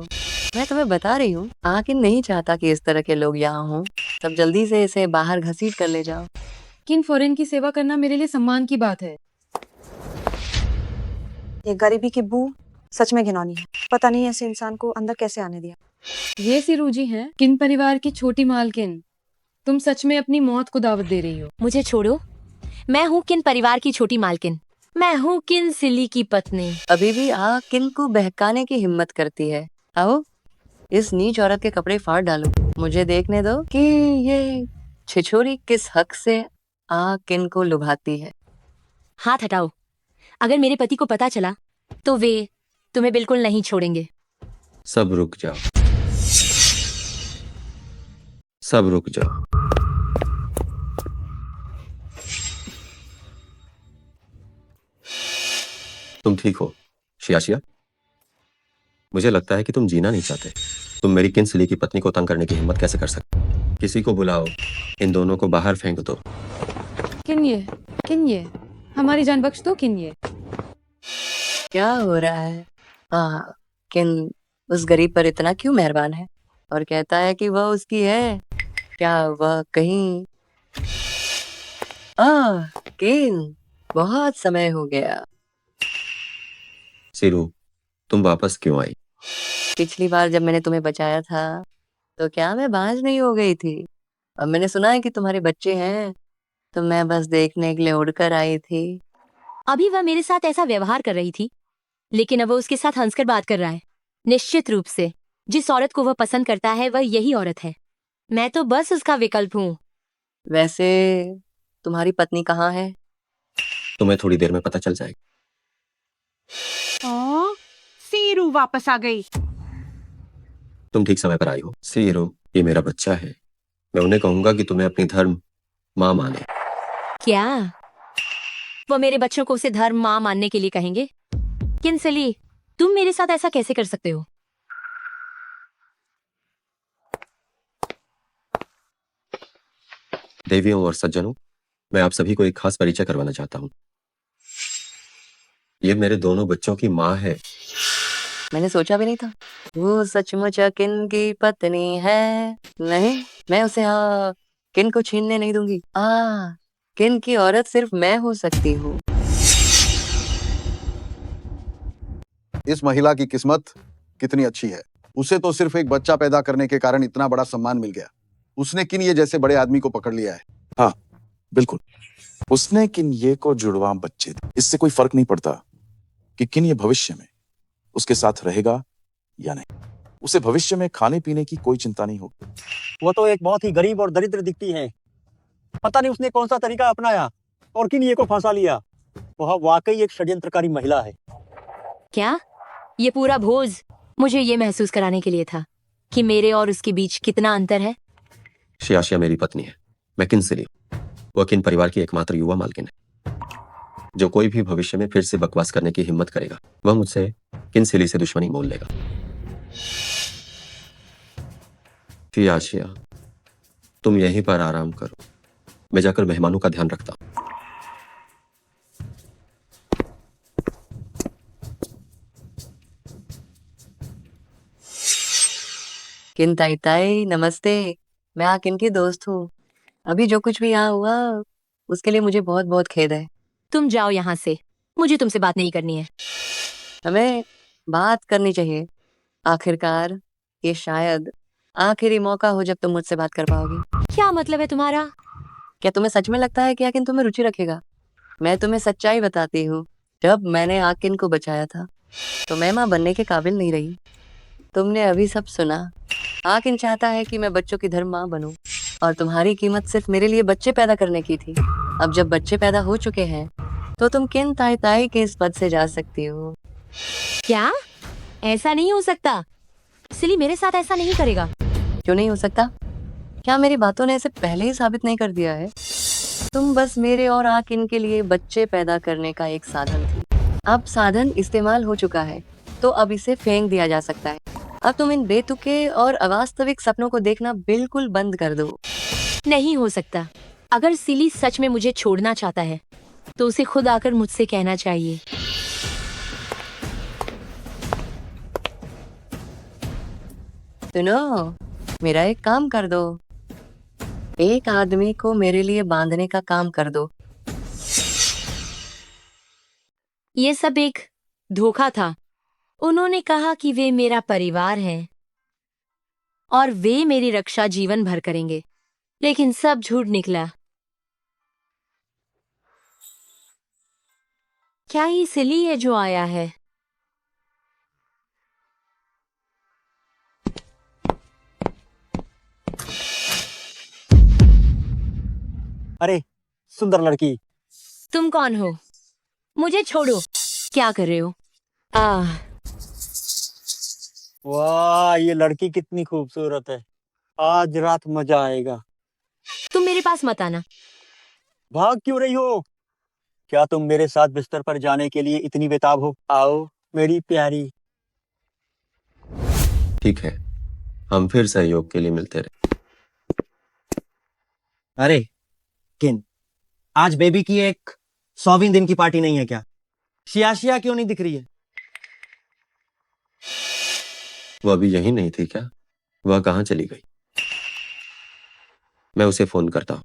मैं तुम्हें बता रही हूँ, आकिन नहीं चाहता कि इस तरह के लोग यहाँ हों। सब जल्दी से इसे बाहर घसीट कर ले जाओ। किन फॉरेन की सेवा करना मेरे लिए सम्मान की बात है। ये गरीबी की बू सच में घिनौनी है। पता नहीं ऐसे इंसान को अंदर कैसे आने दिया। ये सीरू जी हैं, किन परिवार की छोटी मालकिन। तुम सच में अपनी मौत को दावत दे रही हो। मुझे छोड़ो। मैं हूँ किन परिवार की छोटी मालकिन। मैं हूँ किन सिली की पत्नी। अभी भी किन को बहकाने की हिम्मत करती है। आओ, इस नीच औरत के कपड़े फाड़ डालो। मुझे देखने दो कि ये छिछोरी किस हक से किन को लुभाती है। हाथ हटाओ। अगर मेरे पति को पता चला तो वे तुम्हें बिल्कुल नहीं छोड़ेंगे। सब रुक जाओ, सब रुक जाओ। तुम ठीक हो शियाशिया? मुझे लगता है कि तुम जीना नहीं चाहते। तुम मेरी किनसली की पत्नी को तंग करने की हिम्मत कैसे कर सकते? किसी को बुलाओ, इन दोनों को बाहर फेंक दो। किन ये हमारी जान बख्श दो। किन ये क्या हो रहा है? किन उस गरीब पर इतना क्यों मेहरबान है और कहता है कि वह उसकी है? क्या वह कहीं किन बहुत समय हो गया। सीरू, तुम वापस क्यों आई? पिछली बार जब मैंने तुम्हें बचाया था तो क्या मैं बांझ नहीं हो गई थी? अब मैंने सुना है कि तुम्हारे बच्चे हैं तो मैं बस देखने के लिए उड़कर आई थी। अभी वह मेरे साथ ऐसा व्यवहार कर रही थी, लेकिन अब वो उसके साथ हंसकर बात कर रहा है। निश्चित रूप से जिस औरत को वह पसंद करता है वह यही औरत है। मैं तो बस उसका विकल्प हूँ। वैसे तुम्हारी पत्नी कहाँ है? तुम्हें थोड़ी देर में पता चल जाएगा। सीरू वापस आ गई। तुम ठीक समय पर आई हो। सीरू, ये मेरा बच्चा है। मैं उन्हें कहूंगा कि तुम्हें अपनी धर्म माँ माने। क्या वो मेरे बच्चों को उसे धर्म माँ मानने के लिए कहेंगे? किनसली, तुम मेरे साथ ऐसा कैसे कर सकते हो? देवियों और सज्जनों, मैं आप सभी को एक खास परिचय करवाना चाहता हूँ। ये मेरे दोनों बच्चों की माँ है। मैंने सोचा भी नहीं था वो सचमुच किन की पत्नी है। नहीं, मैं उसे किन को छीनने नहीं दूंगी। किन की औरत सिर्फ मैं हो सकती हूँ। इस महिला की किस्मत कितनी अच्छी है। उसे तो सिर्फ एक बच्चा पैदा करने के कारण इतना बड़ा सम्मान मिल गया। उसने किन ये जैसे बड़े आदमी को पकड़ लिया है। हाँ बिल्कुल, उसने किन ये को जुड़वा बच्चे दिए। इससे कोई फर्क नहीं पड़ता कि किन ये भविष्य में उसके साथ रहेगा या नहीं। उसे भविष्य में खाने पीने की कोई चिंता नहीं होगी। वो तो एक बहुत ही गरीब और दरिद्र दिखती है। पता नहीं उसने कौन सा तरीका अपनाया और किन ये को फंसा लिया। वह वाकई एक षड्यंत्रकारी महिला है। क्या ये पूरा भोज मुझे ये महसूस कराने के लिए था कि मेरे और उसके बीच कितना अंतर है? शियाशिया मेरी पत्नी है, मैं किनसिली हूँ। वह किन परिवार की एकमात्र युवा मालकिन है। जो कोई भी भविष्य में फिर से बकवास करने की हिम्मत करेगा, वह मुझसे किनसिली से दुश्मनी मोल लेगा। शियाशिया, तुम यहीं पर आराम करो, मैं जाकर मेहमानों का ध्यान रखता हूँ। किन ताई ताई नमस्ते। मैं आकिन की दोस्त हूँ। अभी जो कुछ भी यहाँ हुआ उसके लिए मुझे बहुत बहुत खेद है। तुम जाओ यहाँ से, मुझे तुमसे बात नहीं करनी है। हमें बात करनी चाहिए। आखिरकार ये शायद आखिरी मौका हो जब तुम मुझसे बात कर पाओगी। क्या मतलब है तुम्हारा? क्या तुम्हें सच में लगता है कि आकिन तुम्हें रुचि रखेगा? मैं तुम्हें सच्चाई बताती हूँ। जब मैंने आकिन को बचाया था तो मैं माँ बनने के काबिल नहीं रही। तुमने अभी सब सुना। आकिन चाहता है कि मैं बच्चों की धर्म माँ बनूं और तुम्हारी कीमत सिर्फ मेरे लिए बच्चे पैदा करने की थी। अब जब बच्चे पैदा हो चुके हैं तो तुम किन ताई ताई के इस पद से जा सकती हो। क्या? ऐसा नहीं हो सकता। सिली मेरे साथ ऐसा नहीं करेगा। क्यों नहीं हो सकता? क्या मेरी बातों ने इसे पहले ही साबित नहीं कर दिया है? तुम बस मेरे और आकिन के लिए बच्चे पैदा करने का एक साधन थी। अब साधन इस्तेमाल हो चुका है तो अब इसे फेंक दिया जा सकता है। अब तुम इन बेतुके और अवास्तविक सपनों को देखना बिल्कुल बंद कर दो। नहीं हो सकता। अगर सिली सच में मुझे छोड़ना चाहता है तो उसे खुद आकर मुझसे कहना चाहिए। सुनो, मेरा एक काम कर दो। एक आदमी को मेरे लिए बांधने का काम कर दो। ये सब एक धोखा था। उन्होंने कहा कि वे मेरा परिवार हैं और वे मेरी रक्षा जीवन भर करेंगे, लेकिन सब झूठ निकला। क्या ये सिली है जो आया है? अरे सुंदर लड़की, तुम कौन हो? मुझे छोड़ो। क्या कर रहे हो? वाह ये लड़की कितनी खूबसूरत है। आज रात मजा आएगा। तुम मेरे पास मत आना। भाग क्यों रही हो? क्या तुम मेरे साथ बिस्तर पर जाने के लिए इतनी बेताब हो? आओ मेरी प्यारी। ठीक है, हम फिर सहयोग के लिए मिलते रहे। अरे किन, आज बेबी की एक 100वीं दिन की पार्टी नहीं है क्या? शियाशिया क्यों नहीं दिख रही है? वह अभी यही नहीं थी क्या? वह कहाँ चली गई? मैं उसे फोन करता हूँ।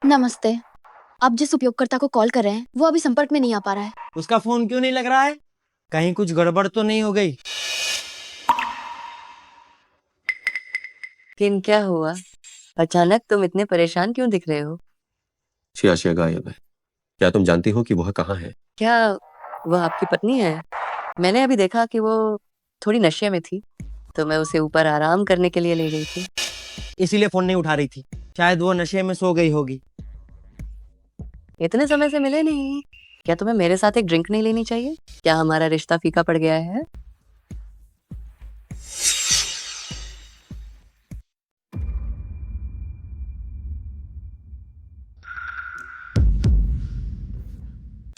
नमस्ते। आप जिस उपयोगकर्ता को कॉल कर रहे हैं वो अभी संपर्क में नहीं आ पा रहा है। उसका फोन क्यों नहीं लग रहा है? कहीं कुछ गड़बड़ तो नहीं हो गई? किन क्या हुआ? अचानक तुम इतने परेशान क्यों दिख रहे हो? शियाशिया गायब है। क्या तुम जानती हो कि वह कहाँ है? क्या वह आपकी पत्नी है? मैंने अभी देखा कि वो थोड़ी नशे में थी तो मैं उसे ऊपर आराम करने के लिए ले गई थी। इसीलिए फोन नहीं उठा रही थी। शायद वो नशे में सो गई होगी। इतने समय से मिले नहीं। क्या तुम्हें मेरे साथ एक ड्रिंक नहीं लेनी चाहिए? क्या हमारा रिश्ता फीका पड़ गया है?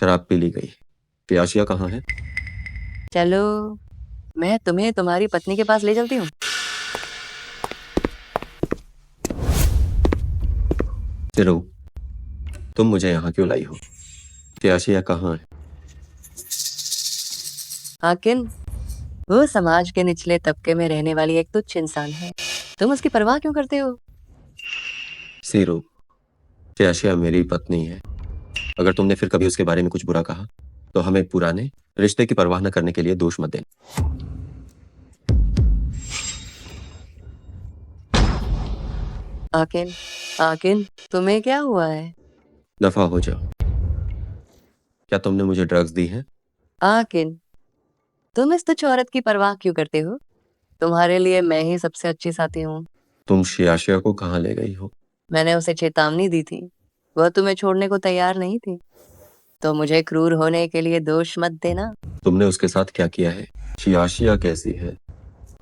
शराब पी ली गई। शियाशिया कहाँ है? चलो मैं तुम्हें तुम्हारी पत्नी के पास ले चलती हूँ। सिरो, तुम मुझे यहाँ क्यों लाई हो? शियाशिया कहाँ है? आकिन वो समाज के निचले तबके में रहने वाली एक तुच्छ इंसान है। तुम उसकी परवाह क्यों करते हो? सिरो, शियाशिया मेरी पत्नी है। अगर तुमने फिर कभी उसके बारे में कुछ बुरा कहा तो हमें पुराने रिश्ते की परवाह न करने के लिए दोष मत देना। आकिन, आकिन तुम्हें क्या हुआ है? दफा हो जाओ। क्या तुमने मुझे ड्रग्स दी हैं? आकिन तुम इस तुच्छ औरत की परवाह क्यों करते हो? तुम्हारे लिए मैं ही सबसे अच्छी साथी हूँ। तुम शियाशिया को कहाँ ले गई हो? मैंने उसे चेतावनी दी थी। वह तुम्हें छोड़ने को तैयार नहीं थी। तो मुझे क्रूर होने के लिए दोष मत देना। तुमने उसके साथ क्या किया है? शियाशिया कैसी है?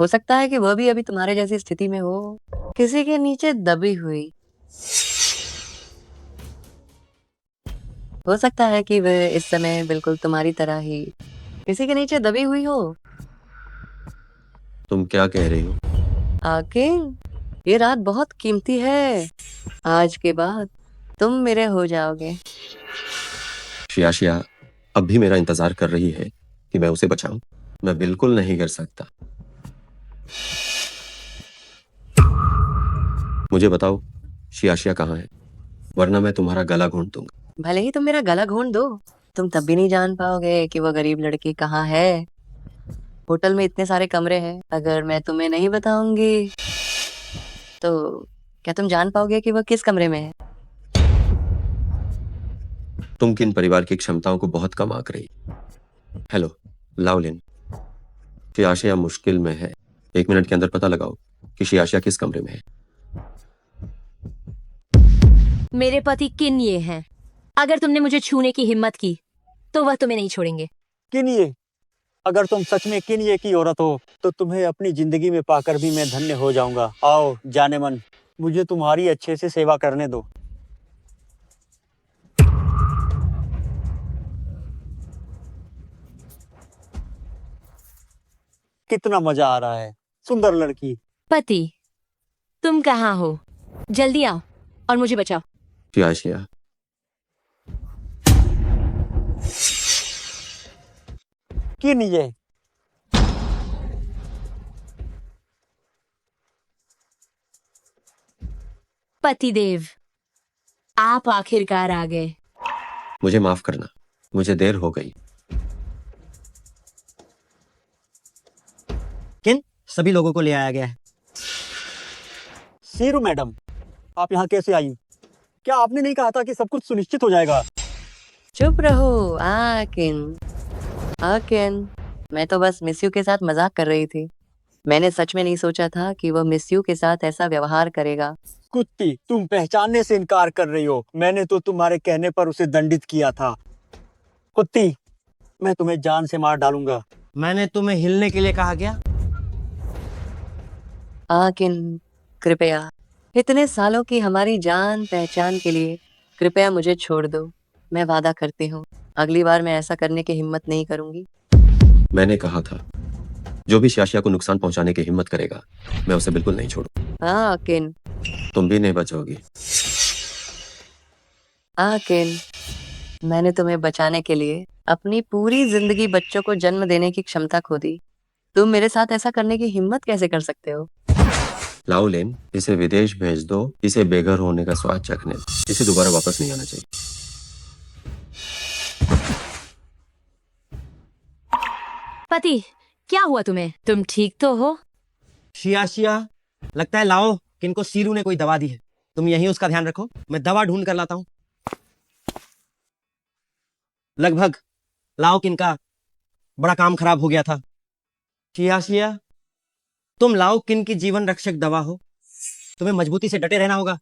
हो सकता है कि वह भी अभी तुम्हारे जैसी स्थिति में हो, किसी के नीचे दबी हुई। हो सकता है कि वह इस समय बिल्कुल तुम्हारी तरह ही किसी के नीचे दबी हुई हो। तुम क्या कह रही हो? आकिल, ये रात बहुत कीमती है। आज के बाद तुम मेरे हो जाओगे। शिया अब भी मेरा इंतजार कर रही है कि मैं उसे बचाऊं। मैं बिल्कुल नहीं कर सकता। मुझे बताओ शिया कहाँ है, वरना मैं तुम्हारा गला घोंट दूंगा। भले ही तुम मेरा गला घोंट दो, तुम तब भी नहीं जान पाओगे कि वह गरीब लड़की कहाँ है। होटल में इतने सारे कमरे हैं, अगर मैं तुम्हें नहीं बताऊंगी तो क्या तुम जान पाओगे कि वह किस कमरे में है? तुम किन परिवार की क्षमताओं को बहुत कम आंक रही। हेलो लाओलिन, शिया मुश्किल में है। 1 मिनट के अंदर पता लगाओ कि शिया किस कमरे में है। मेरे पति किन ये हैं। अगर तुमने मुझे छूने की हिम्मत की तो वह तुम्हें नहीं छोड़ेंगे। किनिए, अगर तुम सच में किनिए की औरत हो तो तुम्हें अपनी जिंदगी में पाकर भी मैं धन्य हो जाऊंगा। आओ जाने मन, मुझे तुम्हारी अच्छे से सेवा करने दो। कितना मजा आ रहा है, सुंदर लड़की। पति, तुम कहाँ हो? जल्दी आओ और मुझे बचाओ। शिया किनिए, पतिदेव, आप आखिरकार आ गए। मुझे माफ करना, मुझे देर हो गई। किन सभी लोगों को ले आया गया है। सीरू मैडम, आप यहाँ कैसे आई? क्या आपने नहीं कहा था कि सब कुछ सुनिश्चित हो जाएगा? चुप रहो आकिन, मैं तो बस मिस्यू के साथ मजाक कर रही थी। मैंने सच में नहीं सोचा था कि वह मिस्यू के साथ ऐसा व्यवहार करेगा। कुत्ती, तुम पहचानने से इनकार कर रही हो। मैंने तो तुम्हारे कहने पर उसे दंडित किया था। कुत्ती, मैं तुम्हें जान से मार डालूंगा। मैंने तुम्हें हिलने के लिए कहा क्या? आकिन, कृपया, इतने सालों की हमारी जान पहचान के लिए कृपया मुझे छोड़ दो। मैं वादा करती हूँ, अगली बार मैं ऐसा करने की हिम्मत नहीं करूंगी। मैंने कहा था, जो भी शिया को नुकसान पहुंचाने की हिम्मत करेगा मैं उसे बिल्कुल नहीं छोड़ू। आकिन, तुम भी नहीं बचोगी। आकिन, मैंने तुम्हें बचाने के लिए अपनी पूरी जिंदगी बच्चों को जन्म देने की क्षमता खो दी। तुम मेरे साथ ऐसा करने की हिम्मत कैसे कर सकते हो? लाओलिन, इसे विदेश भेज दो, इसे बेघर होने का स्वाद चखने दो। इसे दोबारा वापस नहीं आना चाहिए। पति, क्या हुआ तुम्हें? तुम ठीक तो हो? शिया, लगता है लाओ किन को सीरू ने कोई दवा दी है। तुम यहीं उसका ध्यान रखो, मैं दवा ढूंढ कर लाता हूँ। लगभग लाओ किन का बड़ा काम खराब हो गया था। शिया, तुम लाओ किन की जीवन रक्षक दवा हो। तुम्हें मजबूती से डटे रहना होगा।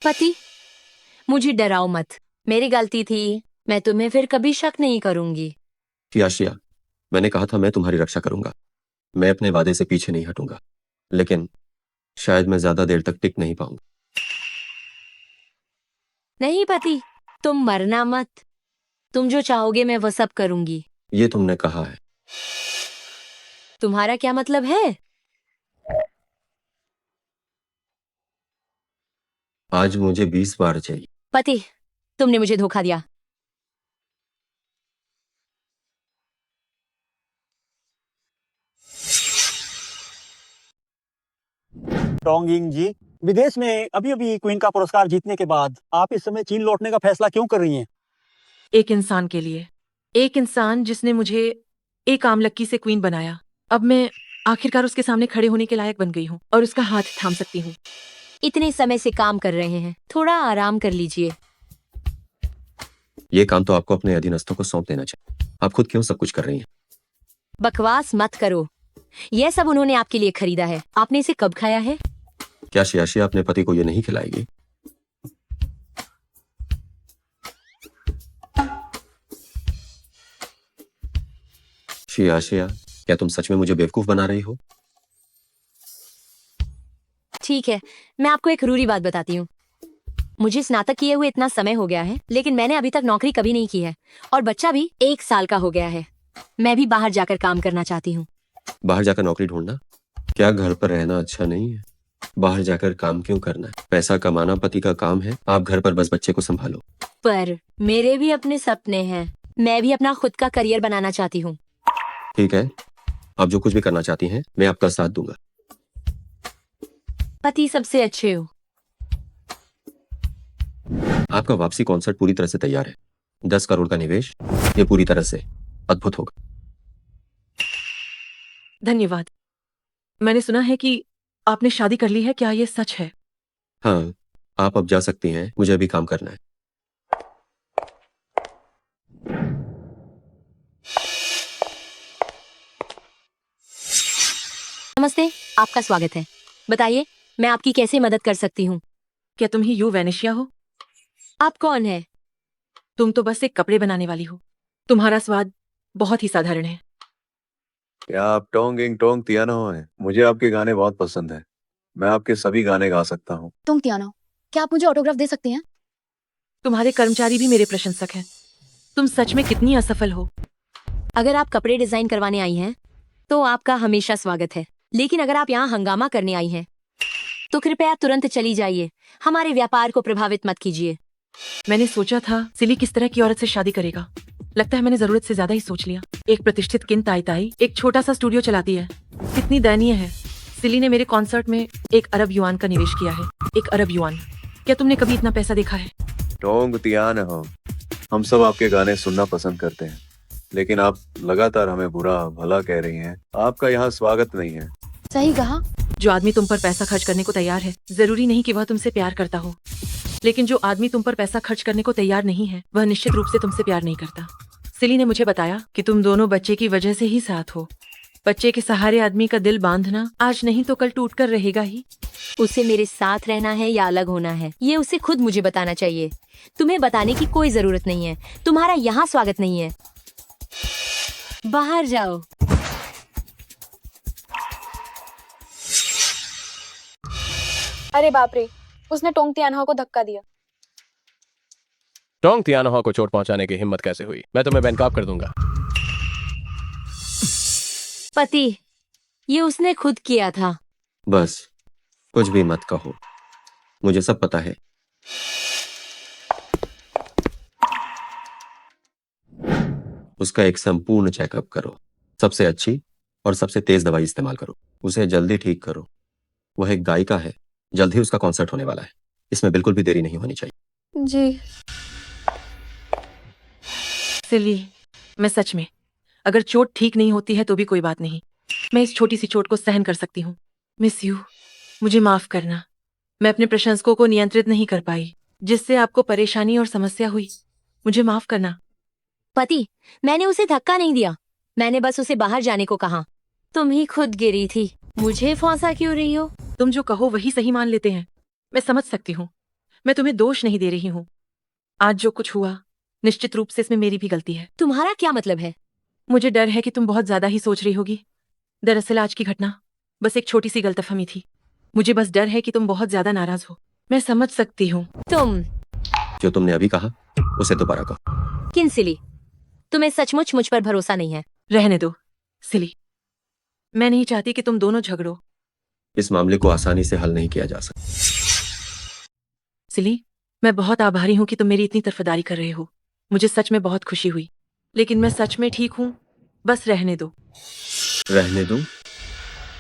पति, मुझे डराओ मत। मेरी गलती थी, मैं तुम्हें फिर कभी शक नहीं करूंगी। शिया, मैंने कहा था मैं तुम्हारी रक्षा करूंगा। मैं अपने वादे से पीछे नहीं हटूंगा, लेकिन शायद मैं ज्यादा देर तक टिक नहीं पाऊंगा। नहीं पति, तुम मरना मत। तुम जो चाहोगे मैं वो सब करूंगी। ये तुमने कहा है। तुम्हारा क्या मतलब है? आज मुझे 20 बार चाहिए। पति, तुमने मुझे धोखा दिया। टोंगिंग जी, विदेश में अभी अभी क्वीन का पुरस्कार जीतने के बाद आप इस समय चीन लौटने का फैसला क्यों कर रही हैं? एक इंसान के लिए, एक इंसान जिसने मुझे एक आम लड़की से क्वीन बनाया। अब मैं आखिरकार उसके सामने खड़े होने के लायक बन गई हूँ और उसका हाथ थाम सकती हूँ। इतने समय से काम कर रहे हैं, थोड़ा आराम कर लीजिए। ये काम तो आपको अपने अधीनस्थों को सौंप देना चाहिए। आप खुद क्यों सब कुछ कर रही हैं? बकवास मत करो। यह सब उन्होंने आपके लिए खरीदा है। आपने इसे कब खाया है? क्या शिया अपने पति को ये नहीं खिलाएगी? शिया, क्या तुम सच में मुझे बेवकूफ बना रही हो? ठीक है, मैं आपको एक जरूरी बात बताती हूँ। मुझे स्नातक किए हुए इतना समय हो गया है, लेकिन मैंने अभी तक नौकरी कभी नहीं की है और बच्चा भी 1 साल का हो गया है। मैं भी बाहर जाकर काम करना चाहती हूँ। बाहर जाकर नौकरी ढूंढना? क्या घर पर रहना अच्छा नहीं है? बाहर जाकर काम क्यों करना है? पैसा कमाना पति का काम है, आप घर पर बस बच्चे को संभालो। पर मेरे भी अपने सपने हैं। मैं भी अपना खुद का करियर बनाना चाहती हूँ। ठीक है, आप जो कुछ भी करना चाहती हैं मैं आपका साथ दूंगा। पति सबसे अच्छे हो। आपका वापसी कॉन्सर्ट पूरी तरह से तैयार है। 10 करोड़ का निवेश, ये पूरी तरह से अद्भुत होगा। धन्यवाद। मैंने सुना है कि आपने शादी कर ली है, क्या ये सच है? हाँ, आप अब जा सकती हैं, मुझे अभी काम करना है। नमस्ते, आपका स्वागत है। बताइए, मैं आपकी कैसे मदद कर सकती हूँ? क्या तुम ही यू वेनेशिया हो? आप कौन है? तुम तो बस एक कपड़े बनाने वाली हो। तुम्हारा स्वाद बहुत ही साधारण है। क्या आप टोंगिंग टोंग तियानो हैं? मुझे आपके गाने बहुत पसंद है। मैं आपके सभी गाने गा सकता हूँ। तुम तियानो, क्या आप मुझे ऑटोग्राफ दे सकती हैं? तुम्हारे कर्मचारी भी मेरे प्रशंसक हैं। तुम सच में कितनी असफल हो। अगर आप कपड़े डिजाइन करवाने आई हैं, तो आपका हमेशा स्वागत है। लेकिन अगर आप यहाँ हंगामा करने आई हैं, तो कृपया तुरंत चली जाइए। हमारे व्यापार को प्रभावित मत कीजिए। मैंने सोचा था सिली किस तरह की औरत से शादी करेगा। लगता है मैंने जरूरत से ज्यादा ही सोच लिया। एक प्रतिष्ठित किन ताई ताई एक छोटा सा स्टूडियो चलाती है। कितनी दयनीय है। सिली ने मेरे कॉन्सर्ट में 1 अरब युआन का निवेश किया है। 1 अरब युआन। क्या तुमने कभी इतना पैसा देखा है? टोंग तियानो, हम सब आपके गाने सुनना पसंद करते हैं, लेकिन आप लगातार हमें बुरा भला कह रही हैं। आपका यहाँ स्वागत नहीं है। सही कहा। जो आदमी तुम पर पैसा खर्च करने को तैयार है, जरूरी नहीं कि वह तुमसे प्यार करता हो। लेकिन जो आदमी तुम पर पैसा खर्च करने को तैयार नहीं है, वह निश्चित रूप से तुमसे प्यार नहीं करता। सिली ने मुझे बताया कि तुम दोनों बच्चे की वजह से ही साथ हो। बच्चे के सहारे आदमी का दिल बांधना आज नहीं तो कल टूट कर रहेगा ही। उसे मेरे साथ रहना है या अलग होना है, ये उसे खुद मुझे बताना चाहिए। तुम्हें बताने की कोई जरूरत नहीं है। तुम्हारा यहाँ स्वागत नहीं है। बाहर जाओ। अरे बाप रे, उसने टोंग तियानो को धक्का दिया। टोंग तियानो को चोट पहुंचाने की हिम्मत कैसे हुई? मैं तुम्हें बेनकाब कर दूंगा। पति, ये उसने खुद किया था। बस कुछ भी मत कहो, मुझे सब पता है। उसका एक संपूर्ण चेकअप करो। सबसे अच्छी और सबसे तेज दवाई इस्तेमाल करो। उसे जल्दी ठीक करो। वह एक गायिका है, जल्द ही उसका कॉन्सर्ट होने वाला है। इसमें बिल्कुल भी देरी नहीं होनी चाहिए। जी। सिली, मैं सच में, अगर चोट ठीक नहीं होती है तो भी कोई बात नहीं। मैं इस छोटी सी चोट को सहन कर सकती हूँ। मिस यू, मुझे माफ करना। मैं अपने प्रशंसकों को नियंत्रित नहीं कर पाई, जिससे आपको परेशानी और समस्या हुई। मुझे माफ करना। पति, मैंने उसे धक्का नहीं दिया। मैंने बस उसे बाहर जाने को कहा। तुम ही खुद गिरी थी। मुझे फंसा क्यों रही हो? तुम जो कहो वही सही मान लेते हैं। मैं समझ सकती हूँ। मैं तुम्हें दोष नहीं दे रही हूँ। आज जो कुछ हुआ, निश्चित रूप से इसमें मेरी भी गलती है। तुम्हारा क्या मतलब है? मुझे डर है कि तुम बहुत ज्यादा ही सोच रही होगी। दरअसल आज की घटना बस एक छोटी सी गलतफहमी थी। मुझे बस डर है कि तुम बहुत ज्यादा नाराज हो। मैं समझ सकती हूँ। तुम जो तुमने अभी कहा उसे दोबारा कहो। किन सिली? तुम्हें सचमुच मुझ पर भरोसा नहीं है? रहने दो सिली। मैं नहीं चाहती कि तुम दोनों झगड़ो। इस मामले को आसानी से हल नहीं किया जा सकता। सिली, मैं बहुत आभारी हूँ कि तुम मेरी इतनी तरफदारी कर रहे हो। मुझे सच में बहुत खुशी हुई। लेकिन मैं सच में ठीक हूँ। बस रहने दो। रहने दो?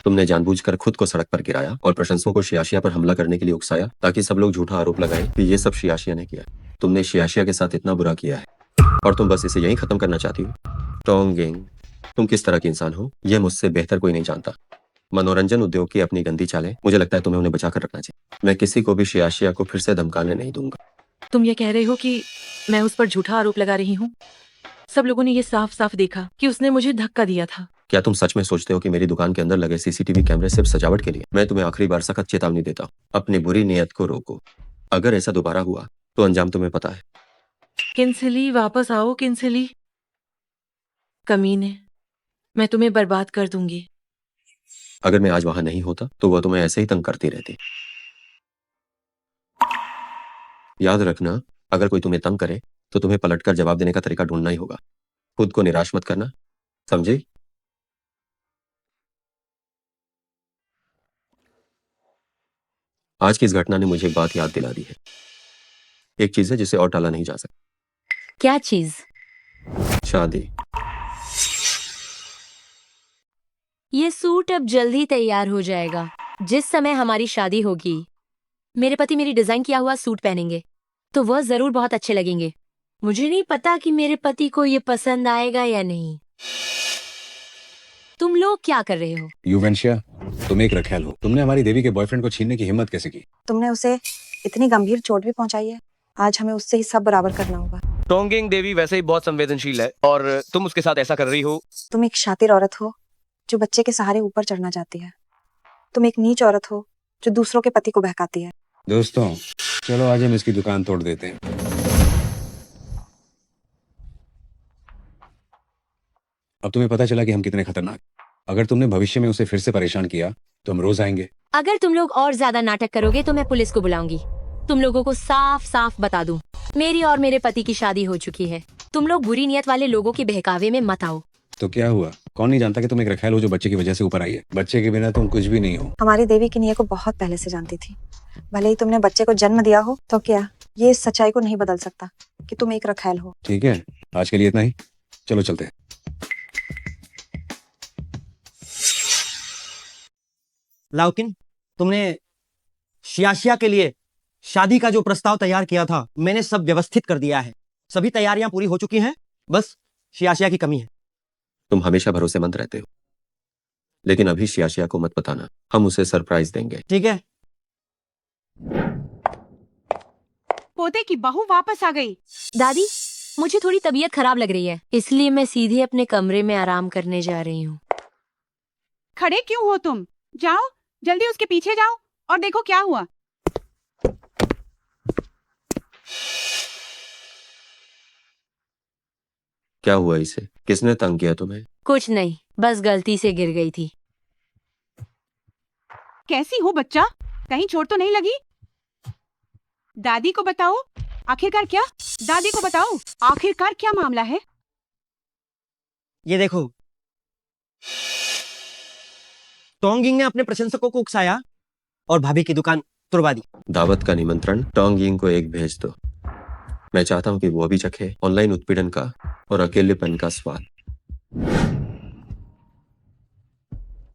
तुमने जानबूझकर खुद को सड़क पर गिराया और प्रशंसकों को शियाशिया पर हमला करने के लिए उकसाया, ताकि सब लोग झूठा आरोप लगाएं कि ये सब शियाशिया ने किया। तुमने शियाशिया के साथ इतना बुरा किया है और तुम बस इसे यहीं खत्म करना चाहती हो। टोंगिंग, तुम किस तरह की इंसान हो यह मुझसे बेहतर कोई नहीं जानता। मनोरंजन उद्योग की अपनी गंदी चालें, मुझे लगता है तुम्हें उन्हें बचा कर रखना चाहिए। मैं किसी को भी शियाशिया को फिर से धमकाने नहीं दूंगा। तुम ये कह रहे हो कि मैं उस पर झूठा आरोप लगा रही हूँ? सब लोगों ने ये साफ साफ देखा कि उसने मुझे धक्का दिया था। क्या तुम सच में सोचते हो कि मेरी दुकान के अंदर लगे सीसीटीवी कैमरे सिर्फ सजावट के लिए? मैं तुम्हें आखिरी बार सख्त चेतावनी देता हूँ, अपनी बुरी नीयत को रोको। अगर ऐसा दोबारा हुआ तो अंजाम तुम्हें पता है। किंसली, वापस आओ किंसली। कमीने, मैं तुम्हें बर्बाद कर दूंगी। अगर मैं आज वहां नहीं होता तो वह तुम्हें ऐसे ही तंग करती रहती। याद रखना, अगर कोई तुम्हें तंग करे तो तुम्हें पलटकर जवाब देने का तरीका ढूंढना ही होगा। खुद को निराश मत करना, समझी? आज की इस घटना ने मुझे एक बात याद दिला दी है। एक चीज है जिसे और टाला नहीं जा सकता। क्या चीज? शादी। ये सूट अब जल्द ही तैयार हो जाएगा। जिस समय हमारी शादी होगी, मेरे पति मेरी डिजाइन किया हुआ सूट पहनेंगे तो वह जरूर बहुत अच्छे लगेंगे। मुझे नहीं पता कि मेरे पति को ये पसंद आएगा या नहीं। तुम लोग क्या कर रहे हो? युवेंशिया, तुम एक रखेल हो। तुमने हमारी देवी के बॉयफ्रेंड को छीनने की हिम्मत कैसे की? तुमने उसे इतनी गंभीर चोट भी पहुंचाई है। आज हमें उससे ही सब बराबर करना होगा। टोंगिंग देवी वैसे ही बहुत संवेदनशील है और तुम उसके साथ ऐसा कर रही हो। तुम एक शातिर औरत हो जो बच्चे के सहारे ऊपर चढ़ना चाहती है। तुम एक नीच औरत हो जो दूसरों के पति को बहकाती है। दोस्तों, चलो आज हम इसकी दुकान तोड़ देते हैं। अब तुम्हें पता चला कि हम कितने खतरनाक। अगर तुमने भविष्य में उसे फिर से परेशान किया तो हम रोज आएंगे। अगर तुम लोग और ज्यादा नाटक करोगे तो मैं पुलिस को बुलाऊंगी। तुम लोगों को साफ साफ बता दूं, मेरी और मेरे पति की शादी हो चुकी है। तुम लोग बुरी नियत वाले लोगों के बहकावे में मत आओ। तो क्या हुआ? कौन नहीं जानता कि तुम एक रखेल हो जो बच्चे की वजह से ऊपर आई है। बच्चे के बिना तुम कुछ भी नहीं हो। हमारी देवी किन्हीं को बहुत पहले से जानती थी। भले ही तुमने बच्चे को जन्म दिया हो तो क्या ये इस सच्चाई को नहीं बदल सकता कि तुम एक रखेल हो। ठीक है, आज के लिए इतना ही। चलो चलते हैं। लाउकिन, तुमने शियाशिया के लिए शादी का जो प्रस्ताव तैयार किया था, मैंने सब व्यवस्थित कर दिया है। सभी तैयारियां पूरी हो चुकी हैं, बस शियाशिया की कमी है। तुम हमेशा भरोसेमंद रहते हो, लेकिन अभी शियाशिया को मत बताना। हम उसे सरप्राइज देंगे। ठीक है। पोते की बहू वापस आ गई। दादी, मुझे थोड़ी तबीयत खराब लग रही है, इसलिए मैं सीधे अपने कमरे में आराम करने जा रही हूँ। खड़े क्यों हो तुम? जाओ, जल्दी उसके पीछे जाओ और देखो क्या हुआ। क्या हुआ इसे? किसने तंग किया तुम्हें? कुछ नहीं, बस गलती से गिर गई थी। कैसी हो बच्चा? कहीं चोट तो नहीं लगी? दादी को बताओ आखिरकार क्या? दादी को बताओ आखिरकार क्या मामला है? ये देखो, टोंगिंग ने अपने प्रशंसकों को उकसाया और भाभी की दुकान तुड़वा दी। दावत का निमंत्रण टोंगिंग को एक भेज दो। मैं चाहता हूं कि वो भी चखे ऑनलाइन उत्पीड़न का और अकेलेपन का स्वाद।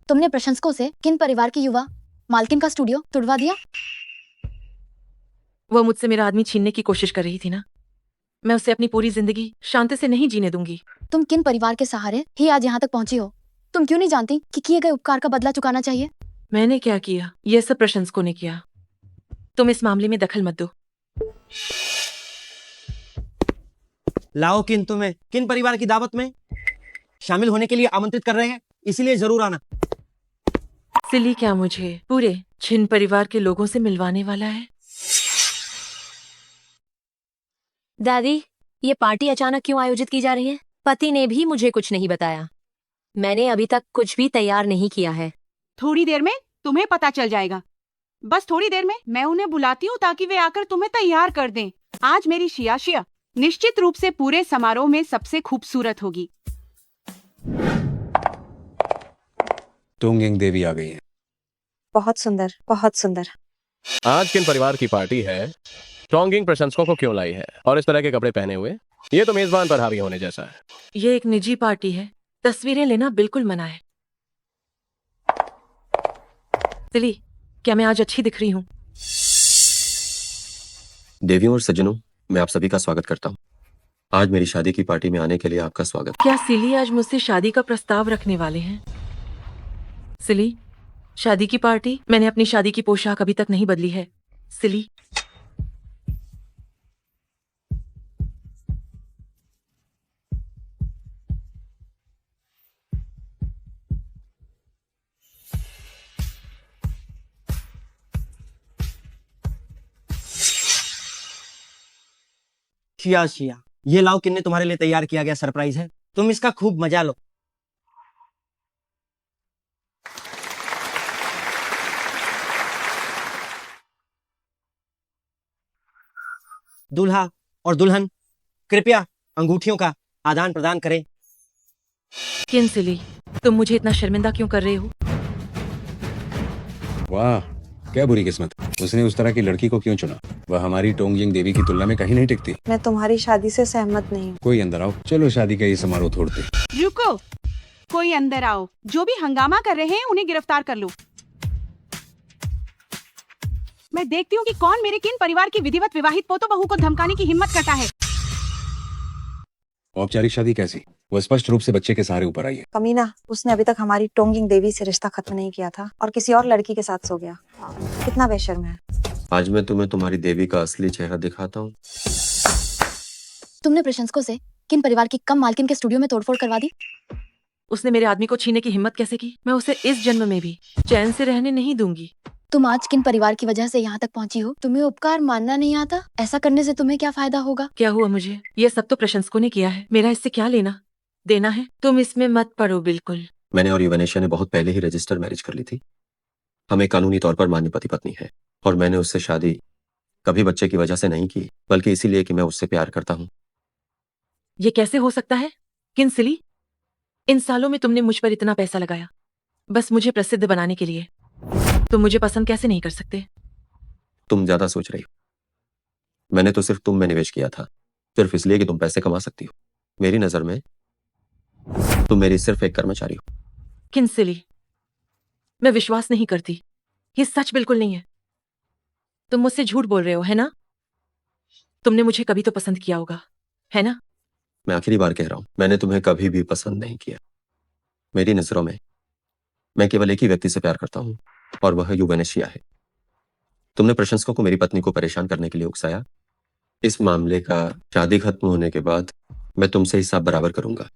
तुमने प्रशंसकों से किन परिवार की युवा मालकिन का स्टूडियो तुड़वा दिया? वो मुझसे मेरा आदमी छीनने की कोशिश कर रही थी ना। मैं उसे अपनी पूरी जिंदगी शांति से नहीं जीने दूंगी। तुम किन परिवार के सहारे ही आज यहाँ तक पहुंची हो? तुम क्यों नहीं जानती कि किए गए उपकार का बदला चुकाना चाहिए? मैंने क्या किया? यह सब प्रशंसकों ने किया। तुम इस मामले में दखल मत दो। लाओ किन तुम्हें किन परिवार की दावत में शामिल होने के लिए आमंत्रित कर रहे हैं, इसलिए जरूर आना। सिली क्या मुझे पूरे छिन परिवार के लोगों से मिलवाने वाला है? दादी, ये पार्टी अचानक क्यों आयोजित की जा रही है? पति ने भी मुझे कुछ नहीं बताया। मैंने अभी तक कुछ भी तैयार नहीं किया है। थोड़ी देर में तुम्हें पता चल जाएगा। बस थोड़ी देर में मैं उन्हें बुलाती हूँ ताकि वे आकर तुम्हें तैयार कर दें। आज मेरी शियाशिया निश्चित रूप से पूरे समारोह में सबसे खूबसूरत होगी। टोंगिंग देवी आ गई है। बहुत सुंदर, बहुत सुंदर। आज किन परिवार की पार्टी है? टोंगिंग प्रशंसकों को क्यों लाई है और इस तरह के कपड़े पहने हुए? ये तो मेजबान पर हावी होने जैसा है। ये एक निजी पार्टी है, तस्वीरें लेना बिल्कुल मना है। सिली, क्या मैं आज अच्छी दिख रही हूँ? देवियों और सज्जनों, मैं आप सभी का स्वागत करता हूँ। आज मेरी शादी की पार्टी में आने के लिए आपका स्वागत। क्या सिली आज मुझसे शादी का प्रस्ताव रखने वाले हैं? सिली, शादी की पार्टी? मैंने अपनी शादी की पोशाक अभी तक नहीं बदली है। सिली, शिया, ये लाओ किन ने तुम्हारे लिए तैयार किया गया सरप्राइज है। तुम इसका खूब मजा लो। दूल्हा और दुल्हन कृपया अंगूठियों का आदान प्रदान करें। किन सिली, तुम मुझे इतना शर्मिंदा क्यों कर रहे हो? वाह, क्या बुरी किस्मत। उसने उस तरह की लड़की को क्यों चुना? वह हमारी टोंगजिंग देवी की तुलना में कहीं नहीं टिकती। मैं तुम्हारी शादी से सहमत नहीं हूँ। कोई अंदर आओ, चलो शादी का ये समारोह तोड़ते। रुको, कोई अंदर आओ। जो भी हंगामा कर रहे हैं उन्हें गिरफ्तार कर लो। मैं देखती हूँ कि कौन मेरे किन परिवार की विधिवत विवाहित पोतो बहू को धमकाने की हिम्मत करता है। औपचारिक शादी कैसी? वह स्पष्ट रूप से बच्चे के सहारे ऊपर आई है। कमीना, उसने अभी तक हमारी टोंगिंग देवी से रिश्ता खत्म नहीं किया था और किसी और लड़की के साथ सो गया। कितना बेशर्म है। आज मैं तुम्हें तुम्हारी देवी का असली चेहरा दिखाता हूँ। तुमने प्रशंसकों से किन परिवार की कम मालकिन के स्टूडियो में तोड़फोड़ करवा दी? उसने मेरे आदमी को छीनने की हिम्मत कैसे की? मैं उसे इस जन्म में भी चैन से रहने नहीं दूंगी। तुम आज किन परिवार की वजह से यहाँ तक पहुँची हो? तुम्हें उपकार मानना नहीं आता? ऐसा करने से तुम्हें क्या फायदा होगा? क्या हुआ मुझे? ये सब तो प्रशंसकों ने किया है, मेरा इससे क्या लेना देना है? तुम इसमें मत पड़ो बिल्कुल। मैंने और यूवेनेशिया ने बहुत पहले ही रजिस्टर मैरिज कर ली थी। हमें कानूनी तौर पर मान्य पति पत्नी है और मैंने उससे शादी कभी बच्चे की वजह से नहीं की, बल्कि इसीलिए कि मैं उससे प्यार करता हूँ। ये कैसे हो सकता है? किंसली, इन सालों में तुमने मुझ पर इतना पैसा लगाया बस मुझे प्रसिद्ध बनाने के लिए। तुम मुझे पसंद कैसे नहीं कर सकते? तुम ज्यादा सोच रही हो। मैंने तो सिर्फ तुम में निवेश किया था, सिर्फ इसलिए कि तुम पैसे कमा सकती हो। मेरी नजर में तुम मेरी सिर्फ एक कर्मचारी हो। किंसली, मैं विश्वास नहीं करती। ये सच बिल्कुल नहीं है। तुम मुझसे झूठ बोल रहे हो, है ना? तुमने मुझे कभी तो पसंद किया होगा, है ना? मैं आखिरी बार कह रहा हूं, मैंने तुम्हें कभी भी पसंद नहीं किया। मेरी नजरों में मैं केवल एक ही व्यक्ति से प्यार करता हूं और वह यूवेनेशिया है। तुमने प्रशंसकों को मेरी पत्नी को परेशान करने के लिए उकसाया। इस मामले का शादी खत्म होने के बाद मैं तुमसे हिसाब बराबर करूंगा।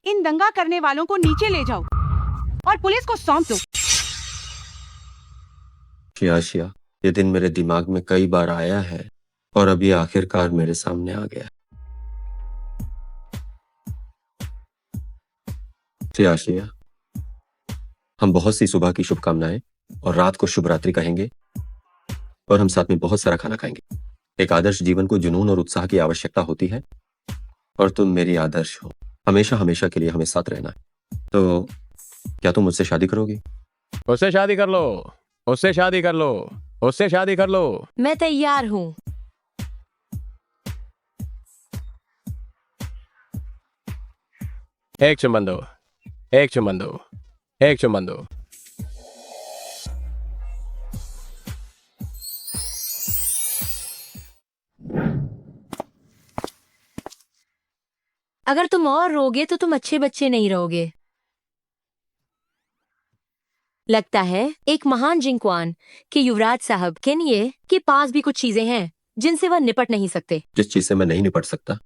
इन दंगा करने वालों को नीचे ले जाओ और पुलिस को सौंप दो। शिया, ये दिन मेरे दिमाग में कई बार आया है और अब ये आखिरकार मेरे सामने आ गया। शिया, हम बहुत सी सुबह की शुभकामनाएं और रात को शुभ रात्रि कहेंगे और हम साथ में बहुत सारा खाना खाएंगे। एक आदर्श जीवन को जुनून और उत्साह की आवश्यकता होती है और तुम मेरी आदर्श हो। हमेशा हमेशा के लिए हमें साथ रहना है। तो क्या तुम मुझसे शादी करोगी? उससे शादी कर लो, उससे शादी कर लो, उससे शादी कर लो। मैं तैयार हूँ। एक चुम्बन दो, एक चुम्बन दो, एक चुम्बन दो। अगर तुम और रोगे तो तुम अच्छे बच्चे नहीं रहोगे। लगता है एक महान जिंक्वान के युवराज साहब केनिये के पास भी कुछ चीजें हैं जिनसे वह निपट नहीं सकते। जिस चीज से मैं नहीं निपट सकता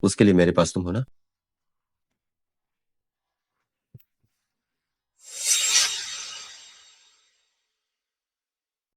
उसके लिए मेरे पास तुम हो ना।